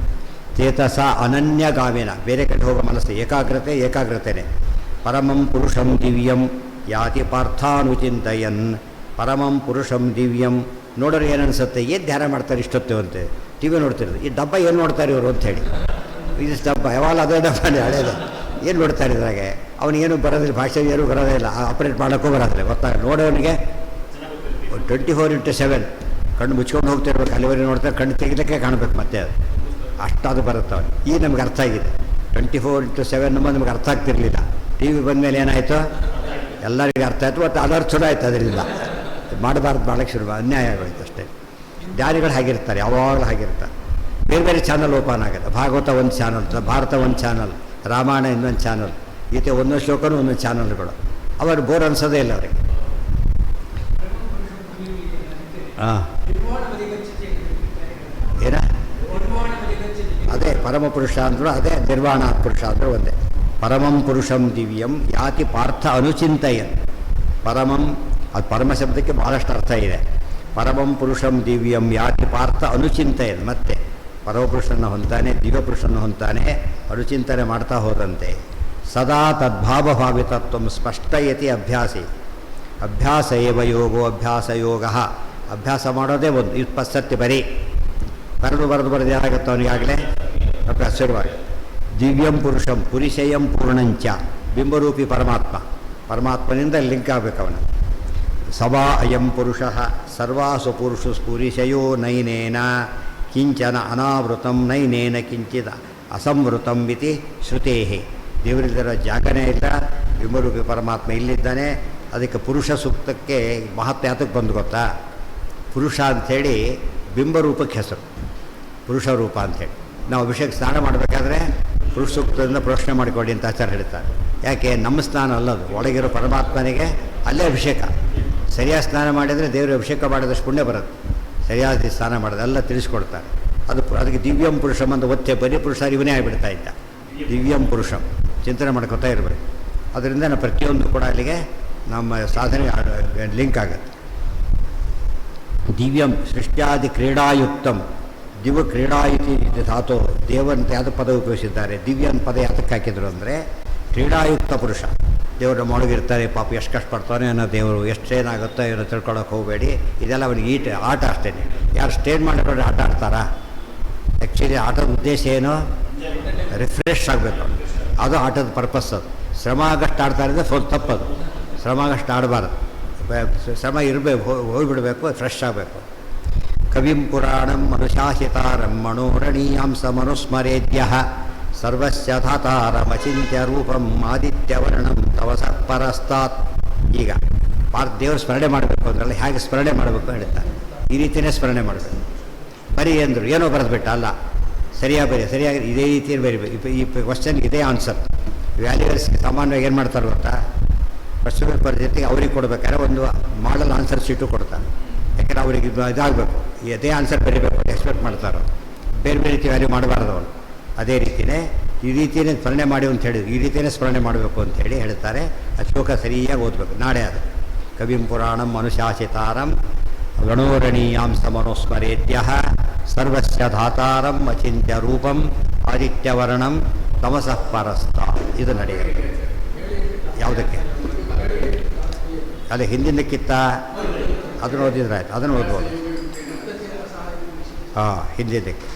ಚೇತಸ ಅನನ್ಯಗಾಮಿನ, ಬೇರೆ ಕಡೆ ಹೋಗೋ ಮನಸ್ಸು, ಏಕಾಗ್ರತೆನೇ. ಪರಮಂ ಪುರುಷಂ ದಿವ್ಯಂ ಯಾತಿ ಪಾರ್ಥಾನುಚಿಂತಯನ್. ಪರಮಂ ಪುರುಷಂ ದಿವ್ಯಂ. ನೋಡೋರು ಏನನ್ಸುತ್ತೆ, ಏನು ಧ್ಯಾನ ಮಾಡ್ತಾರೆ ಇಷ್ಟೊತ್ತು ಅಂತೆ, ಟಿ ವಿ ನೋಡ್ತಿರೋದು. ಈ ಡಬ್ಬ ಏನು ನೋಡ್ತಾರೆ ಇವರು ಅಂಥೇಳಿ, ಇದು ಡಬ್ಬ ಯಾವಾಗ ಅದೇ ಡಬ್ಬನೇ ಹಳೇದು. ಏನು ನೋಡ್ತಾರೆ ಇದ್ರಾಗೆ? ಅವನಿಗೇನು ಬರೋದಿಲ್ಲ, ಭಾಷೆ ಏನೂ ಬರೋದಿಲ್ಲ, ಆಪ್ರೇಟ್ ಮಾಡೋಕ್ಕೂ ಬರೋದಿಲ್ಲ. ನೋಡೋನಿಗೆ 24/7 ಕಣ್ಣು ಮುಚ್ಕೊಂಡು ಹೋಗ್ತಿರ್ಬೇಕು. ಅಲ್ಲಿವರೆಗೆ ನೋಡ್ತಾರೆ, ಕಣ್ಣು ತೆಗಿಲಿಕ್ಕೆ ಕಾಣಬೇಕು ಮತ್ತೆ ಅದು, ಅಷ್ಟಾದು ಬರುತ್ತೆ ಅವ್ರು. ಈಗ ನಮ್ಗೆ ಅರ್ಥ ಆಗಿದೆ. 24/7 ನಮಗೆ ಅರ್ಥ ಆಗ್ತಿರಲಿಲ್ಲ. ಟಿ ವಿ ಬಂದಮೇಲೆ ಏನಾಯಿತು, ಎಲ್ಲರಿಗೂ ಅರ್ಥ ಆಯಿತು. ಮತ್ತು ಅನರ್ಥನೂ ಆಯಿತು ಅದರಿಂದ. ಮಾಡಬಾರ್ದು, ಮಾಡೋಕ್ಕೆ ಶುರು ಅನ್ಯಾಯ ಆಗೋಯ್ತು ಅಷ್ಟೇ. ಜ್ಞಾನಿಗಳು ಹಾಗಿರ್ತಾರೆ, ಯಾವಾಗಲೂ ಹಾಗಿರ್ತಾರೆ. ಬೇರೆ ಬೇರೆ ಚಾನಲ್ ಓಪನ್ ಆಗುತ್ತೆ. ಭಾಗವತ ಒಂದು ಚಾನಲ್, ಭಾರತ ಒಂದು ಚಾನಲ್, ರಾಮಾಯಣ ಇನ್ನೊಂದು ಚಾನಲ್, ಗೀತೆ ಒಂದೊಂದು ಶ್ಲೋಕನೂ ಒಂದೊಂದು ಚಾನಲ್ಗಳು. ಅವರು ಬೋರ್ ಅನಿಸೋದೇ ಇಲ್ಲ ಅವರಿಗೆ. ಹಾಂ, ಏನ ಅದೇ ಪರಮಪುರುಷ ಅಂದರು, ಅದೇ ನಿರ್ವಾಣ ಪುರುಷ ಅಂದರು ಒಂದೇ. ಪರಮಂ ಪುರುಷಂ ದಿವ್ಯಂ ಯಾತಿ ಪಾರ್ಥ ಅನುಚಿಂತಯನ್. ಪರಮಂ, ಅದು ಪರಮ ಶಬ್ದಕ್ಕೆ ಭಾಳಷ್ಟು ಅರ್ಥ ಇದೆ. ಪರಮಂ ಪುರುಷಂ ದಿವ್ಯಂ ಯಾತಿ ಪಾರ್ಥ ಅನುಚಿಂತಯನ್. ಮತ್ತೆ ಪರಮಪುರುಷನ ಹೊಂತಾನೆ, ದಿವ್ಯಪುರುಷನ ಹೊಂತಾನೆ, ಅನುಚಿಂತನೆ ಮಾಡ್ತಾ ಹೋದಂತೆ. ಸದಾ ತದ್ಭಾವಭಾವಿತತ್ವ ಸ್ಪಷ್ಟಯತಿ ಅಭ್ಯಾಸಿ. ಅಭ್ಯಾಸ ಏವ ಯೋಗೋ ಅಭ್ಯಾಸ ಯೋಗ. ಅಭ್ಯಾಸ ಮಾಡೋದೇ ಒಂದು 20 ಸರ್ತಿ ಬರೀ ಬರೆದು ಏನಾಗುತ್ತೆ ಅವನಿಗಾಗಲೇ ಅಭ್ಯಾಸ ಶುರುವಾಗಿ. ದಿವ್ಯಂ ಪುರುಷಂ ಪುರಿಷಯಂ ಪೂರ್ಣಂಚ ಬಿಂಬರೂಪಿ ಪರಮಾತ್ಮನಿಂದ ಲಿಂಕ್ ಆಗಬೇಕು ಅವನು. ಸವಾ ಅಯಂ ಪುರುಷ ಸರ್ವಾಸು ಪುರುಷು ಸ್ಫುರಿಶಯೋ ನೈನೇನ ಕಿಂಚನ ಅನಾವೃತಂ ನೈನೇನ ಕಿಂಚಿದ ಅಸಂವೃತಂ ಇತಿ ಶ್ರುತೇಹಿ. ದೇವರಿಲ್ಲದ ಜಾಗನೇ ಇಲ್ಲ, ಬಿಂಬರೂಪಿ ಪರಮಾತ್ಮ ಇಲ್ಲಿದ್ದಾನೆ. ಅದಕ್ಕೆ ಪುರುಷ ಸೂಕ್ತಕ್ಕೆ ಮಹತ್ವ ಯಾತಕ್ಕೆ ಬಂದು ಗೊತ್ತಾ? ಪುರುಷ ಅಂಥೇಳಿ ಬಿಂಬರೂಪಕ್ಕೆ ಹೆಸರು, ಪುರುಷ ರೂಪ ಅಂಥೇಳಿ. ನಾವು ಅಭಿಷೇಕ ಸ್ನಾನ ಮಾಡಬೇಕಾದ್ರೆ ಪುರುಷ ಸೂಕ್ತದಿಂದ ಪ್ರಶ್ನೆ ಮಾಡಿಕೊಡಿ ಅಂತ ಆಚಾರ್ಯ ಹೇಳ್ತಾರೆ. ಯಾಕೆ? ನಮ್ಮ ಸ್ನಾನ ಅಲ್ಲದು, ಒಳಗಿರೋ ಪರಮಾತ್ಮನಿಗೆ ಅಲ್ಲೇ ಅಭಿಷೇಕ. ಸರಿಯಾದ ಸ್ನಾನ ಮಾಡಿದರೆ ದೇವರಿಗೆ ಅಭಿಷೇಕ ಮಾಡಿದಷ್ಟು ಪುಣ್ಯ ಬರುತ್ತೆ. ಸರಿಯಾದ ಸ್ನಾನ ಮಾಡೋದು ಎಲ್ಲ ತಿಳಿಸ್ಕೊಡ್ತಾರೆ. ಅದಕ್ಕೆ ದಿವ್ಯಂ ಪುರುಷಂ ಅಂತ ಒತ್ತೆ ಬರೀ ಪುರುಷ ಇವನೇ ಆಗಿಬಿಡ್ತಾ ಇದ್ದ. ದಿವ್ಯಂ ಪುರುಷಂ ಚಿಂತನೆ ಮಾಡ್ಕೊತಾ ಇರಬೇಕು. ಅದರಿಂದ ನಾವು ಪ್ರತಿಯೊಂದು ಕೂಡ ಅಲ್ಲಿಗೆ ನಮ್ಮ ಸಾಧನೆ ಲಿಂಕ್ ಆಗುತ್ತೆ. ದಿವ್ಯಂ ಸೃಷ್ಟ್ಯಾದಿ ಕ್ರೀಡಾಯುಕ್ತಂ ದಿವ ಕ್ರೀಡಾಯುತಿ ಧಾತು ದೇವಂತ ಯಾವುದು ಪದ ಉಪಯೋಗಿಸಿದ್ದಾರೆ. ದಿವ್ಯನ್ ಪದ ಯಾತಕ್ಕೆ ಹಾಕಿದ್ರು ಅಂದರೆ ಕ್ರೀಡಾಯುಕ್ತ ಪುರುಷ. ದೇವರು ನಮ್ಮೊಳಗಿರ್ತಾರೆ, ಪಾಪ ಎಷ್ಟು ಕಷ್ಟಪಡ್ತಾನೆ ಅನ್ನೋ ದೇವರು, ಎಷ್ಟೇನಾಗುತ್ತೋ ಏನೋ ತಿಳ್ಕೊಳ್ಳೋಕೆ ಹೋಗಬೇಡಿ. ಇದೆಲ್ಲ ಅವನಿಗೆ ಆಟ ಅಷ್ಟೇ. ಯಾರು ಸ್ಟೇನ್ ಮಾಡಿಕೊಂಡ್ರೆ ಆಟ ಆಡ್ತಾರಾ? ಆ್ಯಕ್ಚುಲಿ ಆಟದ ಉದ್ದೇಶ ಏನು? ರಿಫ್ರೆಶ್ ಆಗಬೇಕು. ಅದು ಆಟದ ಪರ್ಪಸ್. ಅದು ಶ್ರಮ ಆಗಷ್ಟು ಆಡ್ತಾ ಇದ್ದರೆ ಸ್ವಲ್ಪ ತಪ್ಪದು. ಶ್ರಮ ಆಗಷ್ಟು ಆಡಬಾರ್ದು, ಶ್ರಮ ಇರಬೇಕು, ಹೋಗಿಬಿಡಬೇಕು, ಫ್ರೆಶ್ ಆಗಬೇಕು. ಕವಿಂ ಪುರಾಣಂ ಮನುಶಾಸಿತಾರಂ ಮನೋರಣೀಯಾಂಸ ಮನುಸ್ಮರೇದ್ಯ ಸರ್ವಸ್ಯ ಧಾತಾರಮಚಿಂತ್ಯ ರೂಪಂ ಆದಿತ್ಯವರ್ಣಂ ತವಸ ಪರಸ್ತಾತ್. ಈಗ ದೇವರು ಸ್ಮರಣೆ ಮಾಡಬೇಕು ಅಂದ್ರಲ್ಲ, ಹೇಗೆ ಸ್ಮರಣೆ ಮಾಡಬೇಕು ಹೇಳ್ತಾರೆ. ಈ ರೀತಿಯೇ ಸ್ಮರಣೆ ಮಾಡಬೇಕು. ಬರೀ ಅಂದರು ಏನೋ ಬರೆದ್ಬಿಟ್ಟ ಅಲ್ಲ, ಸರಿಯಾಗಿ ಇದೇ ರೀತಿಯಲ್ಲಿ ಬರೀಬೇಕು. ಈ ಕ್ವಶನ್ಗೆ ಇದೇ ಆನ್ಸರ್. ವ್ಯಾಲ್ಯೂವರ್ಸ್ಗೆ ಸಾಮಾನ್ಯವಾಗಿ ಏನು ಮಾಡ್ತಾರೆ ಗೊತ್ತಾ? ಕ್ವಶನ್ ಪೇಪರ್ ಜೊತೆಗೆ ಅವ್ರಿಗೆ ಕೊಡಬೇಕಾದ್ರೆ ಒಂದು ಮಾಡಲ್ ಆನ್ಸರ್ ಶೀಟು ಕೊಡ್ತಾರೆ. ಯಾಕೆಂದರೆ ಅವ್ರಿಗೆ ಇದಾಗಬೇಕು, ಅದೇ ಆನ್ಸರ್ ಬರೀಬೇಕು ಎಕ್ಸ್ಪೆಕ್ಟ್ ಮಾಡ್ತಾರೋ. ಬೇರೆ ರೀತಿ ವ್ಯಾಲ್ಯೂ ಮಾಡಬಾರ್ದು ಅವನು. ಅದೇ ರೀತಿಯೇ ಈ ರೀತಿಯೇ ಸ್ಮರಣೆ ಮಾಡಿ ಅಂತ ಹೇಳಿದ್ರು. ಈ ರೀತಿಯೇ ಸ್ಮರಣೆ ಮಾಡಬೇಕು ಅಂಥೇಳಿ ಹೇಳ್ತಾರೆ. ಆ ಶ್ಲೋಕ ಸರಿಯಾಗಿ ಓದಬೇಕು. ನಾಳೆ ಅದು ಕವಿಂ ಪುರಾಣಂ ಅನುಶಾಸಿತಾರಂ ಗಣೋರಣೀಯಾಂಸ ಮನೋಸ್ಮರೇದ್ಯ ಸರ್ವಸ್ಯ ಧಾತಾರಂ ಅಚಿಂತ್ಯ ರೂಪಂ ಆದಿತ್ಯವರ್ಣಂ ತಮಸಃ ಪರಸ್ತ. ಇದು ನಡೆಯುತ್ತೆ. ಯಾವುದಕ್ಕೆ? ಅದೇ ಹಿಂದಿನಕ್ಕಿಂತ ಅದನ್ನು ಓದಿದ್ರಾಯ್ತು, ಅದನ್ನು ಓದ್ಬೋದು. ಹಿಂದಿದ್ದಕ್ಕೆ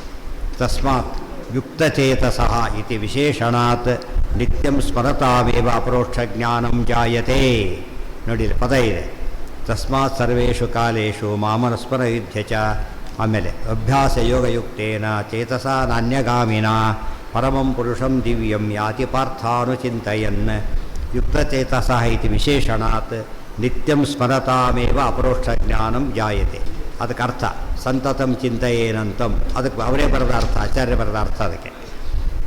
ತಸ್ಮಾತ್ ಯುಕ್ತಚೇತಸಃ ಇತಿ ವಿಶೇಷಣಾತ್ ನಿತ್ಯಂ ಸ್ಮರತಾವೇವ ಅಪರೋಕ್ಷ ಜ್ಞಾನಂ ಜಾಯತೆ. ನೋಡಿ ಪದ ಇದೆ. ತಸ್ಮಾತ್ ಸರ್ವೇಷು ಕಾಲೇಷು ಮಾಮನಸ್ಮರ ಯುದ್ಧ ಚ. ಆಮೇಲೆ ಅಭ್ಯಾಸ ಯೋಗಯುಕ್ತೇನ ಚೇತಸ ನಾನ್ಯಗಾಮಿನ ಪರಮಂ ಪುರುಷಂ ದಿವ್ಯಂ ಯಾತಿ ಪಾರ್ಥಾನುಚಿಂತಯನ್. ಯುಕ್ತಚೇತಸಃ ಇತಿ ವಿಶೇಷಣಾತ್ ನಿತ್ಯಂ ಸ್ಮರತಾಮೇವ ಅಪರೋಕ್ಷ ಜ್ಞಾನಂ ಜಾಯತೆ. ಅದಕ್ಕೆ ಅರ್ಥ ಸಂತತಂ ಚಿಂತೆಯೇನಂತಂ. ಅದಕ್ಕೆ ಅವರೇ ಬರೆದ ಅರ್ಥ, ಆಚಾರ್ಯ ಬರೆದ ಅರ್ಥ ಅದಕ್ಕೆ.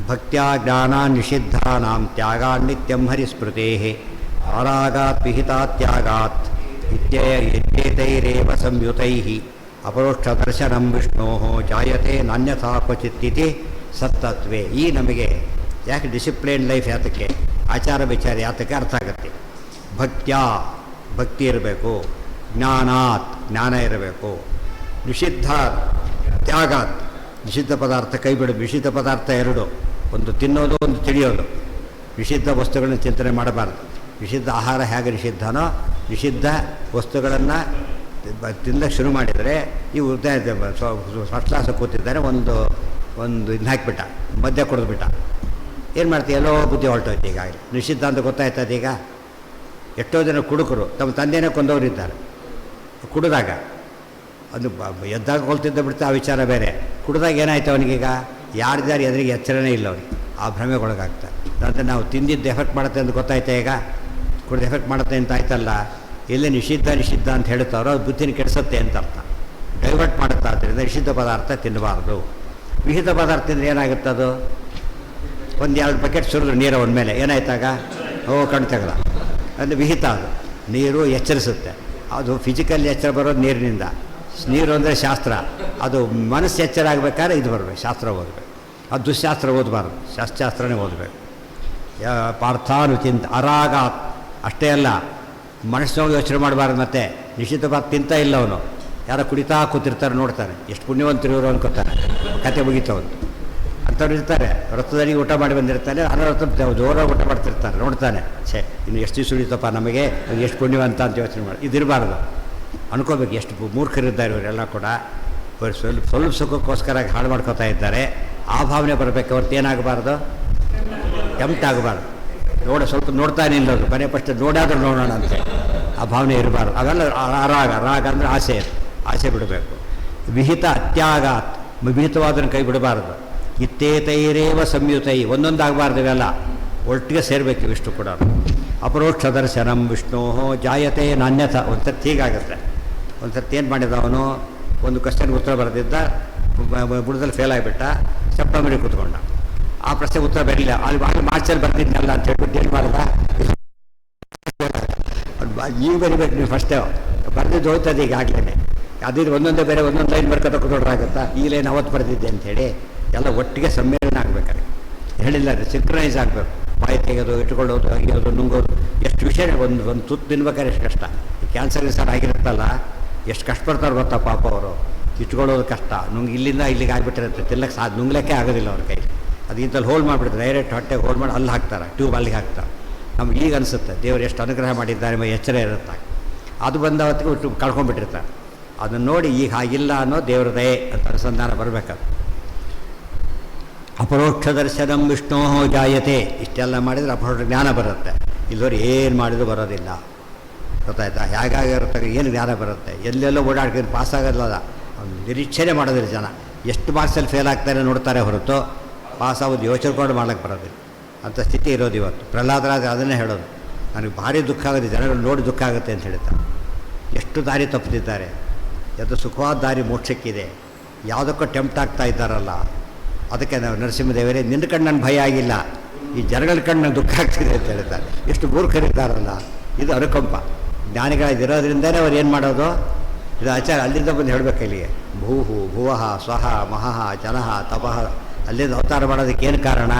ಭಕ್ತ್ಯಾ ಜ್ಞಾನ ನಿಷಿದ್ಧಾನಾಂ ತ್ಯಾಗಾನ್ ನಿತ್ಯಂ ಹರಿಸ್ಮೃತೇ ಆರಾಗಾತ್ ವಿಹಿತಾತ್ಯಾಗಾತ್ ಇತ್ಯೇತೈರೇವ ಸಂಯುತೈಃ ಅಪರೋಕ್ಷ ದರ್ಶನಂ ವಿಷ್ಣೋಃ ಜಾಯತೆ ನಾನ್ಯಥಾ ಕ್ವಚಿತ್ತಿತಿ ಸತ್ತತ್ವೇ. ಈ ನಮಗೆ ಯಾಕೆ ಡಿಸಿಪ್ಲಿನ್ ಲೈಫ್ ಯಾತಕ್ಕೆ, ಆಚಾರ ವಿಚಾರ ಯಾತಕ್ಕೆ ಅರ್ಥ ಆಗುತ್ತೆ. ಭಕ್ತ್ಯಾ ಭಕ್ತಿ ಇರಬೇಕು, ಜ್ಞಾನಾತ್ ಜ್ಞಾನ ಇರಬೇಕು, ನಿಷಿದ್ಧ ತ್ಯಾಗಾತ್ ನಿಷಿದ್ಧ ಪದಾರ್ಥ ಕೈ ಬಿಡು. ನಿಷಿದ್ಧ ಪದಾರ್ಥ ಎರಡು, ಒಂದು ತಿನ್ನೋದು, ಒಂದು ತಿಳಿಯೋದು. ನಿಷಿದ್ಧ ವಸ್ತುಗಳನ್ನು ಚಿಂತನೆ ಮಾಡಬಾರ್ದು. ನಿಷಿದ್ಧ ಆಹಾರ ಹೇಗೆ ನಿಷಿದ್ಧನೋ, ನಿಷಿದ್ಧ ವಸ್ತುಗಳನ್ನು ತಿನ್ನಕ್ಕೆ ಶುರು ಮಾಡಿದರೆ ಇವು ಫಸ್ಟ್ ಕ್ಲಾಸ್ ಕೂತಿದ್ದಾರೆ, ಒಂದು ಇದನ್ನ ಹಾಕಿಬಿಟ್ಟ, ಮದ್ಯ ಕುಡಿದ್ಬಿಟ್ಟ. ಏನು ಮಾಡ್ತೀವಿ? ಎಲ್ಲೋ ಬುದ್ಧಿ ಹೊರಟೋಯ್ತು. ಈಗಾಗಲೇ ನಿಷಿದ್ಧ ಅಂತ ಗೊತ್ತಾಯ್ತದ. ಈಗ ಎಷ್ಟೋ ಜನ ಕುಡುಕರು ತಮ್ಮ ತಂದೆಯೇ ಕೊಂದವರಿದ್ದಾರೆ. ಕುಡಿದಾಗ ಅದು ಎದ್ದಾಗ ಕೊಲ್ತಿದ್ದ ಬಿಡ್ತಾ, ಆ ವಿಚಾರ ಬೇರೆ. ಕುಡಿದಾಗ ಏನಾಯ್ತು ಅವನಿಗೀಗ? ಯಾರ್ದಾರು ಎದುರಿಗೆ ಎಚ್ಚರನೇ ಇಲ್ಲ ಅವನಿಗೆ. ಆ ಭ್ರಮೆಗೊಳಗಾಗ್ತಾರೆ. ಅಂದರೆ ನಾವು ತಿಂದಿದ್ದು ಎಫೆಕ್ಟ್ ಮಾಡುತ್ತೆ ಅಂತ ಗೊತ್ತಾಯ್ತಾ? ಈಗ ಕುಡಿದು ಎಫೆಕ್ಟ್ ಮಾಡುತ್ತೆ ಅಂತ ಆಯ್ತಲ್ಲ. ಎಲ್ಲೇ ನಿಷಿದ್ಧ ಅಂತ ಹೇಳ್ತಾರೋ ಅದು ಬುದ್ಧಿನ ಕೆಡಿಸುತ್ತೆ ಅಂತ ಅರ್ಥ. ಡೈವರ್ಟ್ ಮಾಡುತ್ತೆ. ಆದ್ದರಿಂದ ನಿಷಿದ್ಧ ಪದಾರ್ಥ ತಿನ್ನಬಾರ್ದು. ವಿಹಿತ ಪದಾರ್ಥ ತಿಂದರೆ ಏನಾಗುತ್ತೆ? ಅದು ಒಂದು 2 ಬಕೆಟ್ ಸುರಿದ್ರು ನೀರು ಅವನ ಮೇಲೆ, ಏನಾಯ್ತಾಗ? ಕಣ್ಣು ತೆಗೆದ. ಅದು ವಿಹಿತ. ಅದು ನೀರು ಎಚ್ಚರಿಸುತ್ತೆ. ಅದು ಫಿಸಿಕಲ್ ಎಚ್ಚರ ಬರೋದು ನೀರಿನಿಂದ. ನೀರು ಅಂದರೆ ಶಾಸ್ತ್ರ. ಅದು ಮನಸ್ಸು ಎಚ್ಚರ ಆಗಬೇಕಾದ್ರೆ ಇದು ಬರಬೇಕು, ಶಾಸ್ತ್ರ ಓದಬೇಕು. ಅದು ದುಶ್ಶಾಸ್ತ್ರ ಓದಬಾರ್ದು, ಶಾಸ್ತ್ರನೇ ಓದಬೇಕು. ಪಾರ್ಥಾನುಚಿಂತ ಅರಾಗಾತ್. ಅಷ್ಟೇ ಅಲ್ಲ, ಮನಸ್ಸಿನೋಗಿ ಯೋಚನೆ ಮಾಡಬಾರ್ದು. ಮತ್ತೆ ನಿಶ್ಚಿತ ಬಾತ್ ತಿಂತ ಇಲ್ಲ ಅವನು. ಯಾರೋ ಕುಡಿತಾ ಕೂತಿರ್ತಾರೆ, ನೋಡ್ತಾನೆ, ಎಷ್ಟು ಪುಣ್ಯವಂತರು ಇವರು ಅನ್ಕೋತಾನೆ. ಕತೆ ಮುಗಿತವನು. ಅಂಥವ್ರು ಇರ್ತಾರೆ, ವ್ರತದಲ್ಲಿ ಊಟ ಮಾಡಿ ಬಂದಿರ್ತಾನೆ, ಅನವೃತ ಜೋರಾಗಿ ಊಟ ಮಾಡ್ತಿರ್ತಾರೆ. ನೋಡ್ತಾನೆ, ಇನ್ನು ಎಷ್ಟು ದಿವಸ ಉಳಿತಪ್ಪ ನಮಗೆ, ಎಷ್ಟು ಪುಣ್ಯವಂತ ಅಂತ ಯೋಚನೆ ಮಾಡಿ. ಇದಿರಬಾರ್ದು. ಅನ್ಕೋಬೇಕು ಎಷ್ಟು ಮೂರ್ಖರಿದ್ದಾರೆ ಇವರೆಲ್ಲ ಕೂಡ. ಸ್ವಲ್ಪ ಸುಖಕ್ಕೋಸ್ಕರ ಹಾಳು ಮಾಡ್ಕೋತಾ ಇದ್ದಾರೆ. ಆ ಭಾವನೆ ಬರಬೇಕು ಹೊರತು ಏನಾಗಬಾರ್ದು, ಟೆಂಪ್ಟ್ ಆಗಬಾರ್ದು. ಸ್ವಲ್ಪ ನೋಡ್ತಾ ನಿಲ್ಲೋದು, ಕೊನೆ ಫಸ್ಟ್ ನೋಡಾದ್ರೂ ನೋಡೋಣ ಅಂತೆ ಆ ಭಾವನೆ ಇರಬಾರ್ದು. ಅವೆಲ್ಲ ರಾಗ. ರಾಗ ಅಂದರೆ ಆಸೆ, ಆಸೆ ಬಿಡಬೇಕು. ವಿಹಿತ ಅತ್ಯಾಗಾತ್, ವಿಹಿತವಾದನ್ನು ಕೈ ಬಿಡಬಾರ್ದು. ಇತ್ತೇತೈರೇವ ಸಂಯುತೈ, ಒಂದೊಂದಾಗಬಾರ್ದು, ಇವೆಲ್ಲ ಒಟ್ಟಿಗೆ ಸೇರಬೇಕು ಇಷ್ಟು ಕೂಡ. ಅಪರೋಕ್ಷ ದರ್ಶನಂ ವಿಷ್ಣೋ ಜಾಯತೆ ನಾಣ್ಯಥ. ಒಂದು ಸರ್ತಿ ಹೀಗಾಗುತ್ತೆ. ಒಂದು ಸರ್ತಿ ಏನು ಮಾಡಿದ ಅವನು, ಒಂದು ಕ್ವಶನ್ಗೆ ಉತ್ತರ ಬರೆದಿದ್ದ, ಬುಡದಲ್ಲಿ ಫೇಲ್ ಆಗಿಬಿಟ್ಟ, ಸೆಪ್ಟೆಂಬರಿಗೆ ಕೂತ್ಕೊಂಡ. ಆ ಪ್ರಶ್ನೆಗೆ ಉತ್ತರ ಬರಲಿಲ್ಲ. ಅಲ್ಲಿ ಮಾರ್ಚಲ್ಲಿ ಬರ್ತಿದ್ನಲ್ಲ ಅಂತ ಹೇಳ್ಬಿಟ್ಟು ಏನು ಮಾಡ್ದ, ಈಗ ಬರಿಬೇಕು ನೀವು ಫಸ್ಟೇ, ಬರೆದಿದ್ದು ಹೋಗ್ತದೆ ಈಗಾಗಲೇ. ಅದಿದ್ದು ಒಂದೊಂದೇ ಬೇರೆ ಒಂದೊಂದು ಲೈನ್ ಬರ್ಕೊತ ಕೂತ್ಕೊಂಡ್ರಾಗುತ್ತಾ, ಈ ಲೈನ್ ಅವತ್ತು ಬರೆದಿದ್ದೆ ಅಂಥೇಳಿ ಎಲ್ಲ ಒಟ್ಟಿಗೆ ಸಮ್ಮೇಳನ ಆಗಬೇಕಾದ್ರೆ ಹೇಳಿಲ್ಲ, ಸಿಂಕ್ರನೈಸ್ ಆಗಬೇಕು. ಬಾಯಿ ತೆಗೆಯೋದು, ಇಟ್ಕೊಳ್ಳೋದು, ಅಗಿಯೋದು, ನುಂಗೋದು, ಎಷ್ಟು ವಿಷಯ. ಒಂದು ತುತ್ತು ತಿನ್ಬೇಕಾದ್ರೆ ಎಷ್ಟು ಕಷ್ಟ. ಈ ಕ್ಯಾನ್ಸರ್ ಆಗಿರುತ್ತಲ್ಲ, ಎಷ್ಟು ಕಷ್ಟಪಡ್ತಾರೆ ಗೊತ್ತಾ ಪಾಪ ಅವರು. ಇಟ್ಕೊಳ್ಳೋದು ಕಷ್ಟ, ಇಲ್ಲಿಂದ ಇಲ್ಲಿಗೆ ಆಗಿಬಿಟ್ಟಿರುತ್ತೆ, ತಿನ್ನಕ್ಕೆ ನುಂಗ್ಲಿಕ್ಕೆ ಆಗೋದಿಲ್ಲ ಅವ್ರ ಕೈ. ಅದು ಇಂಥಲ್ಲಿ ಹೋಲ್ಡ್ ಮಾಡಿಬಿಡ್ತಾರೆ, ಡೈರೆಕ್ಟ್ ಹೊಟ್ಟೆಗೆ ಹೋಲ್ಡ್ ಮಾಡಿ ಅಲ್ಲಿ ಹಾಕ್ತಾರೆ, ಟ್ಯೂಬ್ ಅಲ್ಲಿಗೆ ಹಾಕ್ತಾರೆ. ನಮ್ಗೆ ಈಗ ಅನಿಸುತ್ತೆ ದೇವರು ಎಷ್ಟು ಅನುಗ್ರಹ ಮಾಡಿದ್ದಾರೆ ಎಂಬ ಎಚ್ಚರ ಇರುತ್ತೆ. ಅದು ಬಂದವತ್ತಿಗೆ ಹುಟ್ಟು ಕಳ್ಕೊಂಡ್ಬಿಟ್ಟಿರ್ತಾರೆ. ಅದನ್ನು ನೋಡಿ ಈಗ ಹಾಗಿಲ್ಲ ಅನ್ನೋ ದೇವರ ದಯೆ ಅಂತ ಅನುಸಂಧಾನ ಬರಬೇಕದು. ಅಪರೋಕ್ಷ ದರ್ಶನಂ ವಿಷ್ಣೋ ಜಾಯತೆ. ಇಷ್ಟೆಲ್ಲ ಮಾಡಿದರೆ ಅಪರೋಕ್ಷ ಜ್ಞಾನ ಬರುತ್ತೆ. ಇಲ್ಲವರು ಏನು ಮಾಡಿದ್ರು ಬರೋದಿಲ್ಲ, ಗೊತ್ತಾಯ್ತಾ? ಹೇಗಾಗಿರುತ್ತೆ, ಏನು ಜ್ಞಾನ ಬರುತ್ತೆ? ಎಲ್ಲೆಲ್ಲೋ ಓಡಾಡ್ಕೊಂಡು ಪಾಸಾಗೋದಿಲ್ಲ. ನಿರೀಕ್ಷಣೆ ಮಾಡೋದಿಲ್ಲ ಜನ. ಎಷ್ಟು ಮಾರ್ಕ್ಸಲ್ಲಿ ಫೇಲ್ ಆಗ್ತಾರೆ ನೋಡ್ತಾರೆ ಹೊರತು ಪಾಸಾಗೋದು ಯೋಚನೆ ಕೊಂಡು ಮಾಡ್ಲಿಕ್ಕೆ ಬರೋದಿಲ್ಲ. ಅಂಥ ಸ್ಥಿತಿ ಇರೋದು ಇವತ್ತು. ಪ್ರಹ್ಲಾದರಾಜ ಅದನ್ನೇ ಹೇಳೋದು, ನನಗೆ ಭಾರಿ ದುಃಖ ಆಗುತ್ತೆ, ಜನಗಳು ನೋಡಿ ದುಃಖ ಆಗುತ್ತೆ ಅಂತ ಹೇಳ್ತಾರೆ. ಎಷ್ಟು ದಾರಿ ತಪ್ಪುತ್ತಿದ್ದಾರೆ. ಅದು ಸುಖವಾದ ದಾರಿ ಮೋಕ್ಷಕ್ಕಿದೆ, ಯಾವುದಕ್ಕೂ ಟೆಂಪ್ಟ್ ಆಗ್ತಾ ಇದ್ದಾರಲ್ಲ. ಅದಕ್ಕೆ ನಾವು ನರಸಿಂಹದೇವರೇ, ನಿನ್ನ ಕಣ್ಣು ನನ್ನ ಭಯ ಆಗಿಲ್ಲ, ಈ ಜನಗಳ ಕಣ್ಣು ನನಗೆ ದುಃಖ ಆಗ್ತಿದೆ ಅಂತ ಹೇಳ್ತಾರೆ. ಎಷ್ಟು ಮೂರ್ಖರಿದ್ದಾರಲ್ಲ. ಇದು ಅನುಕಂಪ. ಜ್ಞಾನಿಗಳಿರೋದ್ರಿಂದಲೇ ಅವ್ರು ಏನು ಮಾಡೋದು, ಇದು ಆಚಾರ ಅಲ್ಲಿಂದ ಬಂದು ಹೇಳಬೇಕು ಇಲ್ಲಿಗೆ. ಭೂಹು ಭುವಃ ಸ್ವಹ ಮಹಃ ಜನಃ ತಪಃ, ಅಲ್ಲಿಂದ ಅವತಾರ ಮಾಡೋದಕ್ಕೆ ಏನು ಕಾರಣ?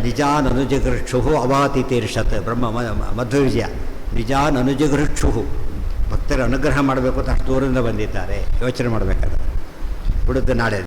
ನಿಜಾನ್ ಅನುಜಿಗೃಕ್ಷು ಅವಾತಿ ತೀರ್ಷತ್. ಬ್ರಹ್ಮ ಮಧ್ವವಿಜಯ. ನಿಜಾನ್ ಅನುಜಿಗೃಕ್ಷು, ಭಕ್ತರ ಅನುಗ್ರಹ ಮಾಡಬೇಕು ಅಂತ ಅಷ್ಟು ದೂರದಿಂದ ಬಂದಿದ್ದಾರೆ. ಯೋಚನೆ ಮಾಡಬೇಕಾದ್ರೆ ಬಿಡುತ್ತೆ ನಾಳೆ.